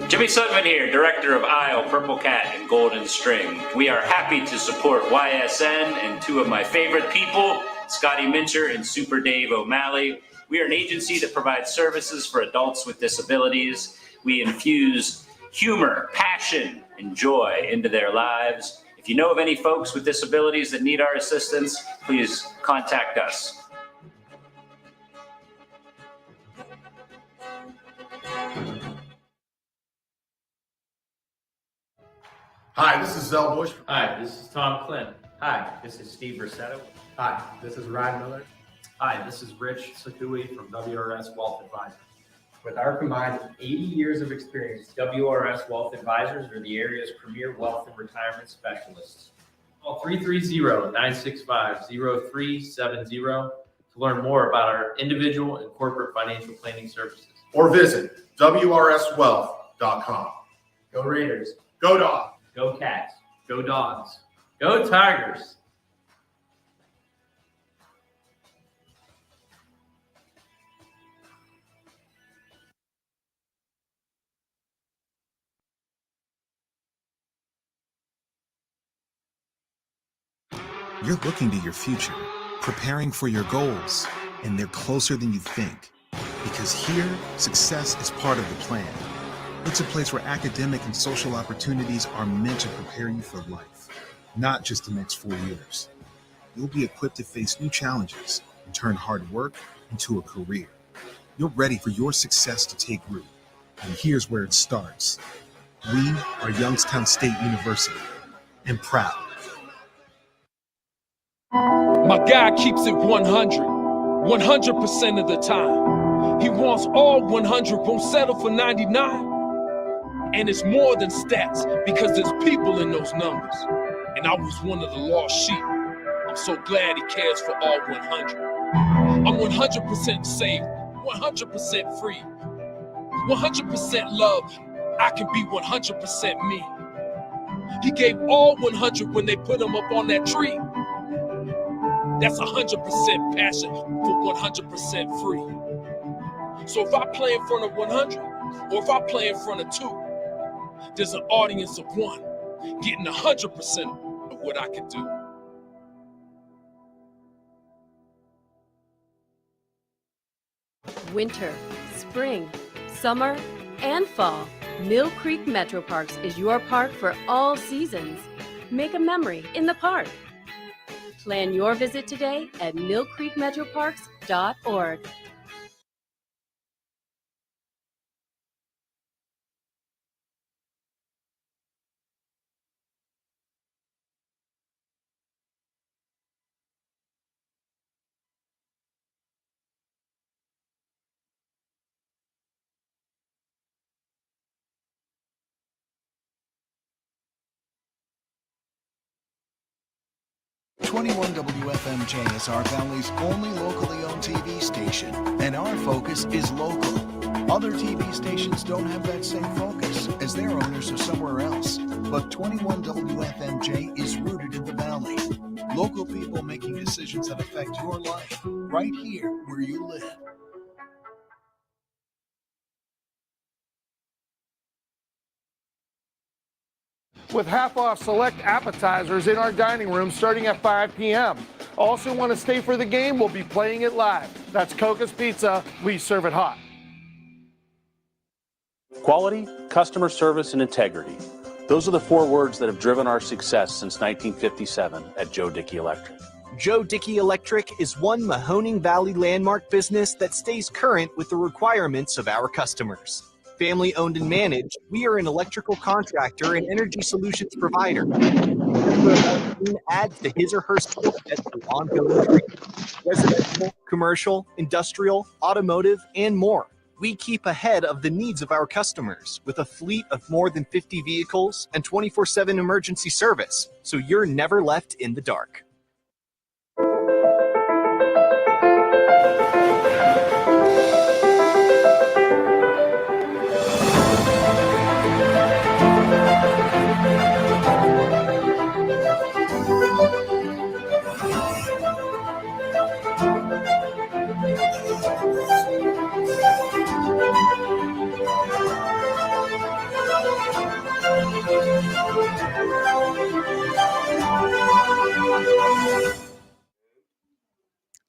Jimmy Sutton here, director of Isle, Purple Cat, and Golden String. We are happy to support YSN and two of my favorite people, Scotty Mincher and Super Dave O'Malley. We are an agency that provides services for adults with disabilities. We infuse humor, passion, and joy into their lives. If you know of any folks with disabilities that need our assistance, please contact us. Hi, this is Zell Bush. Hi, this is Tom Clint. Hi, this is Steve Rossetto. Hi, this is Ryan Miller. Hi, this is Rich Sakui from WRS Wealth Advisors. With our combined 80 years of experience, WRS Wealth Advisors are the area's premier wealth and retirement specialists. Call 330-965-0370 to learn more about our individual and corporate financial planning services. Or visit WRSwealth.com. Go Raiders. Go Dogs. Go Cats. Go Dogs. Go Tigers. You're looking to your future, preparing for your goals, and they're closer than you think. Because here, success is part of the plan. It's a place where academic and social opportunities are meant to prepare you for life, not just the next 4 years. You'll be equipped to face new challenges and turn hard work into a career. You're ready for your success to take root. And here's where it starts. We are Youngstown State University, and proud. My guy keeps it 100% of the time. He wants all 100, won't settle for 99. And it's more than stats because there's people in those numbers. And I was one of the lost sheep. I'm so glad he cares for all 100. I'm 100% safe, 100% free, 100% love. I can be 100% me. He gave all 100 when they put him up on that tree. That's 100% passion for 100% free. So if I play in front of 100, or if I play in front of 2, there's an audience of 1 getting 100% of what I can do. Winter, spring, summer, and fall. Mill Creek Metro Parks is your park for all seasons. Make a memory in the park. Plan your visit today at millcreekmetroparks.org. .21 WFMJ is our valley's only locally owned TV station, and our focus is local. Other TV stations don't have that same focus, as their owners are somewhere else. But 21 WFMJ is rooted in the valley. Local people making decisions that affect your life, right here where you live. With half off select appetizers in our dining room starting at 5 p.m. Also want to stay for the game? We'll be playing it live. That's Coca's Pizza. We serve it hot. Quality, customer service, and integrity. Those are the 4 words that have driven our success since 1957 at Joe Dickey Electric. Joe Dickey Electric is one Mahoning Valley landmark business that stays current with the requirements of our customers. Family owned and managed, we are an electrical contractor and energy solutions provider. Adds to his or her skill set through ongoing training. Residential, commercial, industrial, automotive, and more. We keep ahead of the needs of our customers with a fleet of more than 50 vehicles and 24/7 emergency service, so you're never left in the dark.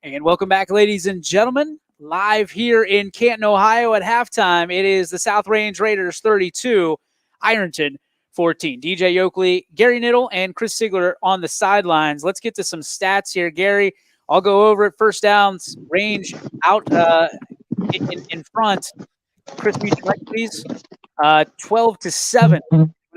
And welcome back, ladies and gentlemen. Live here in Canton, Ohio at halftime. It is the South Range Raiders 32, Ironton 14. DJ Oakley, Gary Niddle, and Chris Sigler on the sidelines. Let's get to some stats here. Gary, I'll go over it. First downs, range out in front. Chris, please. 12-7.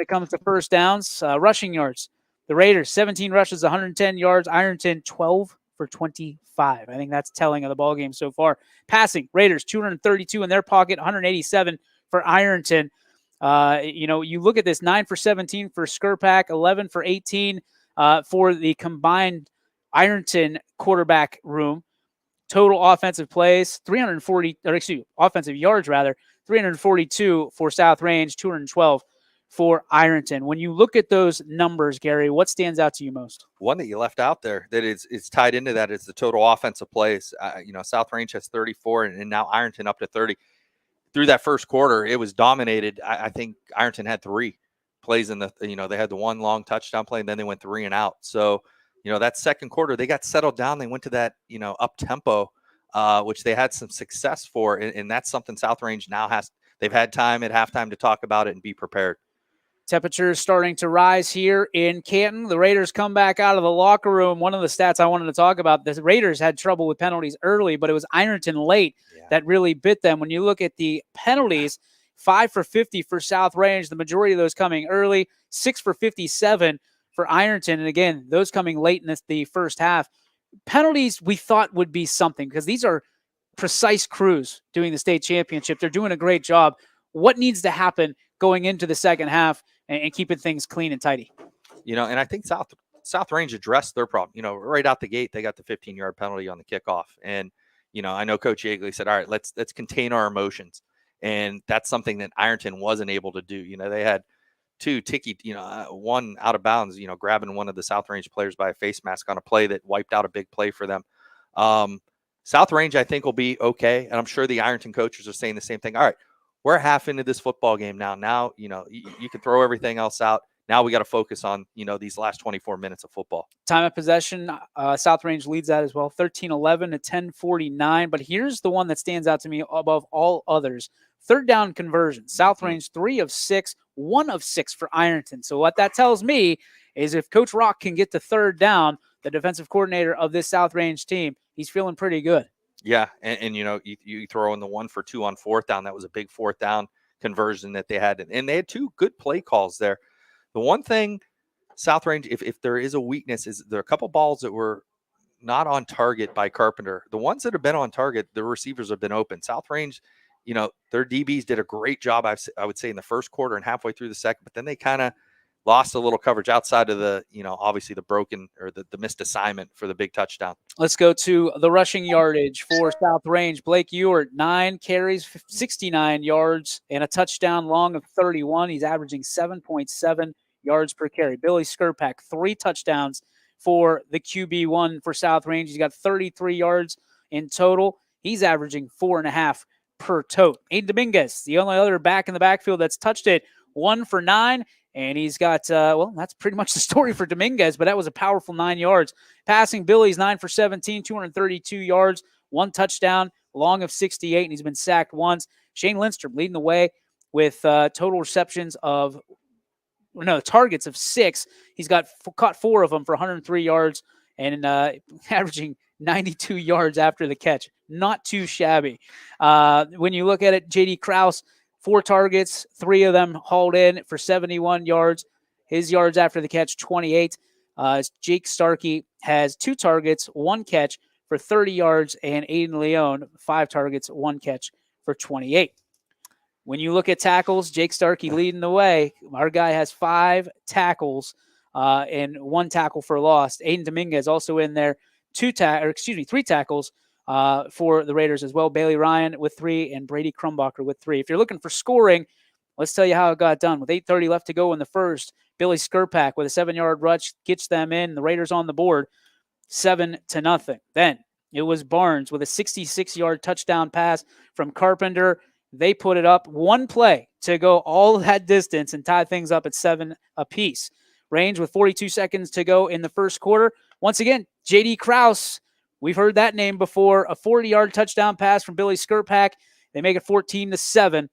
when it comes to first downs. Rushing yards, the Raiders, 17 rushes, 110 yards. Ironton, 12 for 25. I think that's telling of the ball game so far. Passing, Raiders, 232 in their pocket, 187 for Ironton. You look at this, 9 for 17 for Skirpak, 11 for 18 for the combined Ironton quarterback room. Total offensive plays, offensive yards rather, 342 for South Range, 212 for Ironton. When you look at those numbers, Gary, what stands out to you most? One that you left out there that is tied into that is the total offensive plays. South Range has 34 and now Ironton up to 30. Through that first quarter, it was dominated. I think Ironton had 3 plays in they had the one long touchdown play and then they went 3 and out. So, that second quarter, they got settled down. They went to that, up tempo, which they had some success for. And that's something South Range now they've had time at halftime to talk about it and be prepared. Temperatures starting to rise here in Canton. The Raiders come back out of the locker room. One of the stats I wanted to talk about, the Raiders had trouble with penalties early, but it was Ironton late that really bit them. When you look at the penalties, 5 for 50 for South Range, the majority of those coming early, 6 for 57 for Ironton. And again, those coming late in the first half. Penalties we thought would be something because these are precise crews doing the state championship. They're doing a great job. What needs to happen going into the second half and keeping things clean and tidy? And I think South Range addressed their problem. Right out the gate, they got the 15-yard penalty on the kickoff. And, I know Coach Yeagley said, all right, let's contain our emotions. And that's something that Ironton wasn't able to do. They had 2 one out of bounds, grabbing one of the South Range players by a face mask on a play that wiped out a big play for them. South Range, I think, will be okay. And I'm sure the Ironton coaches are saying the same thing. All right, we're half into this football game now. Now, you can throw everything else out. Now we got to focus on, these last 24 minutes of football. Time of possession, South Range leads that as well, 13-11 to 10-49. But here's the one that stands out to me above all others. Third down conversion. South Range 3 of 6, 1 of 6 for Ironton. So what that tells me is if Coach Rock can get to third down, the defensive coordinator of this South Range team, he's feeling pretty good. Yeah, and you throw in the 1 for 2 on fourth down. That was a big fourth down conversion that they had. And they had 2 good play calls there. The one thing, South Range, if there is a weakness, is there are a couple balls that were not on target by Carpenter. The ones that have been on target, the receivers have been open. South Range, their DBs did a great job, I would say, in the first quarter and halfway through the second, but then they kind of lost a little coverage outside of the, obviously the broken or the missed assignment for the big touchdown. Let's go to the rushing yardage for South Range. Blake Ewart, 9 carries, 69 yards, and a touchdown long of 31. He's averaging 7.7 yards per carry. Billy Skirpak, 3 touchdowns for the QB1 for South Range. He's got 33 yards in total. He's averaging 4.5 per tote. Aiden Dominguez, the only other back in the backfield that's touched it, 1 for 9. And he's got, that's pretty much the story for Dominguez, but that was a powerful 9 yards. Passing, Billy's 9 for 17, 232 yards, 1 touchdown, long of 68, and he's been sacked once. Shane Lindstrom leading the way with total targets of 6. He's caught 4 of them for 103 yards and averaging 92 yards after the catch. Not too shabby. When you look at it, J.D. Krause, 4 targets, 3 of them hauled in for 71 yards. His yards after the catch, 28. Jake Starkey has 2 targets, 1 catch for 30 yards, and Aiden Leone, 5 targets, 1 catch for 28. When you look at tackles, Jake Starkey leading the way. Our guy has 5 tackles and 1 tackle for loss. Aiden Dominguez also in there, 3 tackles for the Raiders as well. Bailey Ryan with 3 and Brady Crumbacher with 3. If you're looking for scoring, let's tell you how it got done. With 8:30 left to go in the first, Billy Skirpak with a 7-yard rush gets them in. The Raiders on the board, 7-0. Then it was Barnes with a 66-yard touchdown pass from Carpenter. They put it up 1 play to go all that distance and tie things up at 7 apiece. Range with 42 seconds to go in the first quarter. Once again, J.D. Krause, we've heard that name before. A 40-yard touchdown pass from Billy Skirpak. They make it 14-7.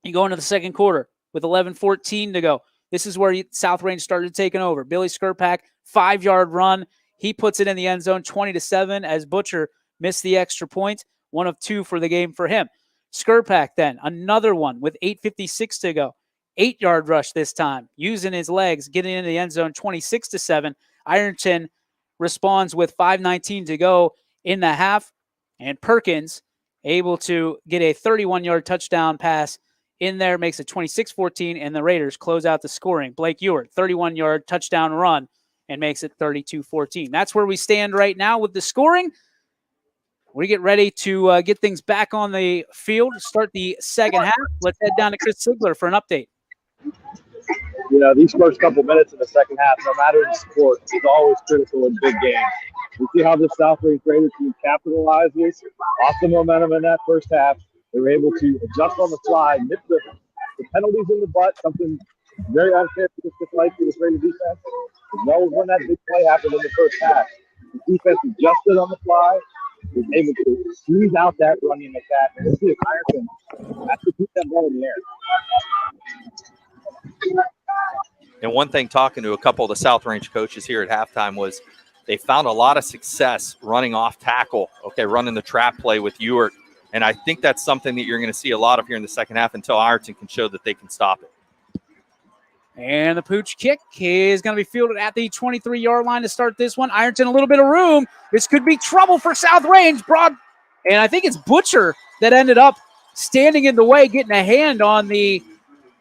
You go into the second quarter with 11:14 to go. This is where South Range started taking over. Billy Skirpak, 5-yard run. He puts it in the end zone, 20-7, as Butcher missed the extra point. 1 of 2 for the game for him. Skirpak then, another one with 8:56 to go. 8-yard rush this time, using his legs, getting into the end zone 26-7. Ironton responds with 5:19 to go in the half, and Perkins able to get a 31-yard touchdown pass in there, makes it 26-14, and the Raiders close out the scoring. Blake Ewart, 31-yard touchdown run, and makes it 32-14. That's where we stand right now with the scoring. We get ready to get things back on the field, start the second half. Let's head down to Chris Sigler for an update. These first couple minutes in the second half, no matter the sport, is always critical in big games. We see how this South Range Raiders team capitalizes off the momentum in that first half. They were able to adjust on the fly, nip the penalties in the butt, something very uncharacteristic like for this Raider defense, as well as when that big play happened in the first half. The defense adjusted on the fly, was able to squeeze out that running attack, and we'll see if Ironton has to keep that ball in the air. And one thing, talking to a couple of the South Range coaches here at halftime, was they found a lot of success running off tackle, running the trap play with Ewart. And I think that's something that you're going to see a lot of here in the second half until Ironton can show that they can stop it. And the pooch kick is going to be fielded at the 23-yard line to start this one. Ironton, a little bit of room. This could be trouble for South Range. And I think it's Butcher that ended up standing in the way, getting a hand on the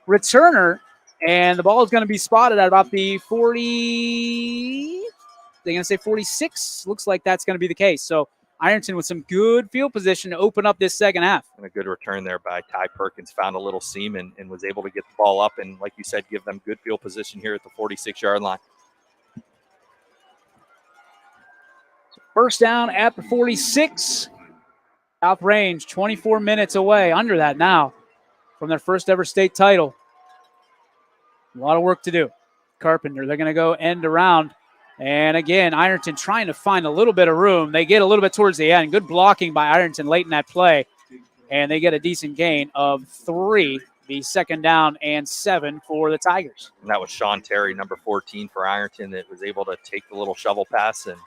returner. And the ball is going to be spotted at about the 40. They're going to say 46. Looks like that's going to be the case. So Ironton with some good field position to open up this second half. And a good return there by Ty Perkins. Found a little seam and was able to get the ball up. And like you said, give them good field position here at the 46-yard line. First down at the 46. South Range, 24 minutes away, under that now, from their first ever state title. A lot of work to do. Carpenter, they're going to go end around. And again, Ironton trying to find a little bit of room. They get a little bit towards the end. Good blocking by Ironton late in that play. And they get a decent gain of 3. The second down and 7 for the Tigers. And that was Sean Terry, number 14 for Ironton, that was able to take the little shovel pass and,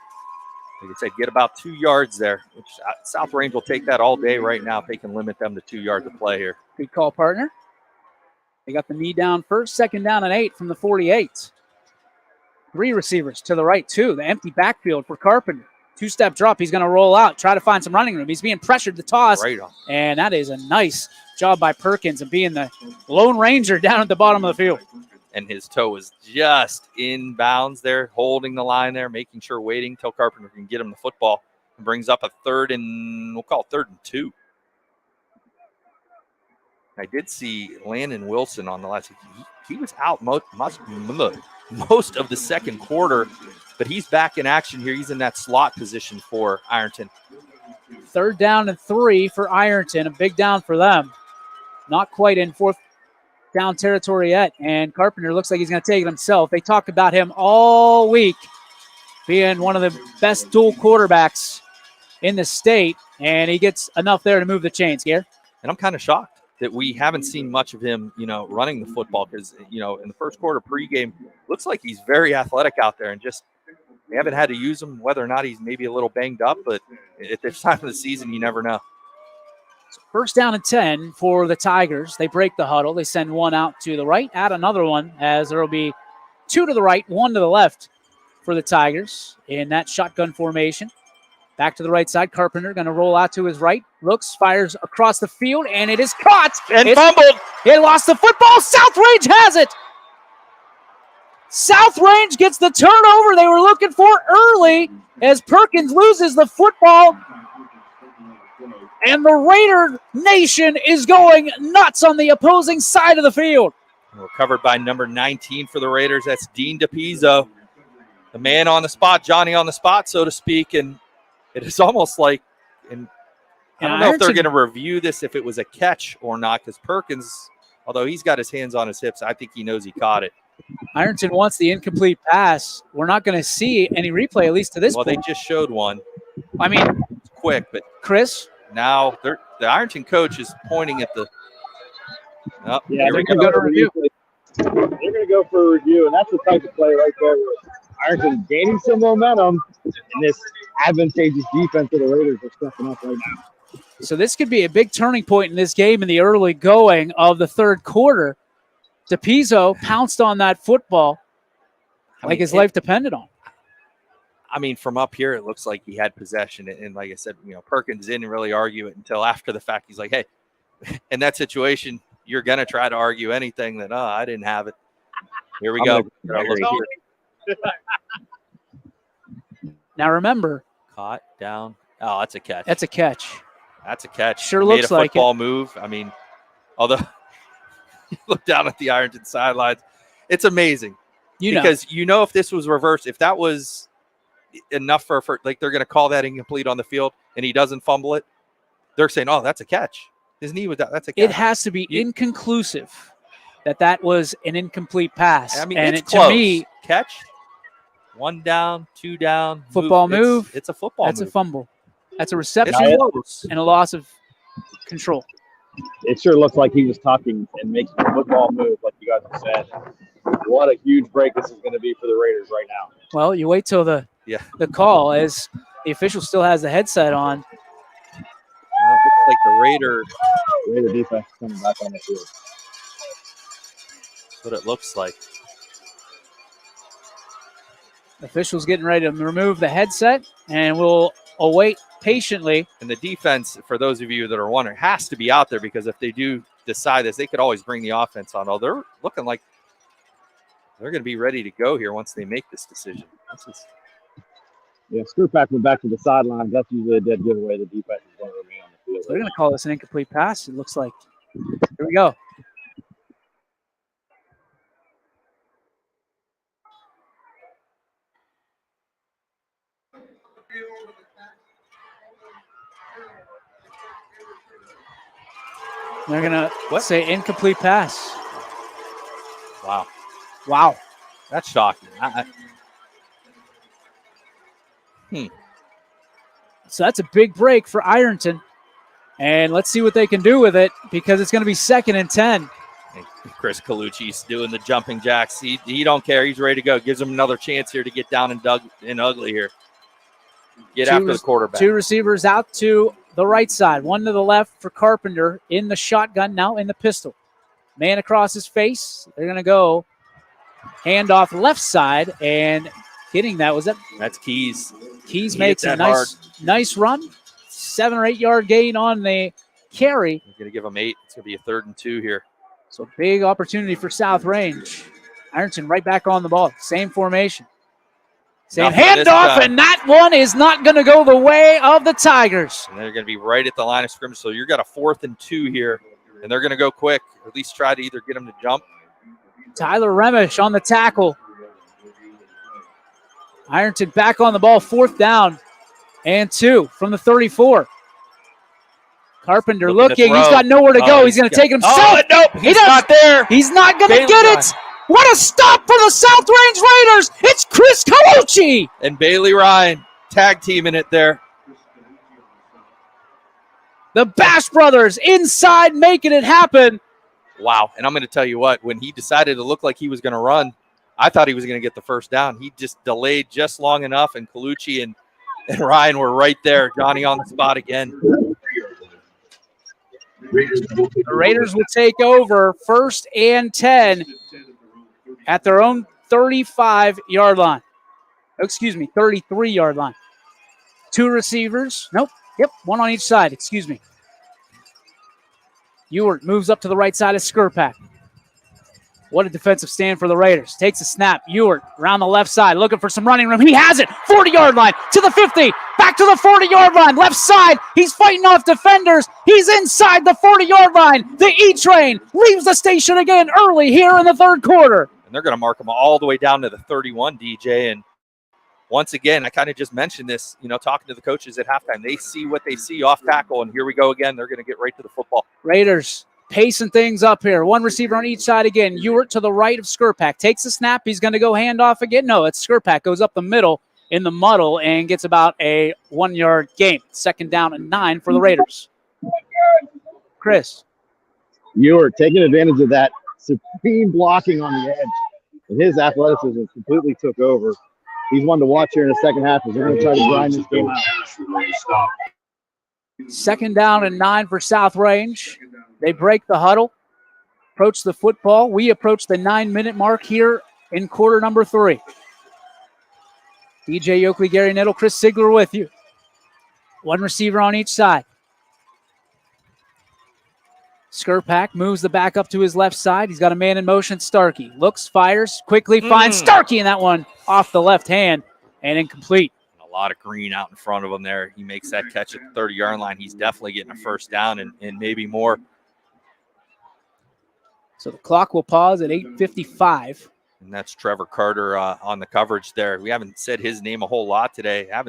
like I said, get about 2 yards there, which South Range will take that all day right now if they can limit them to 2 yards of play here. Good call, partner. They got the knee down first, second down and 8 from the 48. 3 receivers to the right, 2. The empty backfield for Carpenter. 2-step drop. He's going to roll out, try to find some running room. He's being pressured to toss. Right on. And that is a nice job by Perkins of being the Lone Ranger down at the bottom of the field. And his toe was just in bounds there, holding the line there, making sure, waiting till Carpenter can get him the football. And brings up a 3rd and, we'll call it 3rd and 2. I did see Landon Wilson on the last. He was out most of the second quarter, but he's back in action here. He's in that slot position for Ironton. 3rd down and 3 for Ironton. A big down for them. Not quite in 4th down territory yet. And Carpenter looks like he's going to take it himself. They talked about him all week being one of the best dual quarterbacks in the state. And he gets enough there to move the chains, Gare. And I'm kind of shocked that we haven't seen much of him, running the football because, in the first quarter pregame, looks like he's very athletic out there and just they haven't had to use him, whether or not he's maybe a little banged up, but at this time of the season, you never know. First down and 10 for the Tigers. They break the huddle. They send one out to the right, add another one as there will be 2 to the right, 1 to the left for the Tigers in that shotgun formation. Back to the right side. Carpenter going to roll out to his right. Looks, fires across the field, and it is caught. And fumbled. He lost the football. South Range has it. South Range gets the turnover they were looking for early as Perkins loses the football. And the Raider Nation is going nuts on the opposing side of the field. We're covered by number 19 for the Raiders. That's Dean DePizzo, the man on the spot, Johnny on the spot, so to speak. And it is almost like, and I don't know if they're going to review this if it was a catch or not, because Perkins, although he's got his hands on his hips, I think he knows he caught it. Ironton wants the incomplete pass. We're not going to see any replay, at least to this point. Well, they just showed one. I mean, it's quick, but Chris? Now the Ironton coach is pointing at the. Oh, yeah, they're going to go to review. They're going to go for a review, and that's the type of play right there where Ironton gaining some momentum, and this advantageous defense of the Raiders are stepping up right now. So this could be a big turning point in this game in the early going of the third quarter. DePizzo pounced on that football like his life depended on. I mean, from up here, it looks like he had possession. And like I said, Perkins didn't really argue it until after the fact. He's like, hey, in that situation, you're going to try to argue anything that, I didn't have it. Here we go. Now remember. Caught down. Oh, that's a catch. That's a catch. That's a catch. Sure He looks made a like it. football move. I mean, although you look down at the Ironton sidelines, it's amazing. Because if this was reversed, if that was enough for like they're going to call that incomplete on the field and he doesn't fumble it, they're saying, oh, that's a catch. His knee was down. That's a catch. It has to be inconclusive that was an incomplete pass. I mean, and it's close. To me, catch, 1 down, 2 down. Football move. It's a football That's move. A fumble. That's a reception and a loss of control. It sure looks like he was talking and making a football move, like you guys have said. What a huge break this is going to be for the Raiders right now. Well, you wait till the call as the official still has the headset on. Well, it looks like the Raider defense is coming back on the field. That's what it looks like. Officials getting ready to remove the headset, and we'll await patiently. And the defense, for those of you that are wondering, has to be out there because if they do decide this, they could always bring the offense on. Oh, they're looking like they're going to be ready to go here once they make this decision. Screwpack went back to the sidelines. That's usually a dead giveaway. The defense is going to remain on the field. They're going to call this an incomplete pass, it looks like. Here we go. They're going to say incomplete pass. Wow. That's shocking. So that's a big break for Ironton. And let's see what they can do with it because it's going to be 2nd and 10. Chris Colucci's doing the jumping jacks. He don't care. He's ready to go. Gives him another chance here to get down and ugly here. Get after the quarterback. 2 receivers out to the right side. 1 to the left for Carpenter in the shotgun, now in the pistol. Man across his face. They're going to go handoff left side and getting that. That's Keys. Keys makes a nice run. 7 or 8 yard gain on the carry. He's going to give them 8. It's going to be a 3rd and 2 here. So big opportunity for South Range. Ironton right back on the ball. Same formation. Same handoff, and that one is not going to go the way of the Tigers. And they're going to be right at the line of scrimmage. So you've got a 4th and 2 here, and they're going to go quick. Or at least try to either get them to jump. Tyler Remish on the tackle. Ironton back on the ball, 4th down and 2 from the 34. Carpenter looking. He's got nowhere to go. He's going to take it himself. Oh, nope. He's not there. He's not going to get it. What a stop for the South Range Raiders. It's Chris Colucci. And Bailey Ryan tag teaming it there. The Bash brothers inside making it happen. Wow. And I'm going to tell you what, when he decided to look like he was going to run, I thought he was going to get the first down. He just delayed just long enough, and Colucci and Ryan were right there. Johnny on the spot again. The Raiders will take over 1st and 10 at their own 35-yard line. 33-yard line. 2 receivers. Nope. Yep, 1 on each side. Excuse me. Ewart moves up to the right side of Skirpak. What a defensive stand for the Raiders. Takes a snap. Ewart around the left side looking for some running room. He has it. 40-yard line to the 50. Back to the 40-yard line. Left side. He's fighting off defenders. He's inside the 40-yard line. The E-Train leaves the station again early here in the 3rd quarter. And they're going to mark him all the way down to the 31, DJ. And once again, I kind of just mentioned this, talking to the coaches at halftime. They see what they see off tackle, and here we go again. They're going to get right to the football. Raiders pacing things up here. 1 receiver on each side again. Ewart to the right of Skirpak. Takes the snap. He's going to go handoff again. No, it's Skirpak. Goes up the middle in the muddle and gets about a 1-yard gain. 2nd down and 9 for the Raiders. Chris. Ewart taking advantage of that supreme blocking on the edge. And his athleticism completely took over. He's one to watch here in the second half as they're going to try to grind this game out. 2nd down and 9 for South Range. They break the huddle. approach the football. We approach the 9-minute mark here in quarter number 3. DJ Yoakley, Gary Nettle, Chris Sigler with you. One receiver on each side. Skurpak moves the back up to his left side. He's got a man in motion. Starkey looks, fires, quickly finds Starkey, and that one off the left hand and incomplete. A lot of green out in front of him there. He makes that catch at the 30-yard line. He's definitely getting a first down and maybe more. So the clock will pause at 8:55. And that's Trevor Carter on the coverage there. We haven't said his name a whole lot today. I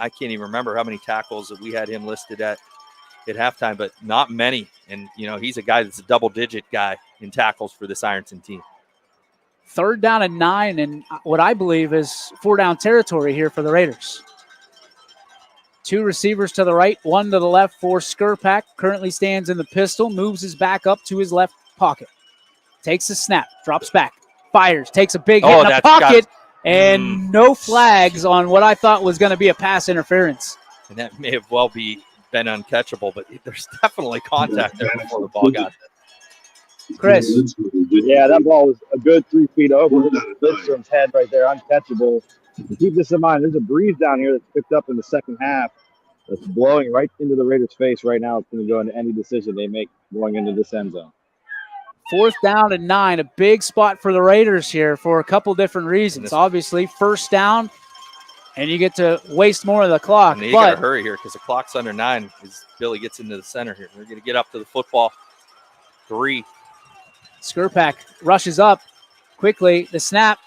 can't even remember how many tackles that we had him listed at halftime, but not many. And, he's a guy that's a double-digit guy in tackles for this Ironton team. 3rd down and 9, and what I believe is 4-down territory here for the Raiders. 2 receivers to the right, 1 to the left for Skurpak. Currently stands in the pistol, moves his back up to his left pocket. Takes a snap, drops back, fires, takes a big hit in the pocket, and no flags on what I thought was going to be a pass interference. And that may have well been uncatchable, but there's definitely contact there before the ball got there. Chris. Yeah, that ball was a good 3 feet over Lidstrom's head right there, uncatchable. Keep this in mind. There's a breeze down here that's picked up in the second half that's blowing right into the Raiders' face right now. It's going to go into any decision they make going into this end zone. 4th down and 9, a big spot for the Raiders here for a couple different reasons. Obviously, first down, and you get to waste more of the clock. And you got to hurry here because the clock's under 9 as Billy gets into the center here. We're going to get up to the football. 3. Skurpak rushes up quickly. The snap.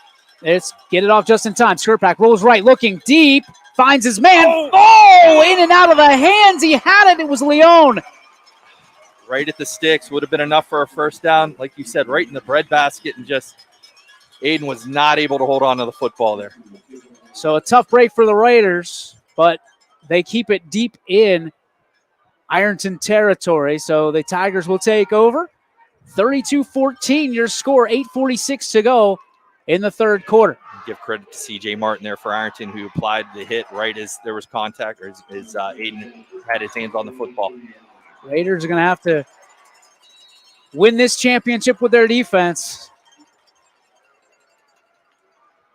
Let's get it off just in time. Skurpak rolls right, looking deep, finds his man. Oh, in and out of the hands. He had it. It was Leone. Right at the sticks. Would have been enough for a first down. Like you said, right in the breadbasket, and just Aiden was not able to hold on to the football there. So a tough break for the Raiders, but they keep it deep in Ironton territory. So the Tigers will take over. 32-14 your score, 8:46 to go in the 3rd quarter. Give credit to C.J. Martin there for Ironton, who applied the hit right as there was contact, or as Aiden had his hands on the football. Raiders are going to have to win this championship with their defense.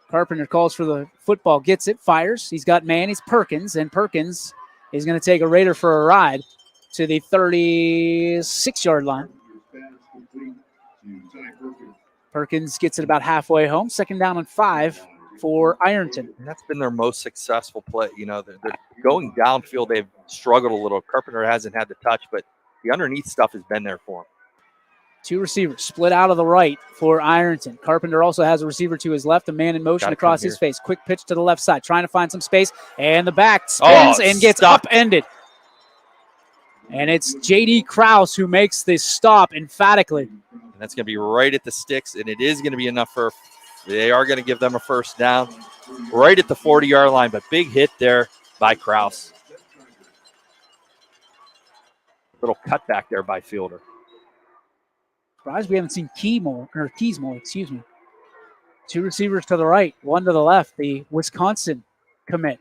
Carpenter calls for the football, gets it, fires. He's got man, he's Perkins, and Perkins is going to take a Raider for a ride to the 36-yard line. Perkins gets it about halfway home. 2nd down and 5 for Ironton. And that's been their most successful play. They're going downfield. They've struggled a little. Carpenter hasn't had the touch, but the underneath stuff has been there for him. 2 receivers split out of the right for Ironton. Carpenter also has a receiver to his left, a man in motion across his face. Quick pitch to the left side, trying to find some space, and the back spins and gets upended. And it's J.D. Krause who makes this stop emphatically. And that's going to be right at the sticks, and it is going to be enough for – they are going to give them a first down right at the 40-yard line, but big hit there by Krause. Little cutback there by Fielder. Surprised we haven't seen Keysmore, excuse me. 2 receivers to the right, 1 to the left, the Wisconsin commit.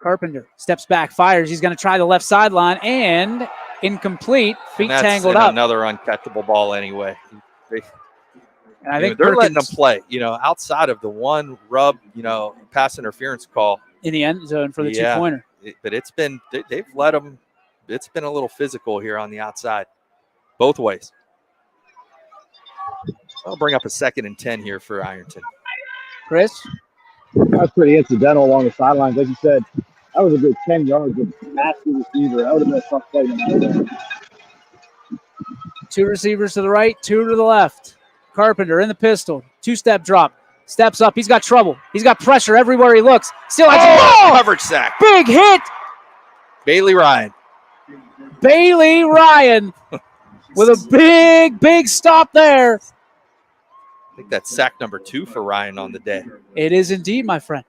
Carpenter steps back, fires. He's going to try the left sideline, and incomplete. Feet tangled up. Another uncatchable ball anyway. And I think they're letting them play, outside of the one rub, pass interference call. In the end zone for the 2-pointer. But they've let them, it's been a little physical here on the outside, both ways. I'll bring up a 2nd and 10 here for Ironton. Chris? That's pretty incidental along the sidelines. Like you said, that was a good 10 yards of pass to the receiver. That would have been a tough play. 2 receivers to the right, 2 to the left. Carpenter in the pistol. 2-step drop. Steps up. He's got trouble. He's got pressure everywhere he looks. Still has coverage sack. Big hit. Bailey Ryan with a big stop there. I think that's sack number 2 for Ryan on the day. It is indeed, my friend.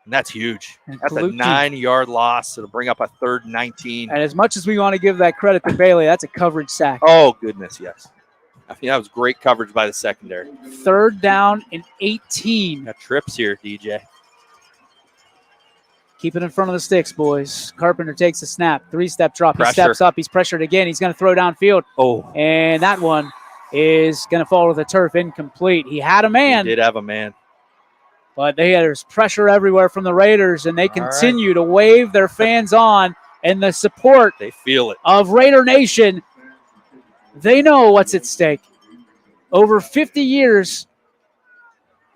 And that's huge. That's a 9-yard loss. It'll bring up a 3rd and 19. And as much as we want to give that credit to Bailey, that's a coverage sack. Oh, goodness, yes. I think that was great coverage by the secondary. 3rd down and 18. Got trips here, DJ. Keep it in front of the sticks, boys. Carpenter takes a snap. 3-step drop. Pressure. He steps up. He's pressured again. He's going to throw downfield. Oh. And that one is going to fall to the turf, incomplete. He had a man. He did have a man. But there's pressure everywhere from the Raiders, and they continue to wave their fans on, and the support They feel it. of Raider Nation, they know what's at stake. Over 50 years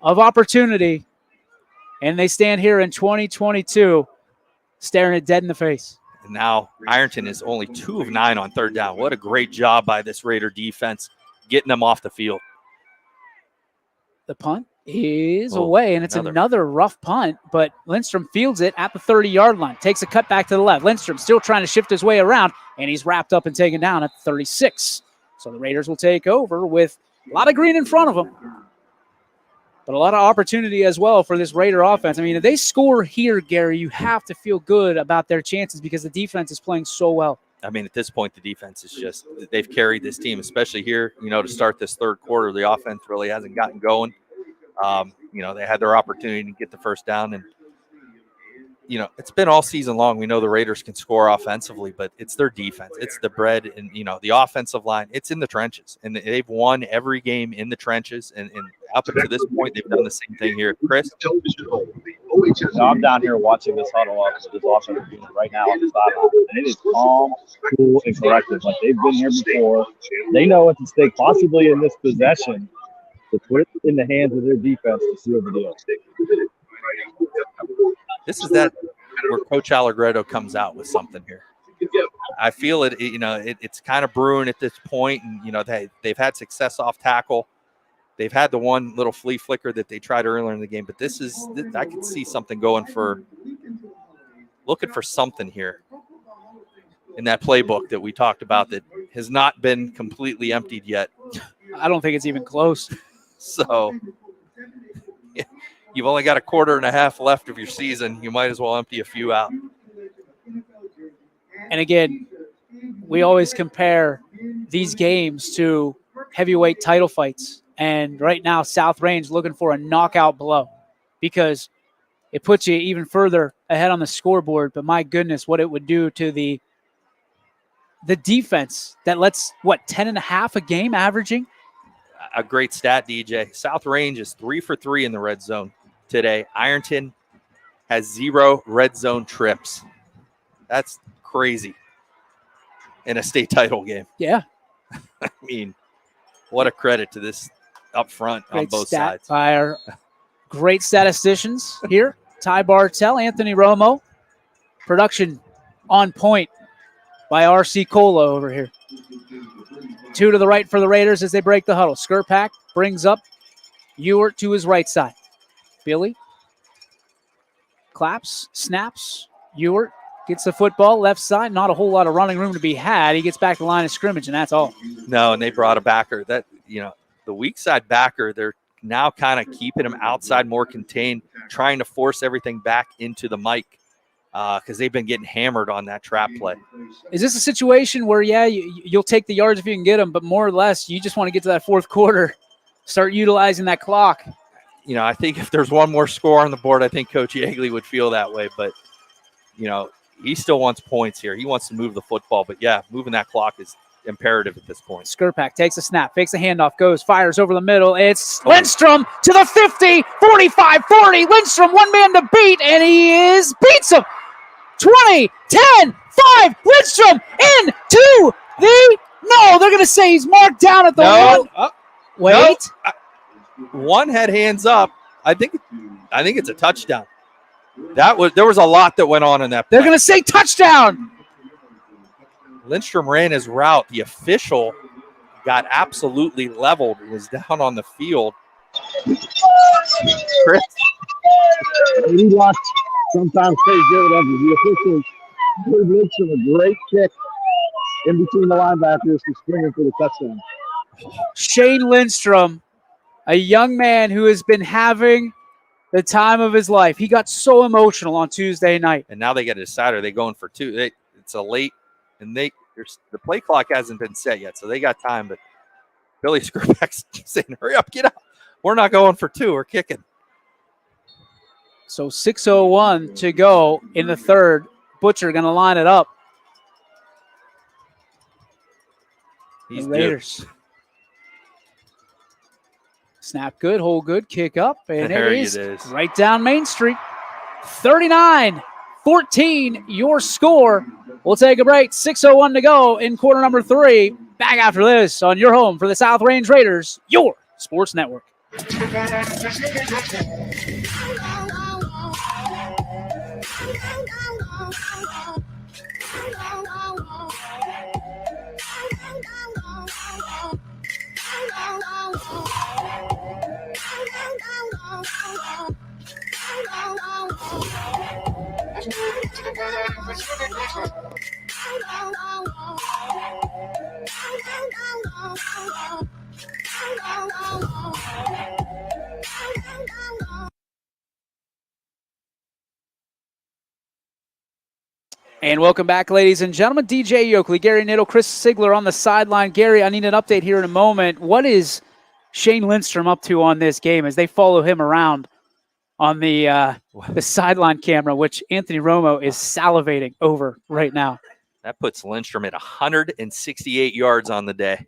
of opportunity, and they stand here in 2022 staring it dead in the face. And now Ironton is only 2 of 9 on third down. What a great job by this Raider defense getting them off the field. The punt is away, and it's another rough punt, but Lindstrom fields it at the 30-yard line. Takes a cut back to the left. Lindstrom still trying to shift his way around, and he's wrapped up and taken down at the 36. So the Raiders will take over with a lot of green in front of them, but a lot of opportunity as well for this Raider offense. I mean, if they score here, Gary, you have to feel good about their chances because the defense is playing so well. I mean, at this point, the defense is just – they've carried this team, especially here, to start this third quarter. The offense really hasn't gotten going. They had their opportunity to get the first down. And, it's been all season long. We know the Raiders can score offensively, but it's their defense. It's the bread and, the offensive line. It's in the trenches. And they've won every game in the trenches. And up until this point, they've done the same thing here. Chris? I'm down here watching this huddle up with this offensive unit right now on the sideline. And it is calm, cool, and collected. Like they've been here before. They know what's at stake, possibly in this possession, to put it in the hands of their defense to seal the deal. This is that where Coach Allegretto comes out with something here. I feel it. It's kind of brewing at this point, and they've had success off tackle. They've had the one little flea flicker that they tried earlier in the game, but I can see something looking for something here in that playbook that we talked about that has not been completely emptied yet. I don't think it's even close. So you've only got a quarter and a half left of your season. You might as well empty a few out. And again, we always compare these games to heavyweight title fights. And right now, South Range looking for a knockout blow because it puts you even further ahead on the scoreboard. But my goodness, what it would do to the defense that lets, 10.5 a game averaging? A great stat, DJ. South Range is 3 for 3 in the red zone today. Ironton has 0 red zone trips. That's crazy in a state title game. Yeah. I mean, what a credit to this up front on both sides. By our great statisticians here, Ty Bartell, Anthony Romo. Production on point by R.C. Cola over here. 2 to the right for the Raiders as they break the huddle. Skurpak brings up Ewert to his right side. Billy claps, snaps. Ewert gets the football left side. Not a whole lot of running room to be had. He gets back to the line of scrimmage, and that's all. No, and they brought a backer. That the weak side backer, they're now kind of keeping him outside, more contained, trying to force everything back into the mic because they've been getting hammered on that trap play. Is this a situation where, you'll take the yards if you can get them, but more or less you just want to get to that fourth quarter, start utilizing that clock? I think if there's one more score on the board, I think Coach Yeagley would feel that way. But, he still wants points here. He wants to move the football. But, moving that clock is imperative at this point. Skurpak takes a snap, fakes a handoff, goes, fires over the middle. It's Lindstrom to the 50, 45, 40. Lindstrom, one man to beat, and he beats him. 20, 10, 5. Lindstrom into no, they're going to say he's marked down at the one. Wait. No. One had hands up. I think it's a touchdown. There was a lot that went on in that play. They're going to say touchdown. Lindstrom ran his route. The official got absolutely leveled. He was down on the field. Chris? We watch sometimes say good of the officials. Gave Lindstrom a great kick in between the linebackers to spring for the touchdown. Shane Lindstrom, a young man who has been having the time of his life. He got so emotional on Tuesday night. And now they got to decide, are they going for 2? It's a late, and the play clock hasn't been set yet, so they got time. But Billy Skurpak's saying, hurry up, get out. We're not going for 2. We're kicking. So 6:01 to go in the third. Butcher going to line it up. He's the Raiders. Snap good, hold good, kick up, and There it it is is. right down Main Street. 39-14, your score. We'll take a break. 6:01 to go in quarter number 3. Back after this on your home for the South Range Raiders, your sports network. And welcome back, ladies and gentlemen. DJ Yoakley, Gary Niddle, Chris Sigler on the sideline. Gary, I need an update here in a moment. What is Shane Lindstrom up to on this game as they follow him around on the sideline camera, which Anthony Romo is salivating over right now? That puts Lindstrom at 168 yards on the day.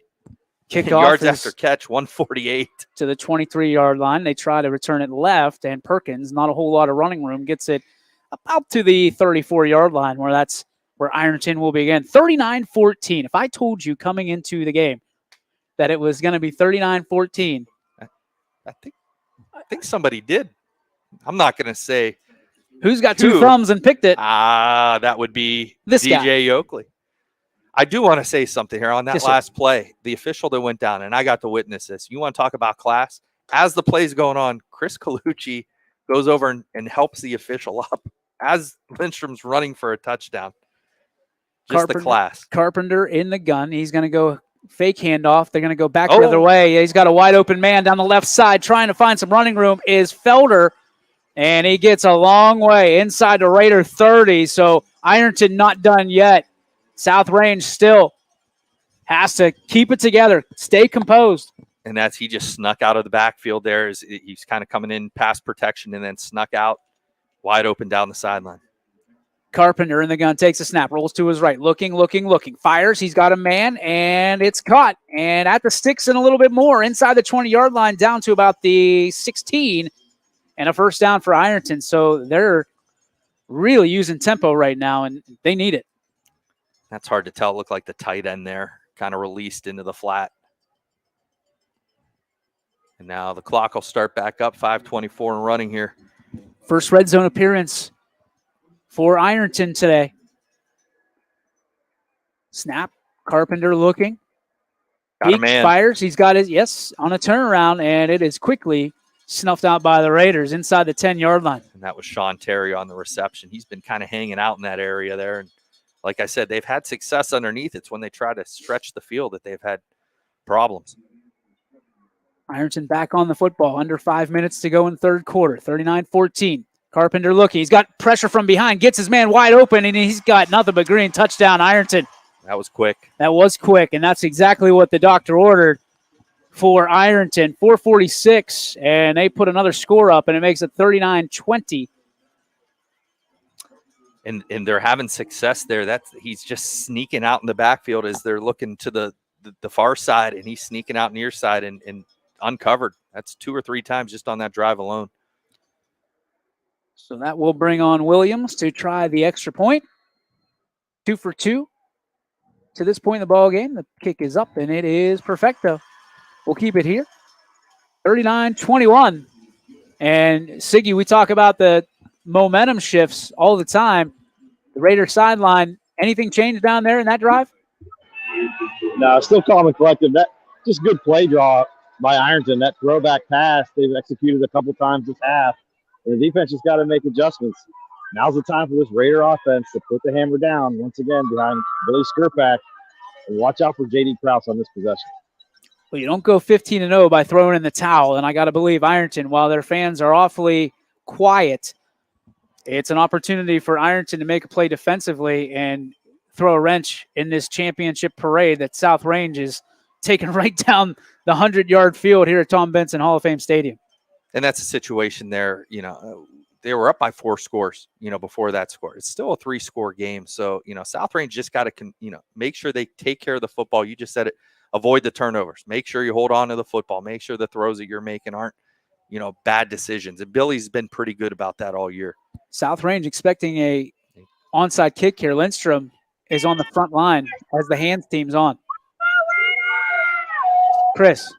Kickoff yards after catch, 148. To the 23-yard line. They try to return it left, and Perkins, not a whole lot of running room, gets it about to the 34-yard line, where that's where Ironton will begin. 39-14. If I told you coming into the game that it was going to be 39-14. I think somebody did. I'm not going to say. Who's got two thumbs and picked it? That would be this DJ guy. Yoakley. I do want to say something here on that Yes, last play. The official that went down, and I got to witness this. You want to talk about class? As the play's going on, Chris Colucci goes over and helps the official up as Lindstrom's running for a touchdown. Just the class. Carpenter in the gun. He's going to go fake handoff. They're going to go back the other way. He's got a wide open man down the left side trying to find some running room is Felder, and he gets a long way inside the Raider 30. So Ironton not done yet. South Range still has to keep it together, stay composed. And that's he just snuck out of the backfield there. He's kind of coming in past protection and then snuck out wide open down the sideline. Carpenter in the gun takes a snap, rolls to his right, looking, fires. He's got a man, and it's caught. And at the sticks and a little bit more inside the 20-yard line down to about the 16, and a first down for Ironton. So they're really using tempo right now, and they need it. That's hard to tell. It looked like the tight end there kind of released into the flat. And now the clock will start back up, 5:24 and running here. First red zone appearance for Ironton today. Snap, Carpenter looking. Got a man. Fires, he's got his, on a turnaround, and it is quickly snuffed out by the Raiders inside the 10-yard line. And that was Sean Terry on the reception. He's been kind of hanging out in that area there. And like I said, they've had success underneath. It's when they try to stretch the field that they've had problems. Ironton back on the football. Under 5 minutes to go in third quarter. 39-14. Carpenter looking. He's got pressure from behind. Gets his man wide open, and he's got nothing but green. Touchdown, Ironton. That was quick. That was quick, and that's exactly what the doctor ordered for Ironton. 4:46, and they put another score up, and it makes it 39-20. And they're having success there. He's just sneaking out in the backfield as they're looking to the far side, and he's sneaking out near side and uncovered. That's 2 or 3 times just on that drive alone. So that will bring on Williams to try the extra point. 2 for 2 to this point in the ball game. The kick is up, and it is perfecto. We'll keep it here. 39-21. And Siggy, we talk about the momentum shifts all the time. The Raiders sideline, anything changed down there in that drive? No, still calm and collected. That just good play draw by Ironton. That throwback pass they've executed a couple times this half. And the defense just got to make adjustments. Now's the time for this Raider offense to put the hammer down once again behind Billy Skirpak. And watch out for J.D. Krause on this possession. Well, you don't go 15-0 by throwing in the towel. And I got to believe Ironton, while their fans are awfully quiet, it's an opportunity for Ironton to make a play defensively and throw a wrench in this championship parade that South Range is taking right down the 100-yard field here at Tom Benson Hall of Fame Stadium. And that's a situation there, they were up by 4 scores, before that score. It's still a 3-score game. So, South Range just got to, make sure they take care of the football. You just said it. Avoid the turnovers. Make sure you hold on to the football. Make sure the throws that you're making aren't, bad decisions. And Billy's been pretty good about that all year. South Range expecting a onside kick here. Lindstrom is on the front line as the hands team's on. Chris.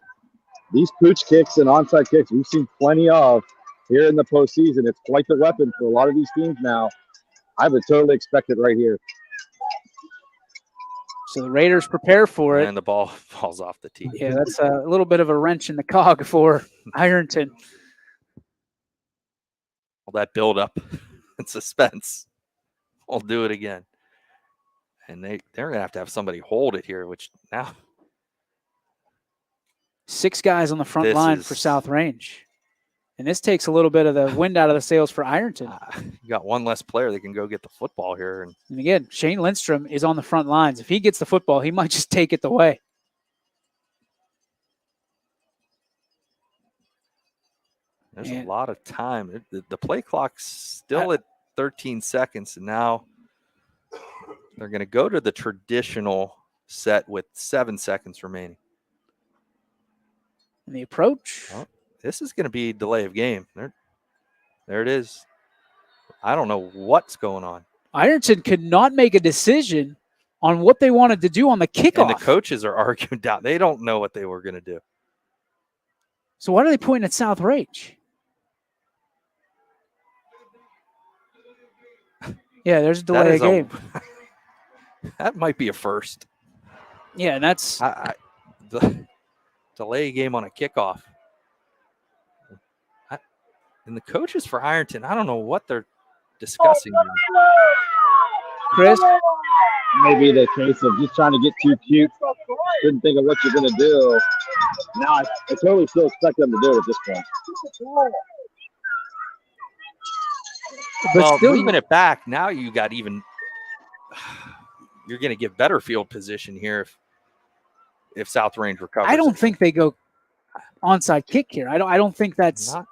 These pooch kicks and onside kicks we've seen plenty of here in the postseason. It's quite the weapon for a lot of these teams now. I would totally expect it right here. So the Raiders prepare for it. And the ball falls off the tee. Yeah, that's a little bit of a wrench in the cog for Ironton. All that build-up and suspense. We'll do it again. And they're going to have somebody hold it here, which now. 6 guys on the front line for South Range. And this takes a little bit of the wind out of the sails for Ironton. You got one less player that can go get the football here. And again, Shane Lindstrom is on the front lines. If he gets the football, he might just take it away. There's a lot of time. The play clock's still at 13 seconds, and now they're going to go to the traditional set with 7 seconds remaining. And the approach. Well, this is going to be delay of game. There it is. I don't know what's going on. Ironton could not make a decision on what they wanted to do on the kickoff. And the coaches are arguing down. They don't know what they were going to do. So why are they pointing at South Range? Yeah, there's a delay of game. That might be a first. Yeah, and that's the delay game on a kickoff. And the coaches for Ironton, I don't know what they're discussing. Chris? Maybe the case of just trying to get too cute. Didn't think of what you're going to do. Now I totally still expect them to do it at this point. But still, moving it back, now you got even – you're going to get better field position here if South Range recovers. I don't think they go onside kick here. I don't think that's –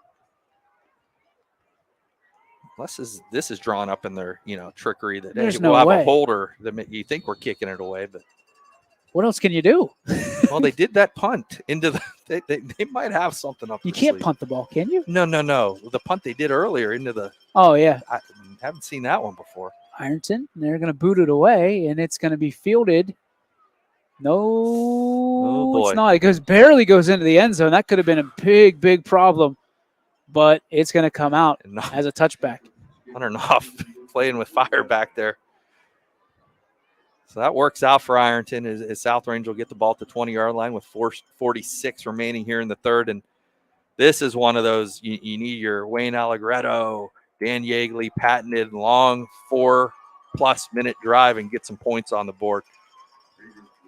Unless this is drawn up in their, trickery that we'll have a holder that you think we're kicking it away, but what else can you do? Well, they did that punt into the. They might have something up. You can't punt the ball, can you? No. The punt they did earlier into the. Oh yeah, I haven't seen that one before. Ironton, they're going to boot it away, and it's going to be fielded. No, it's not. It barely goes into the end zone. That could have been a big problem. But it's going to come out as a touchback. Hunter Knopf playing with fire back there. So that works out for Ironton as South Range will get the ball at the 20-yard line with 4:46 remaining here in the third. And this is one of those, you need your Wayne Allegretto, Dan Yeagley patented long 4+ minute drive and get some points on the board.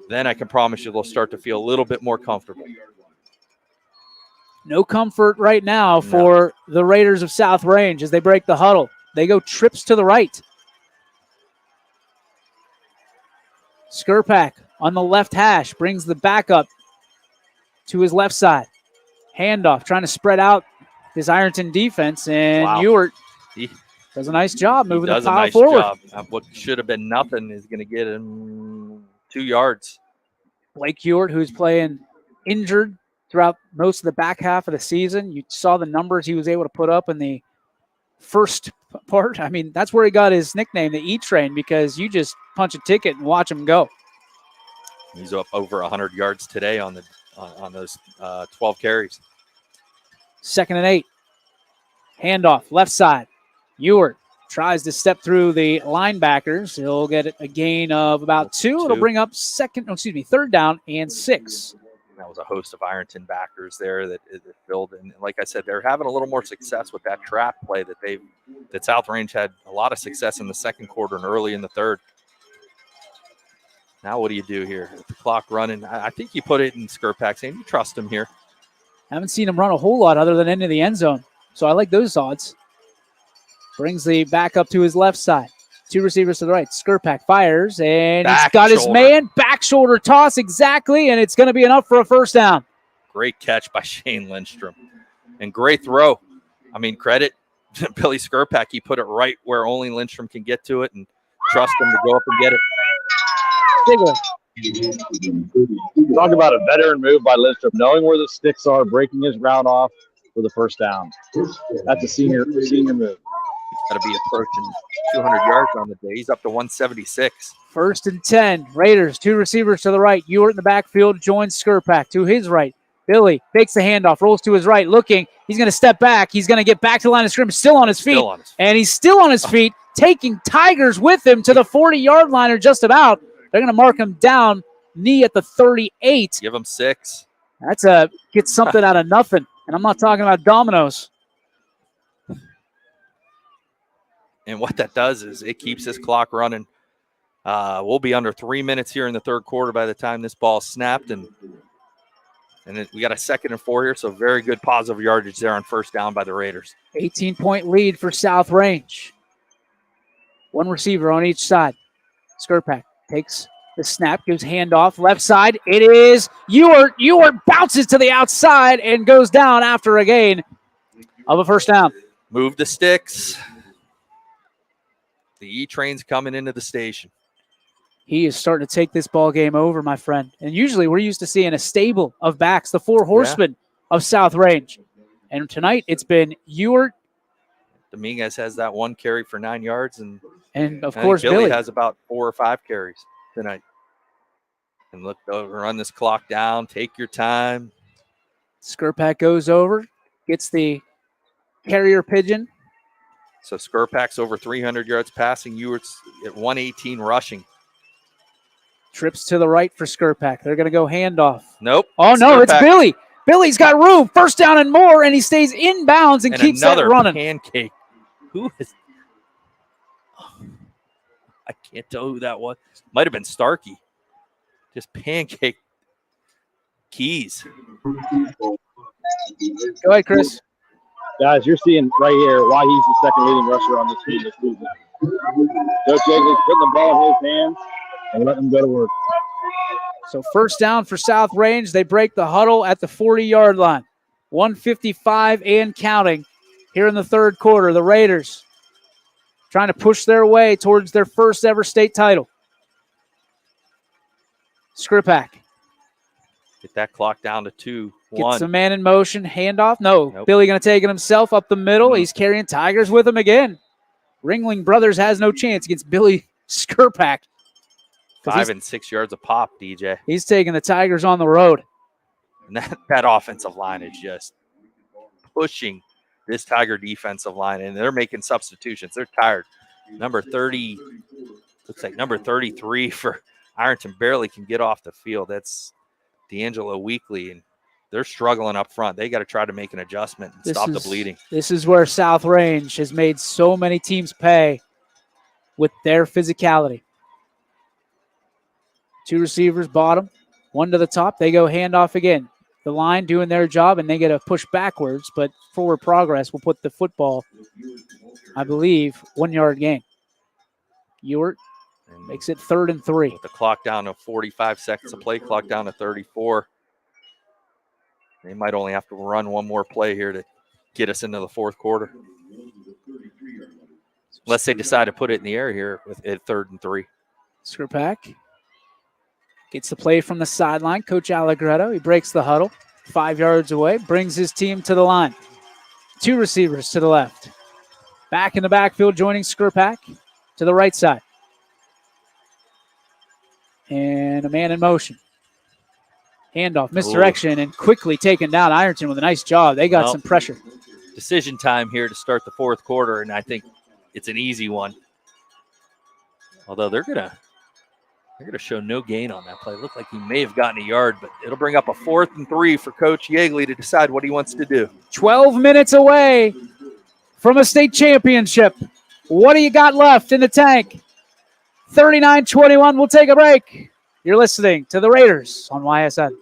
Then I can promise you they'll start to feel a little bit more comfortable. No comfort right now for the Raiders of South Range as they break the huddle. They go trips to the right. Skurpak on the left hash brings the backup to his left side. Handoff, trying to spread out this Ironton defense, and Ewart does a nice job moving the pile forward. What should have been nothing is going to get him 2 yards. Blake Ewart, who's playing injured throughout most of the back half of the season. You saw the numbers he was able to put up in the first part. I mean, that's where he got his nickname, the E-Train, because you just punch a ticket and watch him go. He's up over 100 yards today on those 12 carries. 2nd and 8. Handoff, left side. Ewart tries to step through the linebackers. He'll get a gain of about 2. It'll bring up 3rd down and 6. That was a host of Ironton backers there that filled. And like I said, they're having a little more success with that trap play that South Range had a lot of success in the second quarter and early in the third. Now what do you do here? With the clock running, I think you put it in Skurpak's hand. You trust him here. Haven't seen him run a whole lot other than into the end zone. So I like those odds. Brings the back up to his left side. 2 receivers to the right. Skurpak fires, and he's got his man. Back shoulder toss, exactly, and it's going to be enough for a 1st down. Great catch by Shane Lindstrom. And great throw. I mean, credit Billy Skurpak, he put it right where only Lindstrom can get to it and trust him to go up and get it. Talk about a veteran move by Lindstrom, knowing where the sticks are, breaking his route off for the first down. That's a senior move. He's got to be approaching 200 yards on the day. He's up to 176. 1st and 10. Raiders, 2 receivers to the right. Ewart in the backfield joins Skurpak to his right. Billy fakes the handoff, rolls to his right, looking. He's going to step back. He's going to get back to the line of scrimmage, still on his feet. And he's still on his feet, taking Tigers with him to the 40-yard line or just about. They're going to mark him down, knee at the 38. Give him 6. That's get something out of nothing. And I'm not talking about dominoes. And what that does is it keeps this clock running. We'll be under 3 minutes here in the third quarter by the time this ball is snapped. And we got a 2nd and 4 here, so very good positive yardage there on first down by the Raiders. 18-point lead for South Range. 1 receiver on each side. Skurpak takes the snap, gives handoff, left side. It is Ewart. Ewart bounces to the outside and goes down after a gain of a first down. Move the sticks. The E-train's coming into the station. He is starting to take this ball game over, my friend. And usually we're used to seeing a stable of backs, the 4 horsemen of South Range. And tonight it's been Ewart. Dominguez has that 1 carry for 9 yards. And of course, Billy has about 4 or 5 carries tonight. And look, run this clock down. Take your time. Skurpak goes over, gets the carrier pigeon. So Skurpak's over 300 yards passing. Ewart's at 118 rushing. Trips to the right for Skurpak. They're going to go handoff. Nope. Oh, no, Skurpak. it's Billy. Billy's got room. First down and more, and he stays inbounds and keeps that running. Pancake. Who is? I can't tell who that was. Might have been Starkey. Just pancake keys. Go ahead, Chris. Guys, you're seeing right here why he's the 2nd leading rusher on this team this season. Coach Yeagley's putting the ball in his hands and letting him go to work. So first down for South Range. They break the huddle at the 40-yard line. 1:55 and counting here in the third quarter. The Raiders trying to push their way towards their first ever state title. Skurpak. Get that clock down to 2-1. Gets a man in motion. Handoff. No. Billy going to take it himself up the middle. He's carrying Tigers with him again. Ringling Brothers has no chance against Billy Skurpak. 5 and 6 yards a pop, DJ. He's taking the Tigers on the road. And that offensive line is just pushing this Tiger defensive line, and they're making substitutions. They're tired. Number 30, looks like number 33 for Ironton barely can get off the field. That's D'Angelo Weekly, and they're struggling up front. They got to try to make an adjustment and stop the bleeding. This is where South Range has made so many teams pay with their physicality. 2 receivers, bottom, 1 to the top. They go handoff again. The line doing their job, and they get a push backwards, but forward progress will put the football, I believe, 1 yard gain. Ewart makes it 3rd and 3. With the clock down to 45 seconds of play, clock down to 34. They might only have to run 1 more play here to get us into the fourth quarter. Unless they decide to put it in the air here at 3rd and 3. Skurpak gets the play from the sideline. Coach Allegretto, he breaks the huddle 5 yards away, brings his team to the line. 2 receivers to the left. Back in the backfield, joining Skurpak to the right side. And a man in motion. Handoff, misdirection, and quickly taken down. Ironton with a nice job. They got some pressure. Decision time here to start the fourth quarter, and I think it's an easy one. Although they're gonna show no gain on that play. Looked like he may have gotten a yard, but it'll bring up a 4th and 3 for Coach Yeagley to decide what he wants to do. 12 minutes away from a state championship. What do you got left in the tank? 39-21. We'll take a break. You're listening to the Raiders on YSN.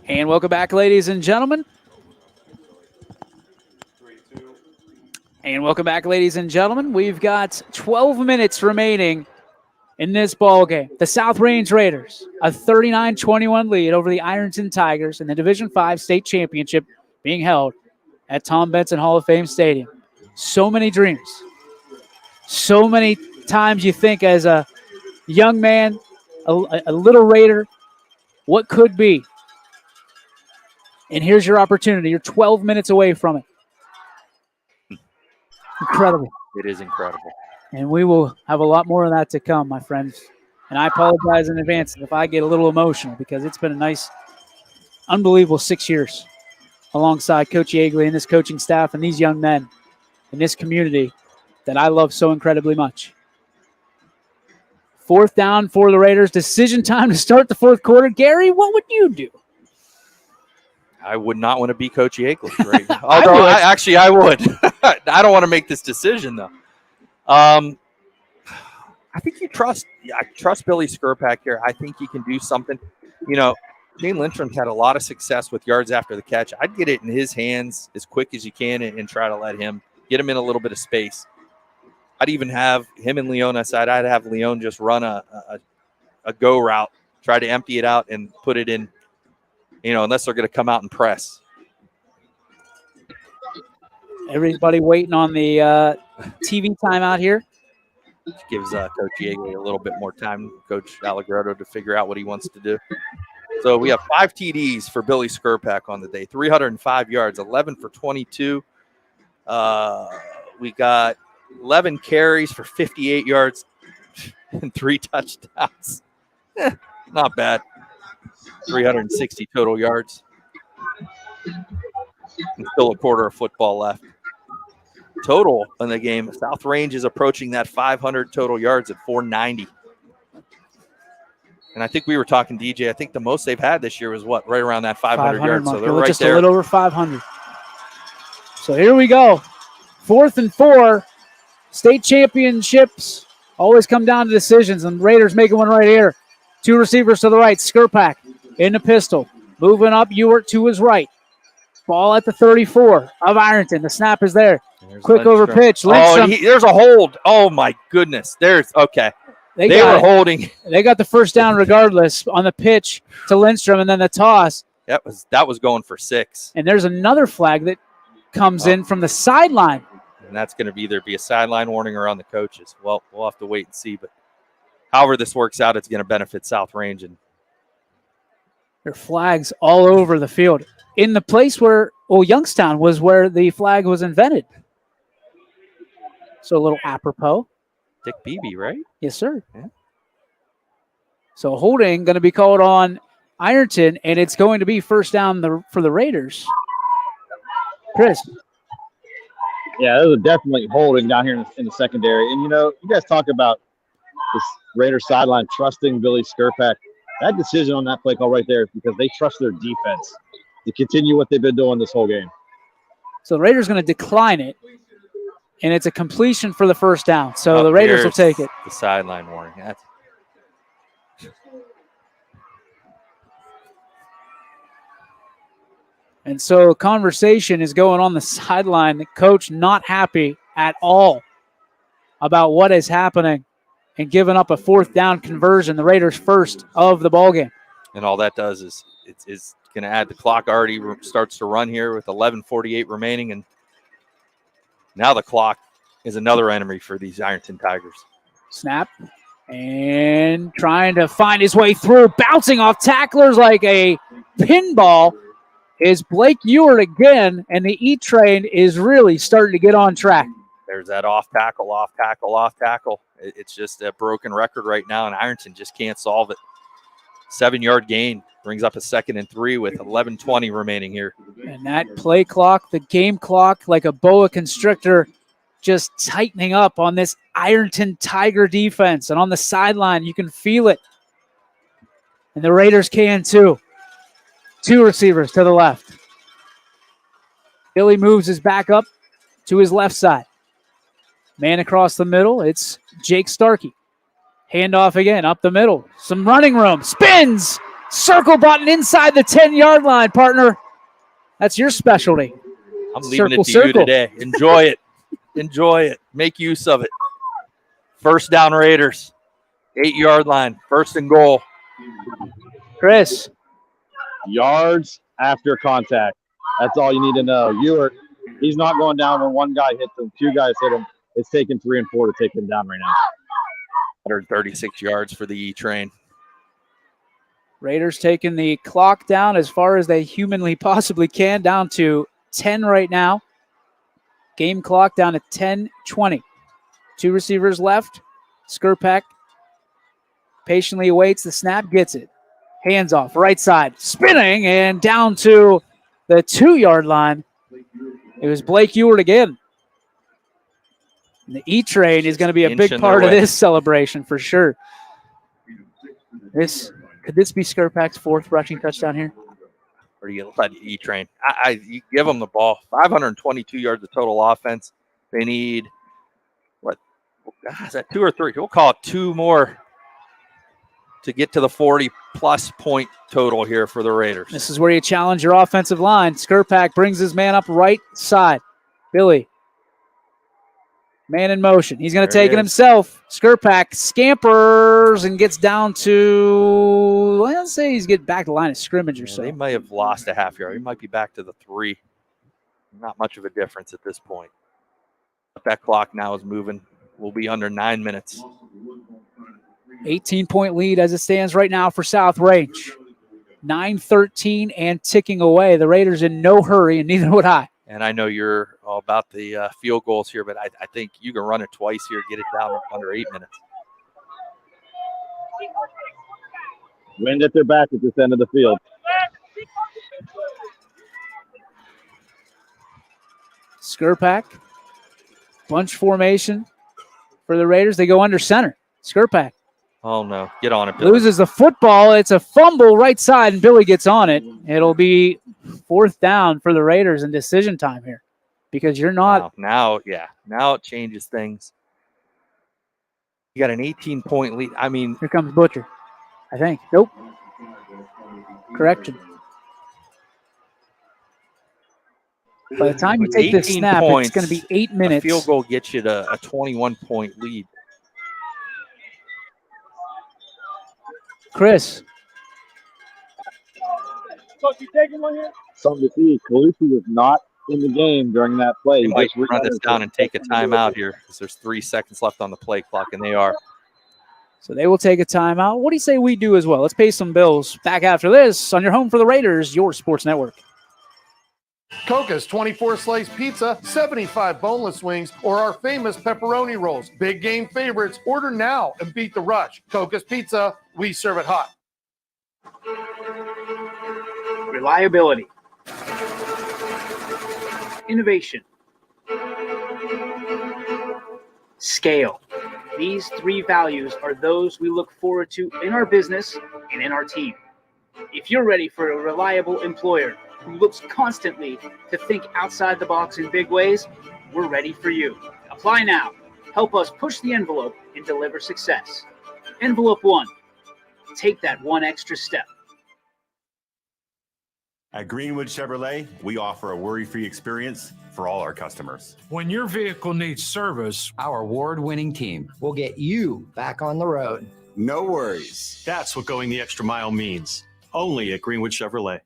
And welcome back, ladies and gentlemen. And welcome back, ladies and gentlemen. We've got 12 minutes remaining in this ball game. The South Range Raiders, a 39-21 lead over the Ironton Tigers in the Division V state championship being held at Tom Benson Hall of Fame Stadium. So many dreams. So many times you think as a young man, a little Raider, what could be? And here's your opportunity. You're 12 minutes away from it. Incredible. It is incredible. And we will have a lot more of that to come, my friends. And I apologize in advance if I get a little emotional because it's been a nice, unbelievable 6 years alongside Coach Yeagley and this coaching staff and these young men in this community that I love so incredibly much. 4th down for the Raiders. Decision time to start the 4th quarter. Gary, what would you do? I would not want to be Coach Yeagley right now. Although I would. I don't want to make this decision though. I think I trust Billy Skirpak here. I think he can do something. You know, Shane Lindstrom's had a lot of success with yards after the catch. I'd get it in his hands as quick as you can and try to let him get him in a little bit of space. I'd even have him and Leon aside. I'd have Leon just run a go route, try to empty it out and put it in. You know, unless they're going to come out and press. Everybody waiting on the TV timeout here. Gives Coach Yeagley a little bit more time, Coach Allegretto, to figure out what he wants to do. So we have 5 TDs for Billy Skirpak on the day, 305 yards, 11 for 22. We got 11 carries for 58 yards and 3 touchdowns. Not bad. 360 total yards. And still a quarter of football left. Total in the game, South Range is approaching that 500 total yards at 490. And I think we were talking, DJ, I think the most they've had this year was what? Right around that 500 yards. Mark. So they're right just there. A little over 500. So here we go. 4th and 4. State championships always come down to decisions, and Raiders making one right here. 2 receivers to the right. Skirpak in the pistol. Moving up, Ewart to his right. Ball at the 34 of Ironton. The snap is there. Quick over pitch. Lindstrom. Oh, there's a hold. Oh, my goodness. Okay. They were holding. They got the first down regardless on the pitch to Lindstrom, and then the toss. That was going for 6. And there's another flag that comes in from the sideline. And that's going to either be a sideline warning or on the coaches. Well, we'll have to wait and see. But however this works out, it's going to benefit South Range. And there are flags all over the field. In the place where, Youngstown was where the flag was invented. So a little apropos. Dick Beebe, right? Yes, sir. Yeah. So holding going to be called on Ironton, and it's going to be first down for the Raiders. Chris. Yeah, those are definitely holding down here in the secondary. And, you know, you guys talk about this Raiders sideline trusting Billy Skirpak. That decision on that play call right there is because they trust their defense to continue what they've been doing this whole game. So the Raiders going to decline it, and it's a completion for the first down. So the Raiders will take it. The sideline warning. And so conversation is going on the sideline. The coach not happy at all about what is happening and giving up a 4th down conversion, the Raiders' first of the ballgame. And all that does is it's going to add the clock already starts to run here with 11:48 remaining. And now the clock is another enemy for these Ironton Tigers. Snap. And trying to find his way through, bouncing off tacklers like a pinball is Blake Ewart again, and the E-Train is really starting to get on track. There's that off tackle. It's just a broken record right now, and Ironton just can't solve it. 7-yard gain brings up a 2nd and 3 with 11:20 remaining here. And that play clock, the game clock, like a boa constrictor, just tightening up on this Ironton Tiger defense. And on the sideline, you can feel it. And the Raiders can too. 2 receivers to the left. Billy moves his back up to his left side. Man across the middle, it's Jake Starkey. Handoff again, up the middle. Some running room. Spins Circle button inside the 10-yard line, partner. That's your specialty. I'm leaving it to you today. Enjoy it. Enjoy it. Make use of it. First down, Raiders. 8-yard line. First and goal. Chris. Yards after contact. That's all you need to know. He's not going down when one guy hits him, two guys hit him. It's taking 3 and 4 to take him down right now. 136 yards for the E-Train. Raiders taking the clock down as far as they humanly possibly can, down to 10 right now. Game clock down to 10:20. 2 receivers left. Skrpak patiently awaits the snap, gets it. Hands off, right side, spinning, and down to the 2-yard line. It was Blake Ewart again. And the E-Train is going to be a big part of this celebration for sure. Could this be Skrpak's 4th rushing touchdown here? Or do you let E-Train? You give them the ball. 522 yards of total offense. They need, is that 2 or 3? We'll call it 2 more to get to the 40-plus point total here for the Raiders. This is where you challenge your offensive line. Skrpak brings his man up right side. Billy. Man in motion. He's going to take it himself. Skrpak scampers and gets down to, let's say he's getting back to the line of scrimmage or so. They might have lost a half yard. He might be back to the 3. Not much of a difference at this point. But that clock now is moving. We'll be under 9 minutes. 18-point lead as it stands right now for South Range. 9-13 and ticking away. The Raiders in no hurry, and neither would I. And I know you're all about the field goals here, but I think you can run it twice here, get it down under 8 minutes. Wind at their back at this end of the field. Skrpak. Bunch formation for the Raiders. They go under center. Skrpak. Oh, no. Get on it, Billy. Loses the football. It's a fumble right side, and Billy gets on it. It'll be 4th down for the Raiders in decision time here because you're not. Now it changes things. You got an 18-point lead. I mean. Here comes Butcher, I think. Nope. Correction. By the time you take this snap, it's going to be 8 minutes. A field goal gets you to a 21-point lead. Chris. Something to see. Calusi was not in the game during that play. They might run this down and take a timeout here because there's 3 seconds left on the play clock, and they are. So they will take a timeout. What do you say we do as well? Let's pay some bills. Back after this on your home for the Raiders, your sports network. Coca's 24-slice pizza, 75 boneless wings, or our famous pepperoni rolls. Big game favorites. Order now and beat the rush. Coca's Pizza, we serve it hot. Reliability. Innovation. Scale. These 3 values are those we look forward to in our business and in our team. If you're ready for a reliable employer who looks constantly to think outside the box in big ways, we're ready for you. Apply now. Help us push the envelope and deliver success. Envelope 1. Take that one extra step. At Greenwood Chevrolet, we offer a worry-free experience for all our customers. When your vehicle needs service, our award-winning team will get you back on the road. No worries. That's what going the extra mile means. Only at Greenwood Chevrolet.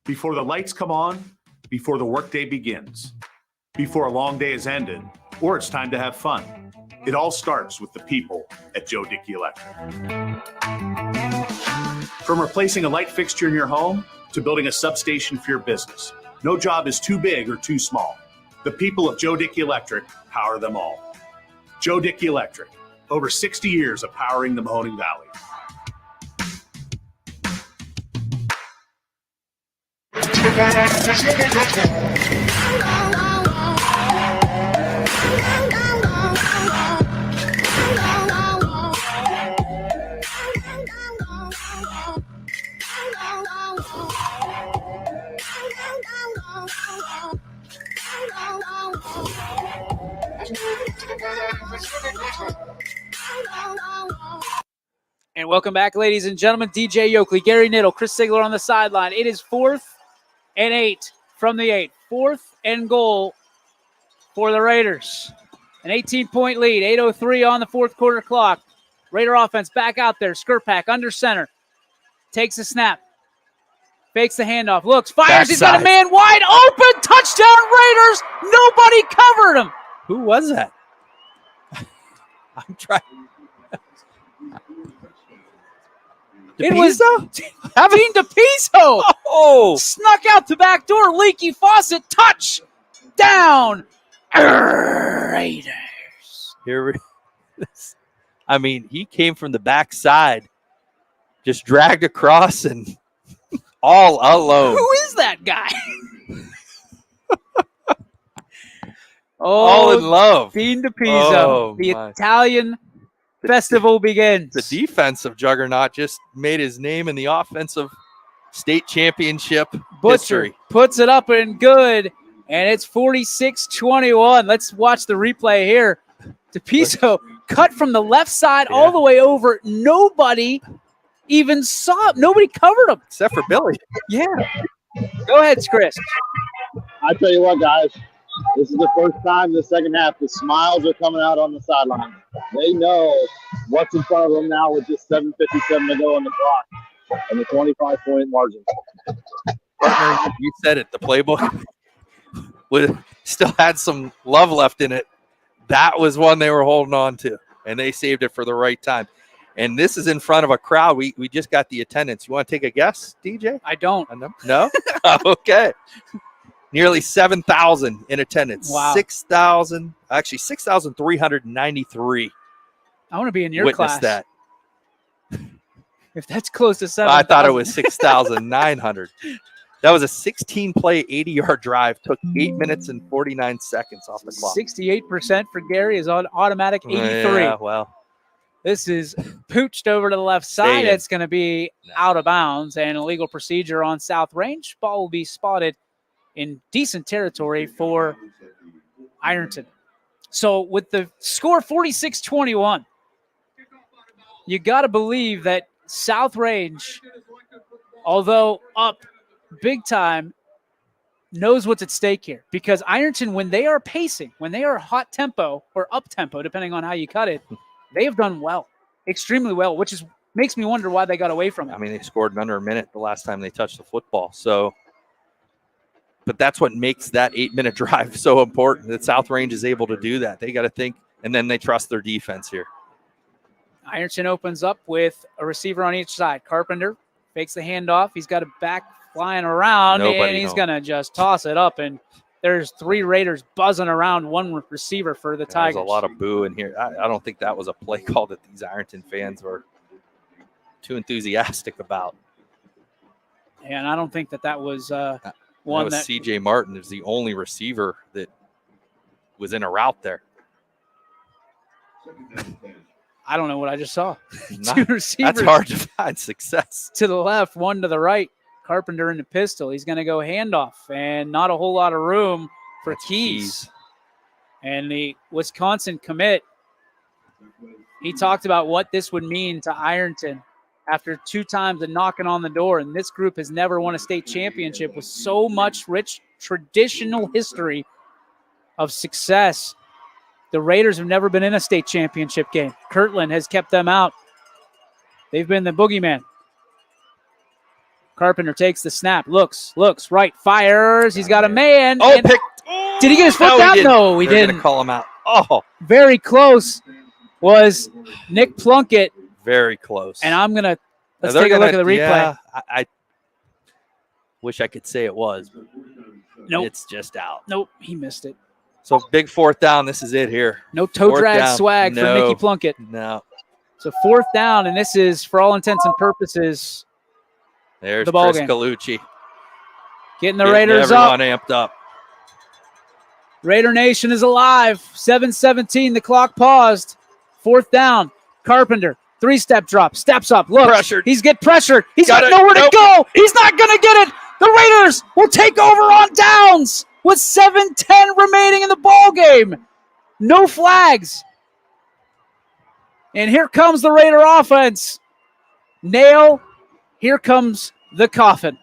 Before the lights come on, before the workday begins, before a long day is ended, or it's time to have fun. It all starts with the people at Joe Dickey Electric. From replacing a light fixture in your home to building a substation for your business, no job is too big or too small. The people of Joe Dickey Electric power them all. Joe Dickey Electric, over 60 years of powering the Mahoning Valley. And welcome back, ladies and gentlemen. DJ Yoakley, Gary Niddle, Chris Sigler on the sideline. It is 4th and 8 from the 8. 4th and goal for the Raiders. An 18-point lead, 8:03 on the fourth quarter clock. Raider offense back out there. Skurpak under center. Takes a snap. Fakes the handoff. Looks, fires. Backside. He's got a man wide open. Touchdown Raiders. Nobody covered him. Who was that? I'm trying. It was Dean DePiso. Oh, snuck out the back door. Leaky faucet. Touchdown Raiders. I mean, he came from the backside, just dragged across and all alone. Who is that guy? All in love. Dean DePiso. The Italian festival begins. The defensive juggernaut just made his name in the offensive state championship history. Puts it up and good, and it's 46-21. Let's watch the replay here. DePiso cut from the left side all the way over. Nobody even saw him. Nobody covered him. Except for Billy. Yeah. Go ahead, Chris. I tell you what, guys, this is the first time in the second half the smiles are coming out on the sideline. They know what's in front of them now with just 7:57 to go on the clock and the 25-point margin. Partner, you said it. The playbook still had some love left in it. That was one they were holding on to, and they saved it for the right time. And this is in front of a crowd. We just got the attendance. You want to take a guess, DJ? I don't. No? Okay. Nearly 7,000 in attendance. Wow. 6,393. I want to be in your witnessed class. that. If that's close to 7,000. I thought it was 6,900. That was a 16-play, 80-yard drive. Took 8 minutes and 49 seconds off the clock. 68% for Gary is on automatic 83. Yeah, well. This is pooched over to the left side. It's going to be out of bounds and illegal procedure on South Range. Ball will be spotted in decent territory for Ironton. So with the score 46-21, you got to believe that South Range, although up big time, knows what's at stake here. Because Ironton, when they are pacing, when they are hot tempo or up tempo, depending on how you cut it, they have done well, extremely well, which makes me wonder why they got away from it. I mean, they scored in under a minute the last time they touched the football. So, but that's what makes that 8-minute drive so important, that South Range is able to do that. They got to think, and then they trust their defense here. Ironton opens up with a receiver on each side. Carpenter fakes the handoff. He's got a back flying around, and he's going to just toss it up, and there's 3 Raiders buzzing around one receiver for the Tigers. There's a lot of boo in here. I don't think that was a play call that these Ironton fans were too enthusiastic about. And I don't think that was one that was C.J. Martin is the only receiver that was in a route there. I don't know what I just saw. 2 receivers. That's hard to find success. To the left, 1 to the right. Carpenter in the pistol. He's going to go handoff, and not a whole lot of room for Keys. And the Wisconsin commit, he talked about what this would mean to Ironton after 2 times of knocking on the door. And this group has never won a state championship with so much rich traditional history of success. The Raiders have never been in a state championship game. Kirtland has kept them out. They've been the boogeyman. Carpenter takes the snap, looks right, fires. He's got a man. Oh, picked. Did he get his foot down? No, he They're didn't. Gonna call him out. Oh, very close was Nick Plunkett. Very close. And let's take a look at the replay. Yeah, I wish I could say it was. But nope. It's just out. Nope, he missed it. So big 4th down. This is it here. No toe drag swag for Nicky Plunkett. No. So 4th down, and this is, for all intents and purposes, there's the ball Chris game. Galucci. Getting the Raiders up. Everyone amped up. Raider Nation is alive. 7:17. The clock paused. 4th down. Carpenter. 3-step drop. Steps up. Looks. Pressured. He's get pressured. He's got nowhere to go. He's not going to get it. The Raiders will take over on downs with 7:10 remaining in the ball game. No flags. And here comes the Raider offense. Nail. Here comes the coffin.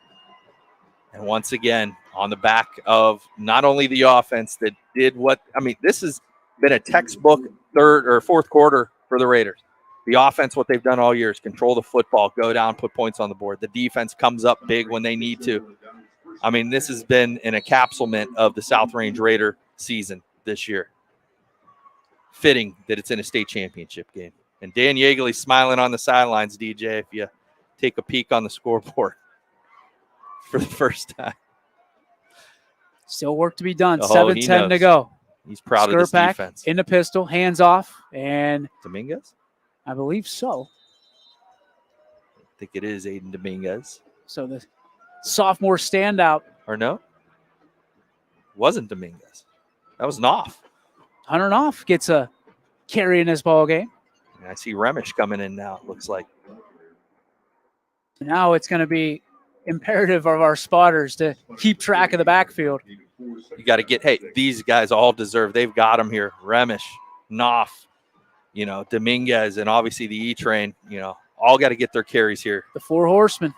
And once again, on the back of not only the offense that did this has been a textbook third or fourth quarter for the Raiders. The offense, what they've done all year is control the football, go down, put points on the board. The defense comes up big when they need to. I mean, this has been an encapsulation of the South Range Raider season this year. Fitting that it's in a state championship game. And Dan Yeagley's smiling on the sidelines, DJ, if you take a peek on the scoreboard for the first time. Still work to be done. Oh, 7:10 to go. He's proud of this defense. In the pistol, hands off, and Dominguez? I believe so. I think it is Aiden Dominguez. So the sophomore standout. Or no? Wasn't Dominguez. That was Knopf. Hunter Knopf gets a carry in this ball game. And I see Remish coming in now, it looks like. Now it's going to be imperative of our spotters to keep track of the backfield. You got to get, these guys all deserve. They've got them here. Remish, Knopf, Dominguez, and obviously the E-Train, all got to get their carries here. The 4 horsemen.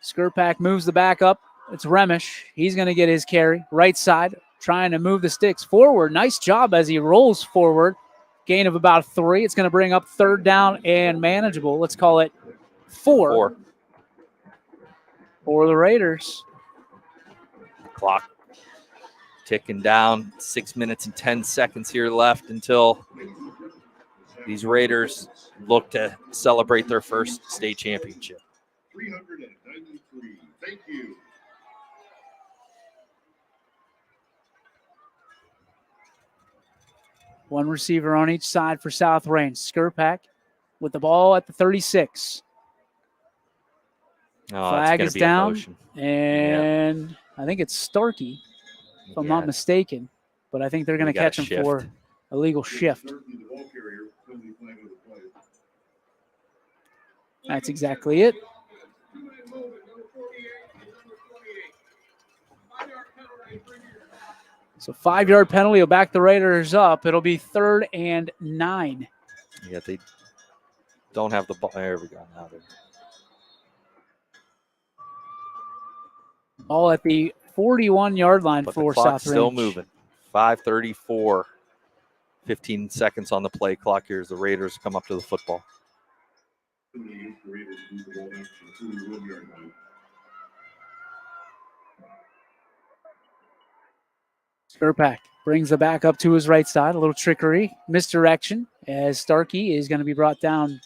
Skirpak moves the back up. It's Remish. He's going to get his carry. Right side, trying to move the sticks forward. Nice job as he rolls forward. Gain of about 3. It's going to bring up 3rd down and manageable. Let's call it 4. For the Raiders. Clock ticking down. 6 minutes and 10 seconds here left until these Raiders look to celebrate their first state championship. 393. Thank you. One receiver on each side for South Range. Skirpak with the ball at the 36. Flag is down, and I think it's Starkey, if I'm not mistaken. But I think they're going to catch him for a legal shift. That's exactly it. So 5-yard penalty will back the Raiders up. It'll be 3rd and 9. Yeah, they don't have the ball. There we go. Now they're all at the 41-yard line for South Range. Still moving. 5:34. 15 seconds on the play clock here as the Raiders come up to the football. Skirpak brings the back up to his right side. A little trickery, misdirection, as Starkey is going to be brought down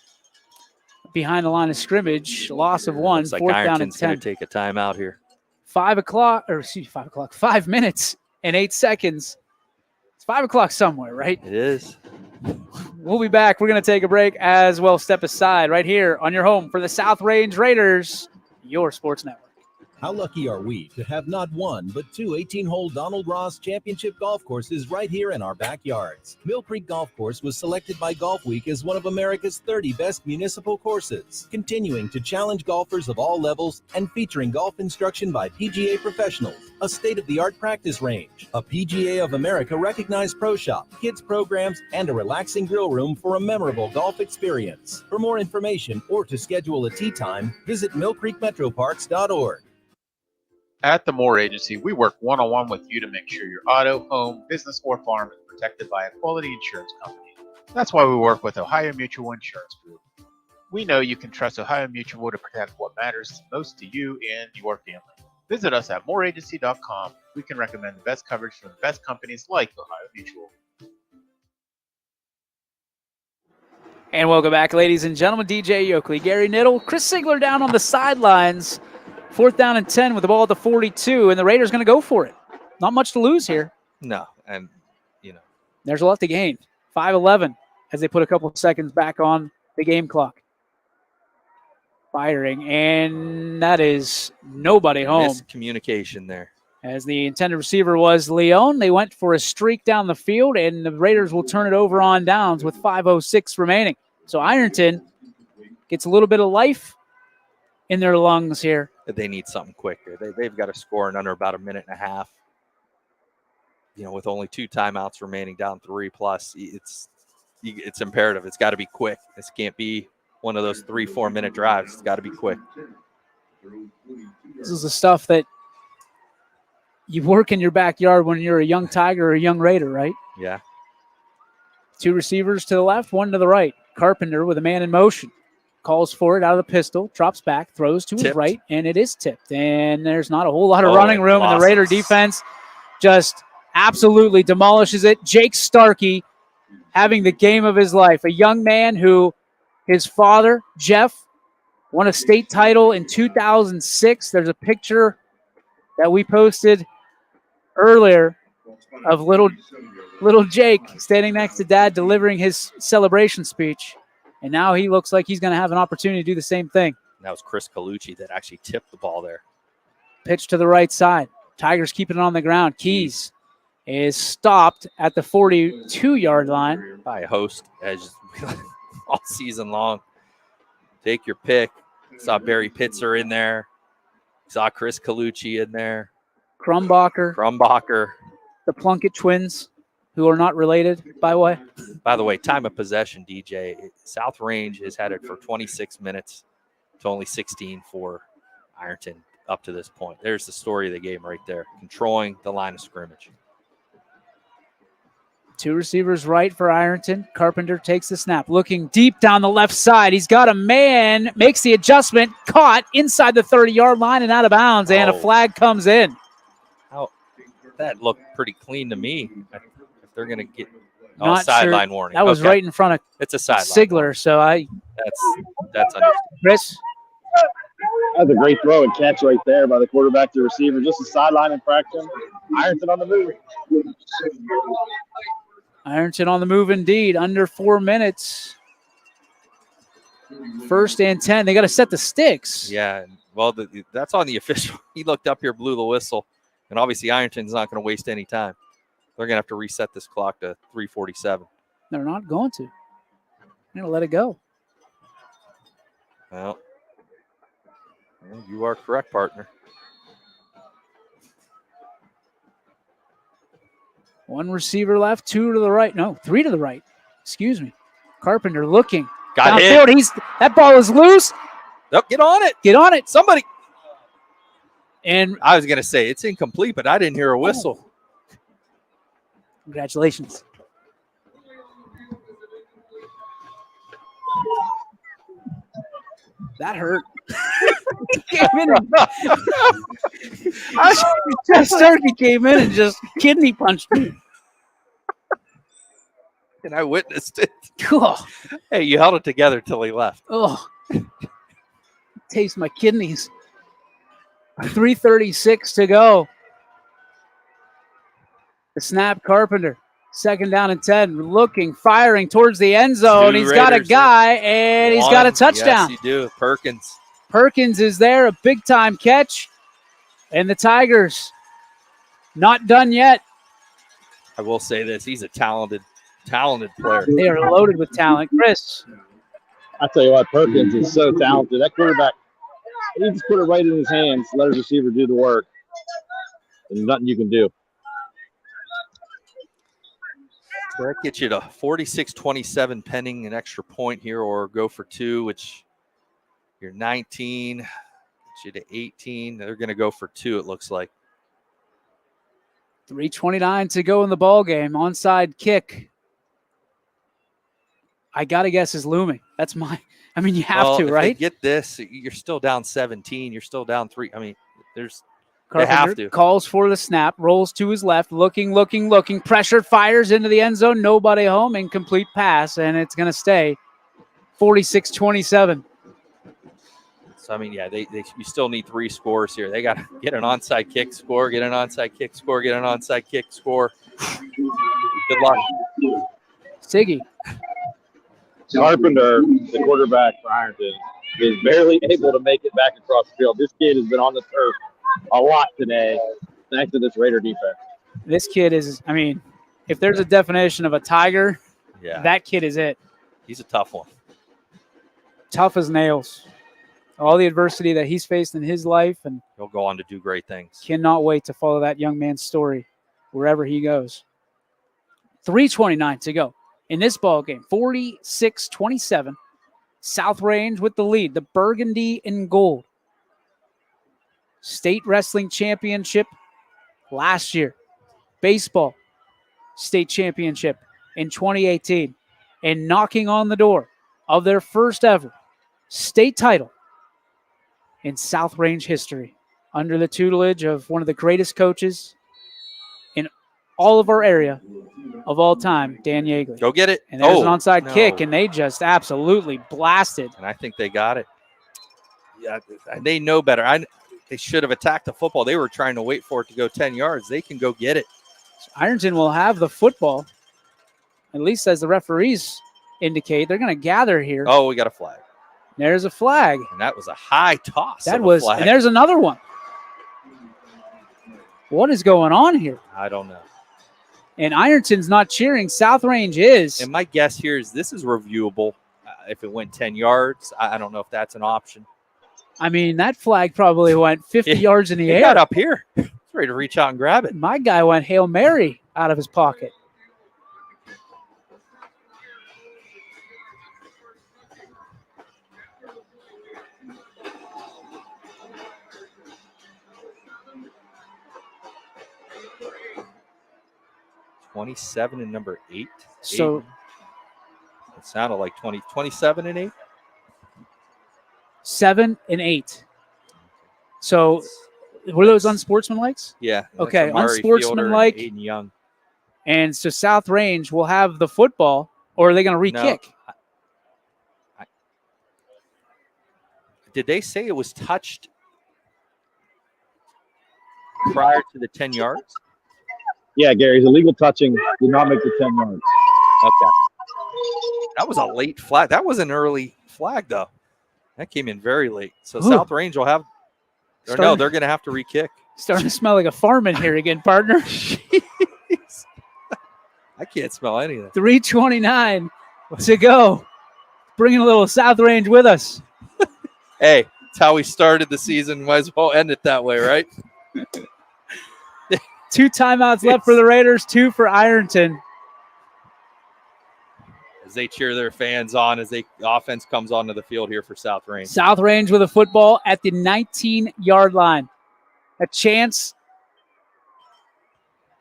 behind the line of scrimmage. Loss of 1. Looks like 4th down and Ironton's 10. going to take a timeout here. 5 minutes and 8 seconds. It's 5 o'clock somewhere, right? It is. We'll be back. We're going to take a break as well. Step aside right here on your home for the South Range Raiders, your sports network. How lucky are we to have not one, but 2 18-hole Donald Ross Championship golf courses right here in our backyards. Mill Creek Golf Course was selected by Golf Week as one of America's 30 best municipal courses, continuing to challenge golfers of all levels and featuring golf instruction by PGA professionals, a state-of-the-art practice range, a PGA of America recognized pro shop, kids programs, and a relaxing grill room for a memorable golf experience. For more information or to schedule a tee time, visit millcreekmetroparks.org. At the Moore Agency, we work one-on-one with you to make sure your auto, home, business, or farm is protected by a quality insurance company. That's why we work with Ohio Mutual Insurance Group. We know you can trust Ohio Mutual to protect what matters most to you and your family. Visit us at mooreagency.com. We can recommend the best coverage from the best companies like Ohio Mutual. And welcome back, ladies and gentlemen. DJ Yoakley, Gary Niddle, Chris Sigler down on the sidelines. 4th down and 10 with the ball at the 42, and the Raiders going to go for it. Not much to lose here. No, and, There's a lot to gain. 5-11 as they put a couple of seconds back on the game clock. firing, and that is nobody home. Miscommunication there. As the intended receiver was Leon, they went for a streak down the field, and the Raiders will turn it over on downs with 5:06 remaining. So Ironton gets a little bit of life in their lungs here. They need something quicker. They've got to score in under about a minute and a half. With only 2 timeouts remaining, down 3+, it's imperative. It's got to be quick. This can't be one of those 3-4 minute drives. It's got to be quick. This is the stuff that you work in your backyard when you're a young Tiger or a young Raider, right? Yeah. 2 receivers to the left, 1 to the right. Carpenter with a man in motion. Calls for it out of the pistol, drops back, throws to his right, and it is tipped. And there's not a whole lot of running room, and the Raider defense just absolutely demolishes it. Jake Starkey having the game of his life. A young man who his father, Jeff, won a state title in 2006. There's a picture that we posted earlier of little Jake standing next to Dad delivering his celebration speech. And now he looks like he's going to have an opportunity to do the same thing. That was Chris Colucci that actually tipped the ball there. Pitch to the right side. Tigers keeping it on the ground. Keys is stopped at the 42-yard line. By a host as all season long. Take your pick. Saw Barry Pitzer in there. Saw Chris Colucci in there. Crumbacher. The Plunkett twins, who are not related, by the way. By the way, time of possession, DJ. South Range has had it for 26 minutes to only 16 for Ironton up to this point. There's the story of the game right there, controlling the line of scrimmage. 2 receivers right for Ironton. Carpenter takes the snap, looking deep down the left side. He's got a man, makes the adjustment, caught inside the 30-yard line and out of bounds, and a flag comes in. That looked pretty clean to me. If they're going to get sideline warning. That was right in front of it's a sideline Sigler, warning. so that's understood. Chris? That's a great throw and catch right there by the quarterback to receiver. Just a sideline infraction. Ironton on the move. Ironton on the move indeed. Under 4 minutes. 1st and 10. They got to set the sticks. Yeah, well, that's on the official. He looked up here, blew the whistle, and obviously Ironton's not going to waste any time. They're going to have to reset this clock to 3:47. They're not going to. They're going to let it go. Well, you are correct, partner. 1 receiver left, 2 to the right. No, 3 to the right. Excuse me. Carpenter looking. Got downfield. hit. That ball is loose. Nope, get on it. Get on it. Somebody. And I was going to say it's incomplete, but I didn't hear a whistle. Congratulations. That hurt. Came in and Starkey came in and just kidney punched me. And I witnessed it. Cool. Hey, you held it together till he left. Oh, taste my kidneys. 3:36 to go. The snap, Carpenter. 2nd down and 10. Looking, firing towards the end zone. 2 He's got a Raiders guy, and he's got a touchdown. Yes, you do. Perkins. Perkins is there, a big-time catch. And the Tigers not done yet. I will say this. He's a talented player. They are loaded with talent. Chris. I tell you what, Perkins is so talented. That quarterback, he just put it right in his hands, let his receiver do the work. And nothing you can do. So that gets you to 46-27 pending an extra point here or go for 2, which you're 19, gets you to 18. They're going to go for 2, it looks like. 3:29 to go in the ball game. Onside kick. I got to guess is looming. That's my – I mean, you have to, right? If they get this, you're still down 17. You're still down 3. I mean, Carpenter they have to. Calls for the snap, rolls to his left, looking, pressured, fires into the end zone, nobody home, incomplete pass, and it's going to stay 46-27. So, I mean, yeah, you still need 3 scores here. They got to get an onside kick, score, get an onside kick, score, get an onside kick, score. Good luck. Siggy. Carpenter, the quarterback for Ironton, is barely able to make it back across the field. This kid has been on the turf a lot today thanks to this Raider defense. This kid is, I mean, if there's a definition of a tiger, that kid is it. He's a tough one. Tough as nails. All the adversity that he's faced in his life, and he'll go on to do great things. Cannot wait to follow that young man's story wherever he goes. 3:29 to go in this ball game. 46-27. South Range with the lead. The burgundy and gold. State Wrestling Championship last year. Baseball State Championship in 2018. And knocking on the door of their first ever state title in South Range history, under the tutelage of one of the greatest coaches in all of our area of all time, Dan Yeagley. Go get it. And there's an onside kick, and they just absolutely blasted. And I think they got it. Yeah, they know better. They should have attacked the football. They were trying to wait for it to go 10 yards. They can go get it. So Ironton will have the football, at least as the referees indicate. They're going to gather here. Oh, we got a flag. There's a flag. And that was a high toss. That was, and there's another one. What is going on here? I don't know. And Ironton's not cheering. South Range is. And my guess here is this is reviewable. If it went 10 yards, I don't know if that's an option. I mean, that flag probably went 50 yards in the air. It got up here. It's ready to reach out and grab it. My guy went Hail Mary out of his pocket. $27 and number 8. So it sounded like 27 and 8. 7 and 8. So were those unsportsmanlikes? Yeah. Okay, unsportsmanlike. Aiden Young. And so South Range will have the football, or are they going to re-kick? No. Did they say it was touched prior to the 10 yards? Yeah, Gary, his illegal touching did not make the 10 yards. Okay. That was a late flag. That was an early flag, though. That came in very late. So South Range will have – they're going to have to re-kick. Starting to smell like a farm in here again, partner. Jeez. I can't smell anything. 3:29 to go. Bringing a little South Range with us. Hey, it's how we started the season. Might as well end it that way, right? 2 timeouts left for the Raiders, 2 for Ironton. As they cheer their fans on as the offense comes onto the field here for South Range. South Range with a football at the 19-yard line. A chance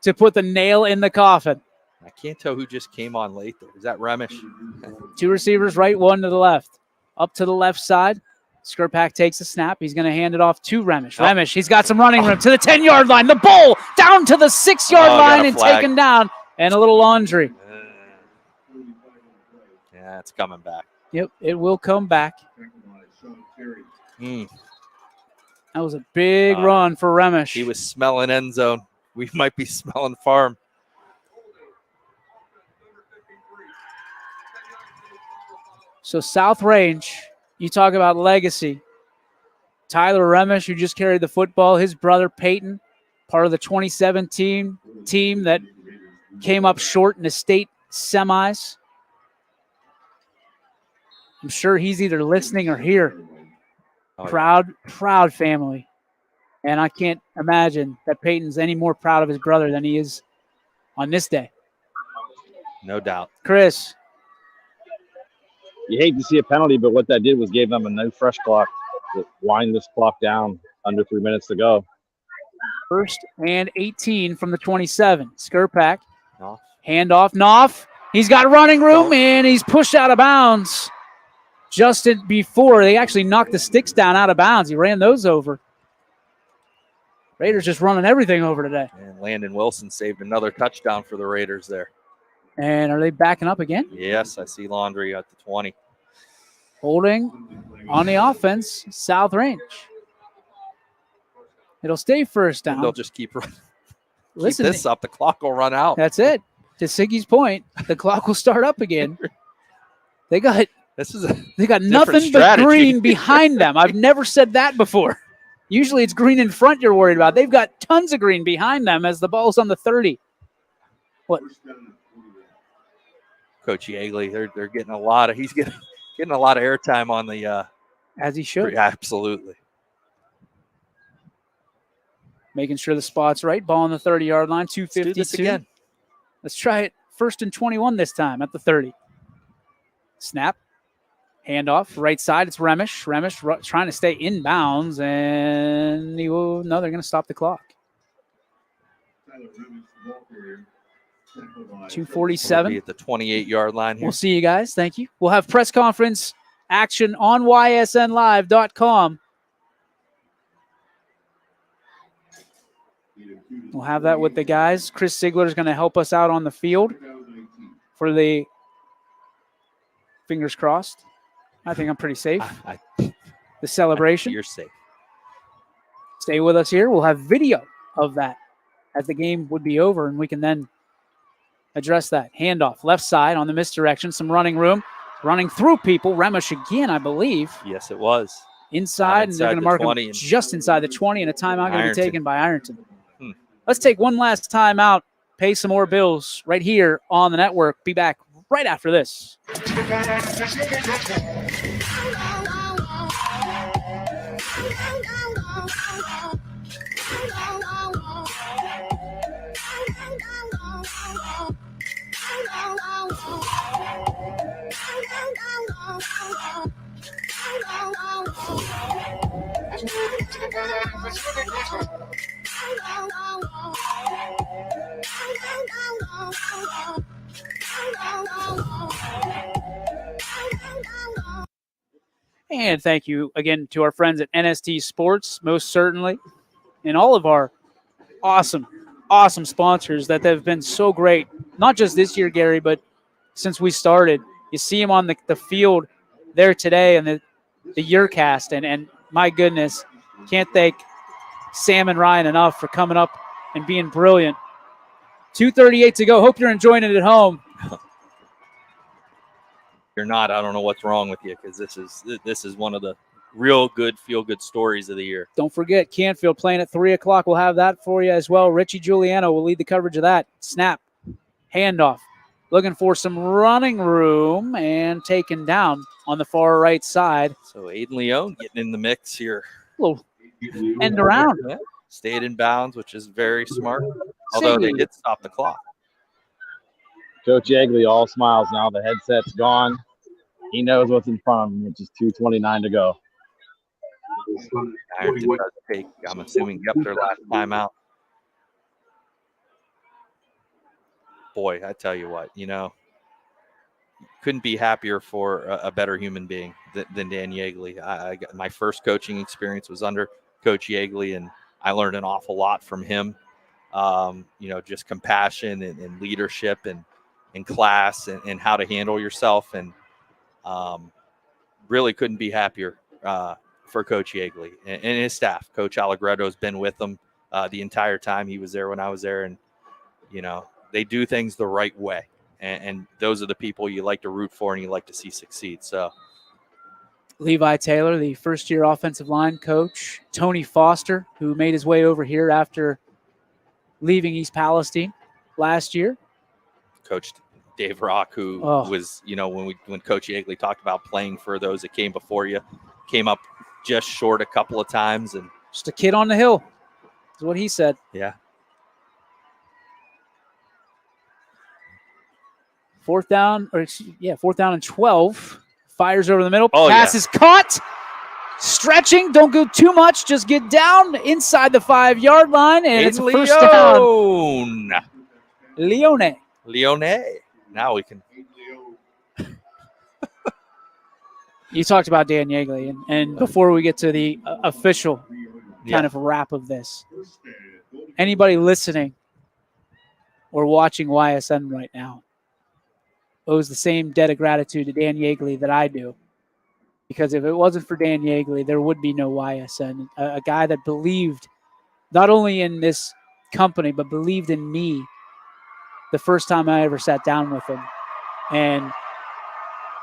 to put the nail in the coffin. I can't tell who just came on late there. Is that Remish? 2 receivers, right, 1 to the left. Up to the left side. Skurpak takes a snap. He's going to hand it off to Remish. Remish, he's got some running room to the 10-yard line. The bull down to the 6-yard line and taken down. And a little laundry. Yeah, it's coming back. Yep, it will come back. That was a big run for Remish. He was smelling end zone. We might be smelling farm. So South Range, you talk about legacy. Tyler Remish, who just carried the football, his brother Peyton, part of the 2017 team that came up short in the state semis. I'm sure he's either listening or here. Proud family. And I can't imagine that Peyton's any more proud of his brother than he is on this day. No doubt. Chris. You hate to see a penalty, but what that did was gave them a no fresh clock to wind this clock down under 3 minutes to go. 1st and 18 from the 27. Skurpak. Handoff. Knopf. He's got running room, and he's pushed out of bounds. Just before they actually knocked the sticks down out of bounds. He ran those over. Raiders just running everything over today. And Landon Wilson saved another touchdown for the Raiders there. And are they backing up again? Yes, I see Laundry at the 20. Holding on the offense, South Range. It'll stay first down. They'll just keep running. Listen, keep this up. The clock will run out. That's it. To Siggy's point, the clock will start up again. They got They got nothing but strategy. green behind them. I've never said that before. Usually it's green in front you're worried about. They've got tons of green behind them as the ball's on the 30. What? Coach Yeagley, they're getting a lot of he's getting a lot of airtime on the as he should. Absolutely. Making sure the spot's right. Ball on the 30-yard line, 2:52. Let's do this again. Let's try it 1st and 21 this time at the 30. Snap. Handoff, right side. It's Remish. Remish trying to stay inbounds, and no, they're going to stop the clock. 2:47. At the 28-yard line here. We'll see you guys. Thank you. We'll have press conference action on ysnlive.com. We'll have that with the guys. Chris Sigler is going to help us out on the field for the fingers crossed. I think I'm pretty safe. The celebration. You're safe. Stay with us here. We'll have video of that as the game would be over, and we can then address that. Handoff, left side on the misdirection. Some running room. Running through people. Remish again, I believe. Yes, it was. Inside, and they're going to mark him just inside the 20, and a timeout going to be taken by Ironton. Let's take one last timeout, pay some more bills right here on the network. Be back right after this. And thank you again to our friends at NST Sports, most certainly, and all of our awesome sponsors that have been so great, not just this year, Gary, but since we started. You see them on the field there today and the Yearcast, and my goodness, can't thank Sam and Ryan enough for coming up and being brilliant. 2:38 to go. Hope you're enjoying it at home. You're not. I don't know what's wrong with you, because this is one of the real good feel-good stories of the year. Don't forget, Canfield playing at 3 o'clock. We'll have that for you as well. Richie Giuliano will lead the coverage of that. Snap, handoff, looking for some running room and taken down on the far right side. So Aiden Leone getting in the mix here. A little end around. Yeah. Stayed in bounds, which is very smart, although they did stop the clock. Coach Yeagley all smiles now. The headset's gone. He knows what's in front of him, which is 2:29 to go. Ironton does take, I'm assuming, their last timeout. Boy, I tell you what, couldn't be happier for a better human being than Dan Yeagley. I got my first coaching experience was under Coach Yeagley, and I learned an awful lot from him. Just compassion and leadership and class and how to handle yourself, and really couldn't be happier for Coach Yeagley and his staff. Coach Allegretto has been with them the entire time. He was there when I was there, and they do things the right way, and those are the people you like to root for and you like to see succeed. So Levi Taylor, the first-year offensive line coach. Tony Foster, who made his way over here after leaving East Palestine last year. Coach Dave Rock, who was, when Coach Yeagley talked about playing for those that came before you, came up just short a couple of times. And just a kid on the hill is what he said. Yeah. Fourth down and 12. Fires over the middle. Pass is caught. Stretching. Don't go too much. Just get down inside the 5-yard line. And it's a first down. Leone. Now we can. You talked about Dan Yeagley. And before we get to the official kind of wrap of this, anybody listening or watching YSN right now owes the same debt of gratitude to Dan Yeagley that I do. Because if it wasn't for Dan Yeagley, there would be no YSN. A guy that believed not only in this company, but believed in me the first time I ever sat down with him. And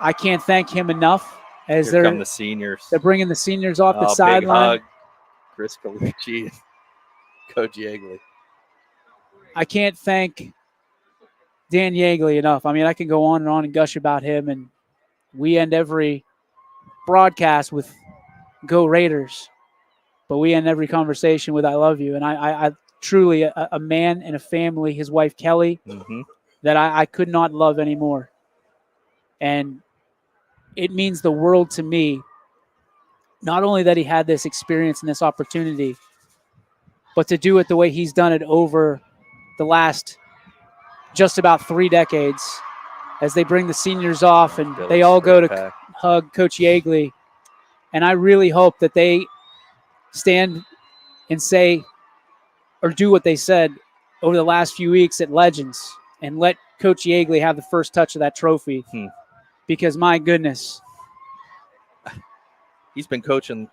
I can't thank him enough as Here come the seniors. They're bringing the seniors off the Big sideline. hug. Chris Colucci and Coach Yeagley. I can't thank Dan Yeagley enough. I mean, I can go on and gush about him, and we end every broadcast with "Go Raiders," but we end every conversation with "I love you." And I truly a man and a family, his wife Kelly, that I could not love anymore. And it means the world to me, not only that he had this experience and this opportunity, but to do it the way he's done it over the last just about 3 decades, as they bring the seniors off and they all go to hug Coach Yeagley. And I really hope that they stand and say or do what they said over the last few weeks at Legends and let Coach Yeagley have the first touch of that trophy. Because, my goodness. He's been coaching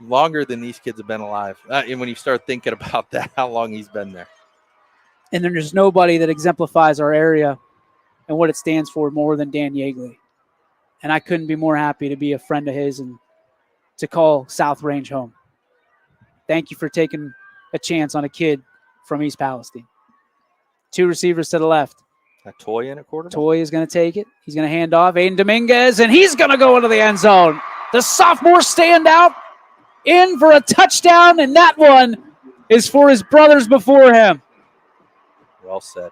longer than these kids have been alive. And when you start thinking about that, how long he's been there. And there's nobody that exemplifies our area and what it stands for more than Dan Yeagley. And I couldn't be more happy to be a friend of his and to call South Range home. Thank you for taking a chance on a kid from East Palestine. 2 receivers to the left. A Toy in at quarterback. Toy is going to take it. He's going to hand off Aiden Dominguez, and he's going to go into the end zone. The sophomore standout in for a touchdown, and that one is for his brothers before him. Well said.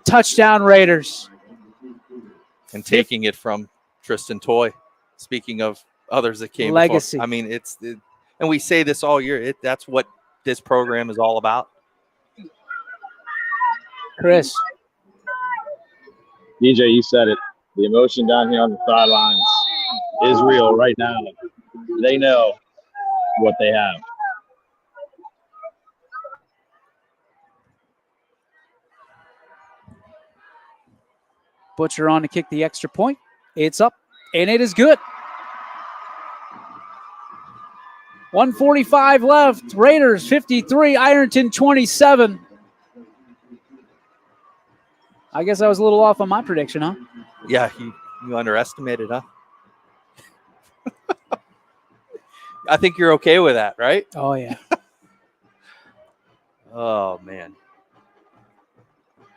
Touchdown Raiders. And taking it from Tristan Toy. Speaking of others that came legacy. Before. I mean, and we say this all year. That's what this program is all about. Chris. DJ, you said it. The emotion down here on the sidelines is real right now. They know what they have. Butcher on to kick the extra point. It's up, and it is good. 1:45 left. Raiders 53, Ironton 27. I guess I was a little off on my prediction, huh? Yeah, you underestimated, huh? I think you're okay with that, right? Oh, yeah. Oh, man.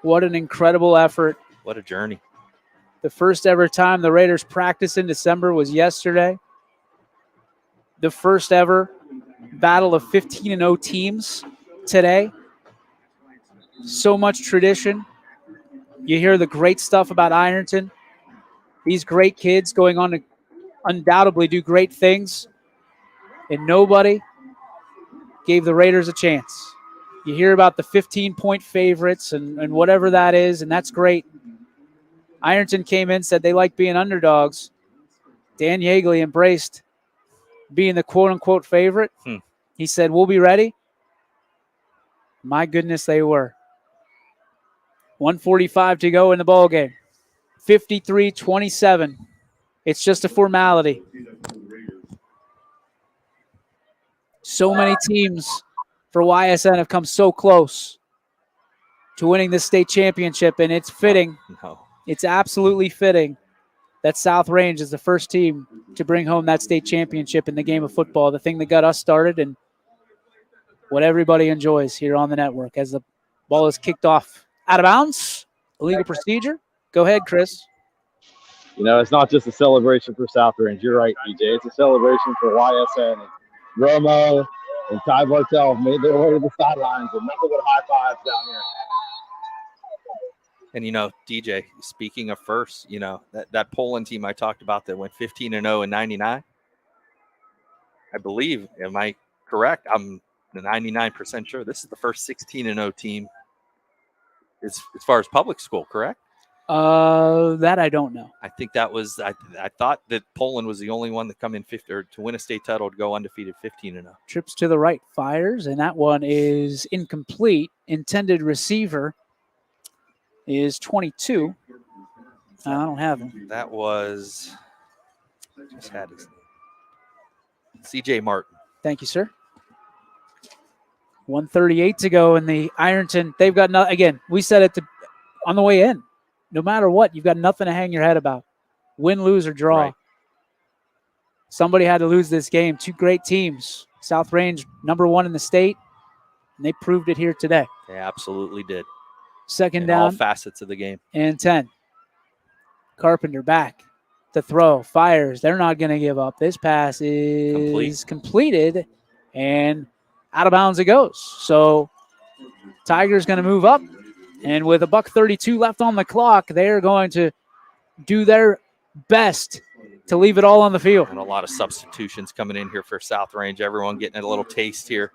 What an incredible effort. What a journey. The first ever time the Raiders practiced in December was yesterday. The first ever battle of 15-0 teams today. So much tradition. You hear the great stuff about Ironton. These great kids going on to undoubtedly do great things. And nobody gave the Raiders a chance. You hear about the 15-point favorites and whatever that is, and that's great. Ironton came in, said they like being underdogs. Dan Yeagley embraced being the quote-unquote favorite. He said, we'll be ready. My goodness, they were. 1:45 to go in the ballgame. 53-27. It's just a formality. So many teams for YSN have come so close to winning this state championship, and it's fitting. It's absolutely fitting that South Range is the first team to bring home that state championship in the game of football, the thing that got us started and what everybody enjoys here on the network as the ball is kicked off out of bounds. Illegal procedure. Go ahead, Chris. You know, it's not just a celebration for South Range. You're right, DJ. It's a celebration for YSN. And Romo and Ty Bartel made their way to the sidelines, and nothing but high fives down here. And, you know, DJ, speaking of first, you know, that Poland team I talked about that went 15-0 in 99, I believe, am I correct? I'm 99% sure this is the first 16-0 team as far as public school, correct? That I don't know. I think that was, I thought that Poland was the only one that come in 50 or to win a state title to go undefeated 15-0. Trips to the right, fires, and that one is incomplete. Intended receiver is 22. I don't have him. That was, just had his name. CJ Martin. Thank you, sir. 1:38 to go in the Ironton. They've got, again, we said it on the way in. no matter what, you've got nothing to hang your head about. Win, lose, or draw. Right. Somebody had to lose this game. Two great teams. South Range, #1 in the state, and they proved it here today. They absolutely did. Second in down. all facets of the game. And 10. Carpenter back to throw. Fires. They're not going to give up. This pass is completed, and out of bounds it goes. So Tigers going to move up, and with $1:32 left on the clock, they're going to do their best to leave it all on the field. And a lot of substitutions coming in here for South Range. Everyone getting a little taste here.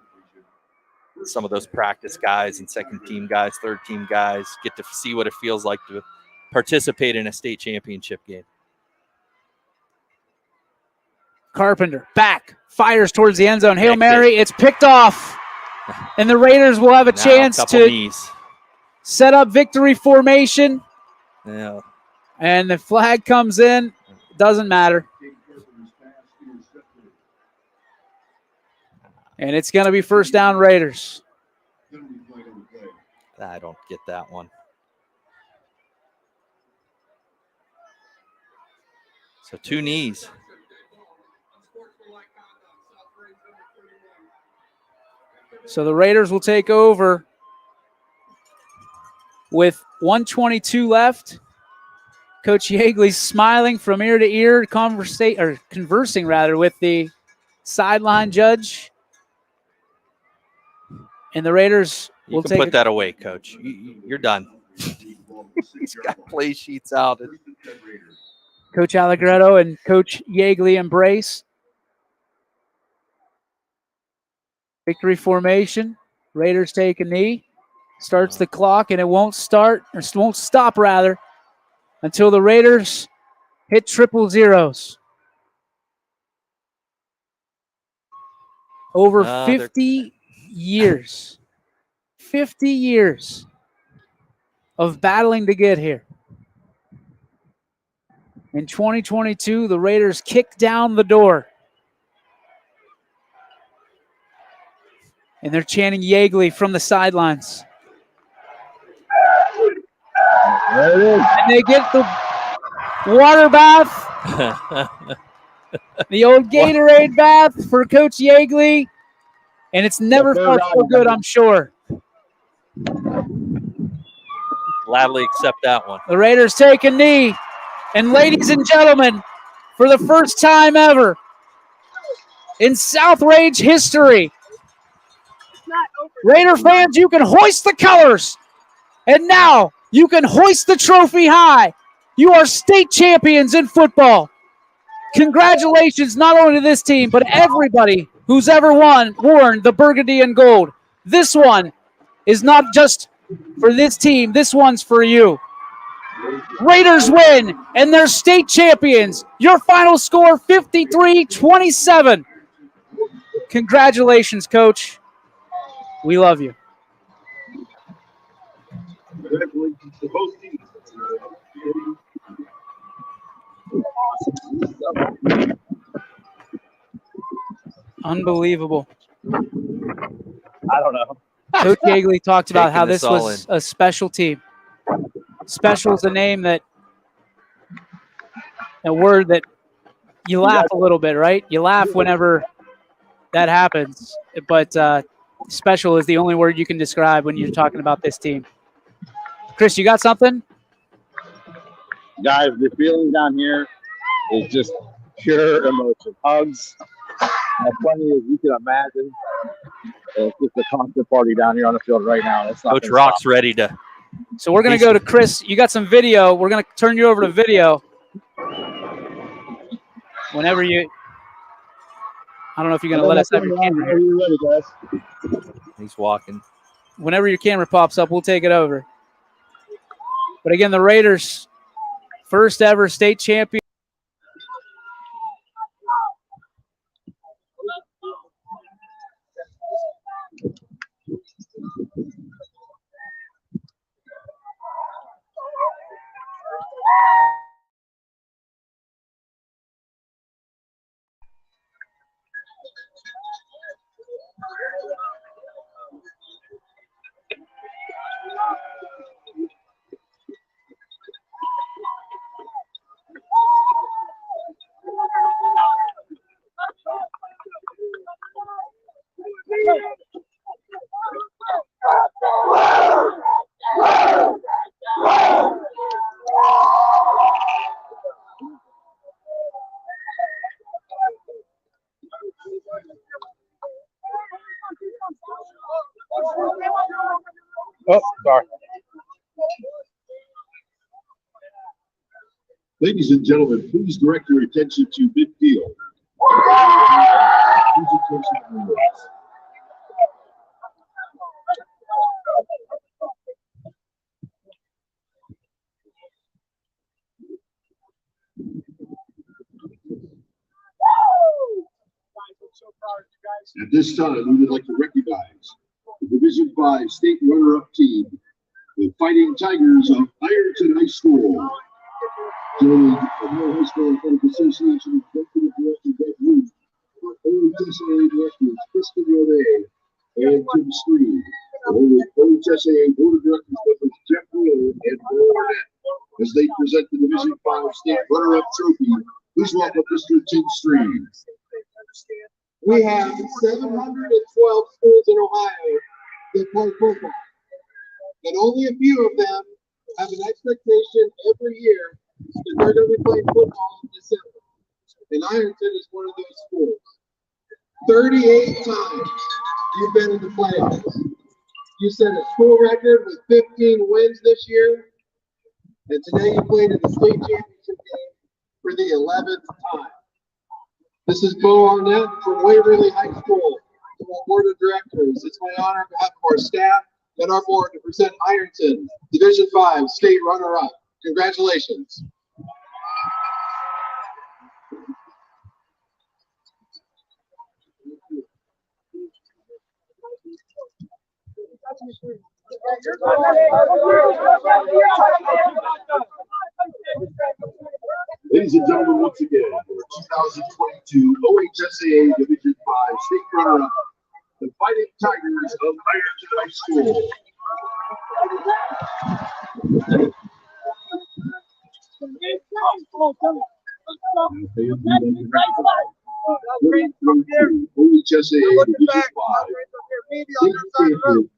Some of those practice guys and second-team guys, third-team guys get to see what it feels like to participate in a state championship game. Carpenter back, fires towards the end zone. Hail Mary, it's picked off. And the Raiders will have a chance to set up victory formation. Yeah. And the flag comes in. Doesn't matter. And it's going to be first down Raiders. I don't get that one. So 2 knees. So the Raiders will take over with 1:22 left. Coach Yeagley's smiling from ear to ear, conversing with the sideline judge. And the Raiders will You can put that away, Coach. You're done. He's got play sheets out. Coach Allegretto and Coach Yeagley embrace. Victory formation. Raiders take a knee. Starts the clock, and it won't stop until the Raiders hit triple zeros. Over 50 years. 50 years of battling to get here. In 2022, the Raiders kick down the door. And they're chanting Yeagley from the sidelines. There it is. And they get the water bath. The old Gatorade bath for Coach Yeagley. And it's never felt so good, I'm sure. Gladly accept that one. The Raiders take a knee. And ladies and gentlemen, for the first time ever in South Range history, Raider fans, you can hoist the colors. And now you can hoist the trophy high. You are state champions in football. Congratulations not only to this team, but everybody who's ever worn the burgundy and gold. This one is not just for this team. This one's for you. Raiders win, and they're state champions. Your final score, 53-27. Congratulations, Coach. We love you. Unbelievable. I don't know. Coach Yeagley talked about how this this all was a special team. Special is a word that you laugh a little bit, right? You laugh whenever that happens, but special is the only word you can describe when you're talking about this team. Chris, you got something? Guys, the feeling down here is just pure emotion. Hugs, as funny as you can imagine. It's just a constant party down here on the field right now. It's not Coach Rock's ready to. So we're going to go to Chris. You got some video. We're going to turn you over to video. Whenever you, I don't know if you're going to let us have your camera. Are you ready, guys? He's walking. Whenever your camera pops up, we'll take it over. But again, the Raiders, first ever state champion. Oh, sorry. Ladies and gentlemen, please direct your attention to midfield. At this time, we would like to recognize the Division 5 state runner-up team, the Fighting Tigers of Ironton High School. Joining the Moore High School Athletic Association Executive Director Greg Root, our OHSAA directors Kristen Rodet and Tim Street, OHSAA Board of Directors members Jeff Wheeler and Paul Arnett, as they present the Division 5 state runner-up trophy. Please welcome Mr. Tim Street. We have 712 schools in Ohio that play football, and only a few of them have an expectation every year that they're going to be playing football in December. And Ironton is one of those schools. 38 times you've been in the playoffs. You set a school record with 15 wins this year, and today you played in the state championship game for the 11th time. This is Bo Arnett from Waverly High School. To our board of directors, it's my honor on behalf of our staff and our board to present Ironton, Division 5 state runner-up. Congratulations. Ladies and gentlemen, once again, for 2022 OHSAA Division 5 state runner-up, the Fighting Tigers of Ironton High School. OHSAA Division 5 state champion,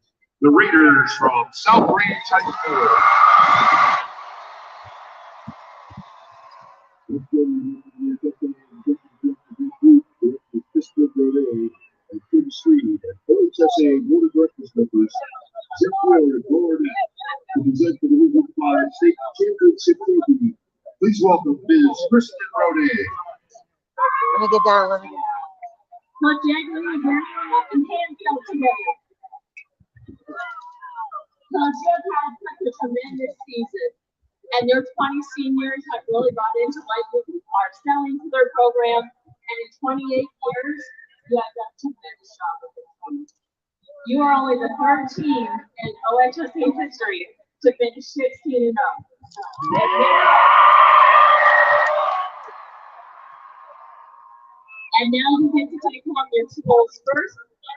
the Raiders from South Range High School. And Tim Street and OHSAA Board of Directors members Jeff Wheeler and Paul Arnett to present the Division 5 state championship trophy. Please welcome Ms. Kristen Rodet. Let me get down. Coach Jagger, and hands up today. Coach, you've had such a tremendous season, and your 20 seniors have really brought into life with our selling to their program, and in 28 years, you have done a tremendous job with this one. You are only the third team in OHSAA history to finish 16-0. And now you get to take home your school's first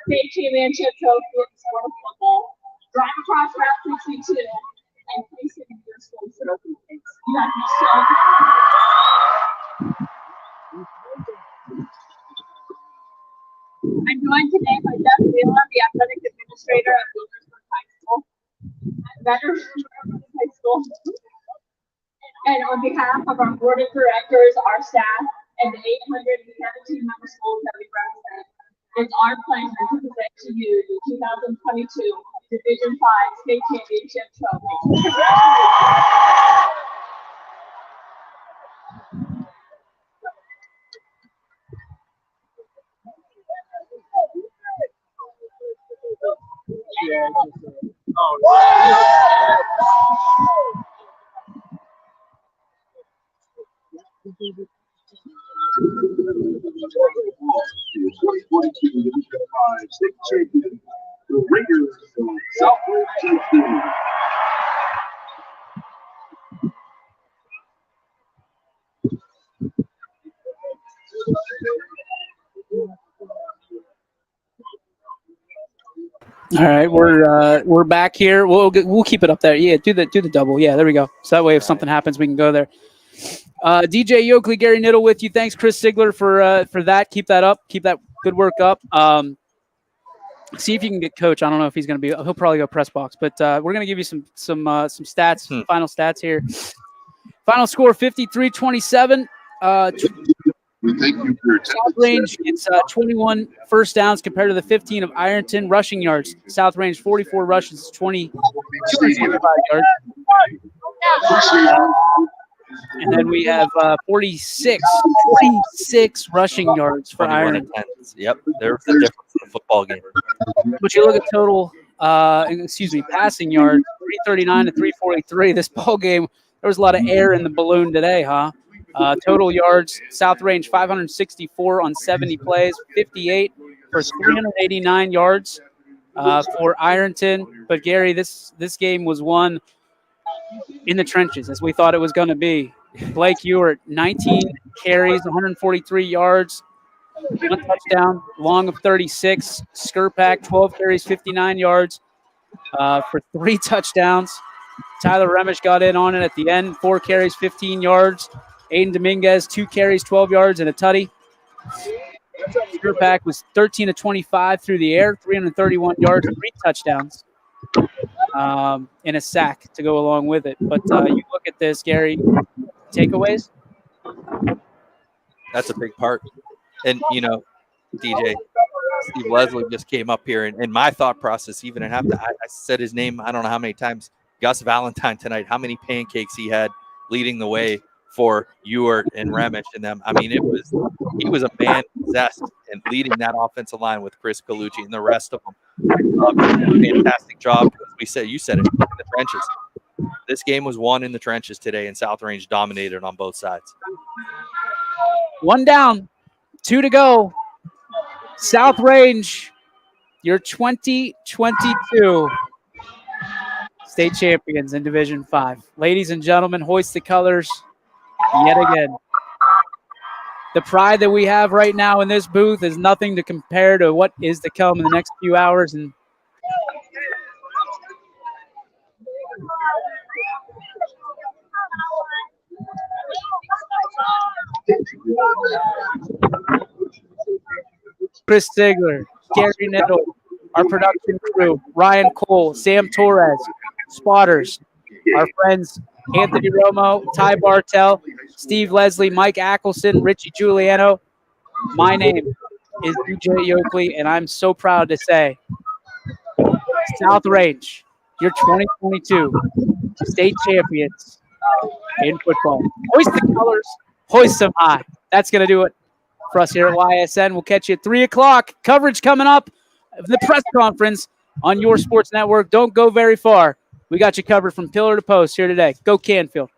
state championship trophy in the sport of football, drive across Route 62, and place it in your school's trophy case. You have to be so I'm joined today by Jeff Wheeler, the athletic administrator at Williamsburg High School. And on behalf of our board of directors, our staff, and the 817 member schools that we represent, it's our pleasure to present to you the 2022 Division 5 State Championship Trophy. State champion, the Raiders from South Range High School. All right, we're back here. We'll keep it up there. Yeah, do the double. Yeah, there we go. So that way, if something happens, we can go there. DJ Yoakley, Gary Niddle with you. Thanks, Chris Sigler, for that. Keep that up. Keep that good work up. See if you can get Coach. I don't know if he's going to be. He'll probably go press box, but we're going to give you some stats, final stats here. Final score 53-27. We thank you for your attendance. South Range, it's 21 first downs compared to the 15 of Ironton. Rushing yards, South Range 44 rushes, 225 yards. And then we have 46 rushing yards for 21 Ironton. attendance. Yep, there's the difference in the football game. But you look at total, passing yards, 339 to 343. This ball game, there was a lot of air in the balloon today, huh? Total yards, South Range 564 on 70 plays, 58 for 389 yards for Ironton. But Gary, this game was won in the trenches, as we thought it was going to be. Blake Ewart, 19 carries, 143 yards, 1 touchdown, long of 36. Skirpak, 12 carries, 59 yards for 3 touchdowns. Tyler Remish got in on it at the end, 4 carries, 15 yards. Aiden Dominguez, 2 carries, 12 yards, and a tutty. Skirpak was 13 of 25 through the air, 331 yards, 3 touchdowns, and a sack to go along with it. But you look at this, Gary, takeaways? That's a big part. And, DJ, Steve Leslie just came up here, and my thought process, even at halftime, I said his name, I don't know how many times, Gus Valentine tonight, how many pancakes he had leading the way for Ewart and Remish and them. I mean, he was a man possessed and leading that offensive line with Chris Colucci and the rest of them. Fantastic job. You said it, in the trenches. This game was won in the trenches today, and South Range dominated on both sides. 1 down, 2 to go. South Range, your 2022 state champions in Division 5. Ladies and gentlemen, hoist the colors yet again. The pride that we have right now in this booth is nothing to compare to what is to come in the next few hours. And Chris Stigler, Gary Nettle, our production crew, Ryan Cole, Sam Torres, spotters, our friends Anthony Romo, Ty Bartell, Steve Leslie, Mike Ackelson, Richie Giuliano. My name is DJ Yoakley, and I'm so proud to say South Range, your 2022 state champions in football. Hoist the colors, hoist them high. That's going to do it for us here at YSN. We'll catch you at 3 o'clock. Coverage coming up of the press conference on your sports network. Don't go very far. We got you covered from pillar to post here today. Go Canfield.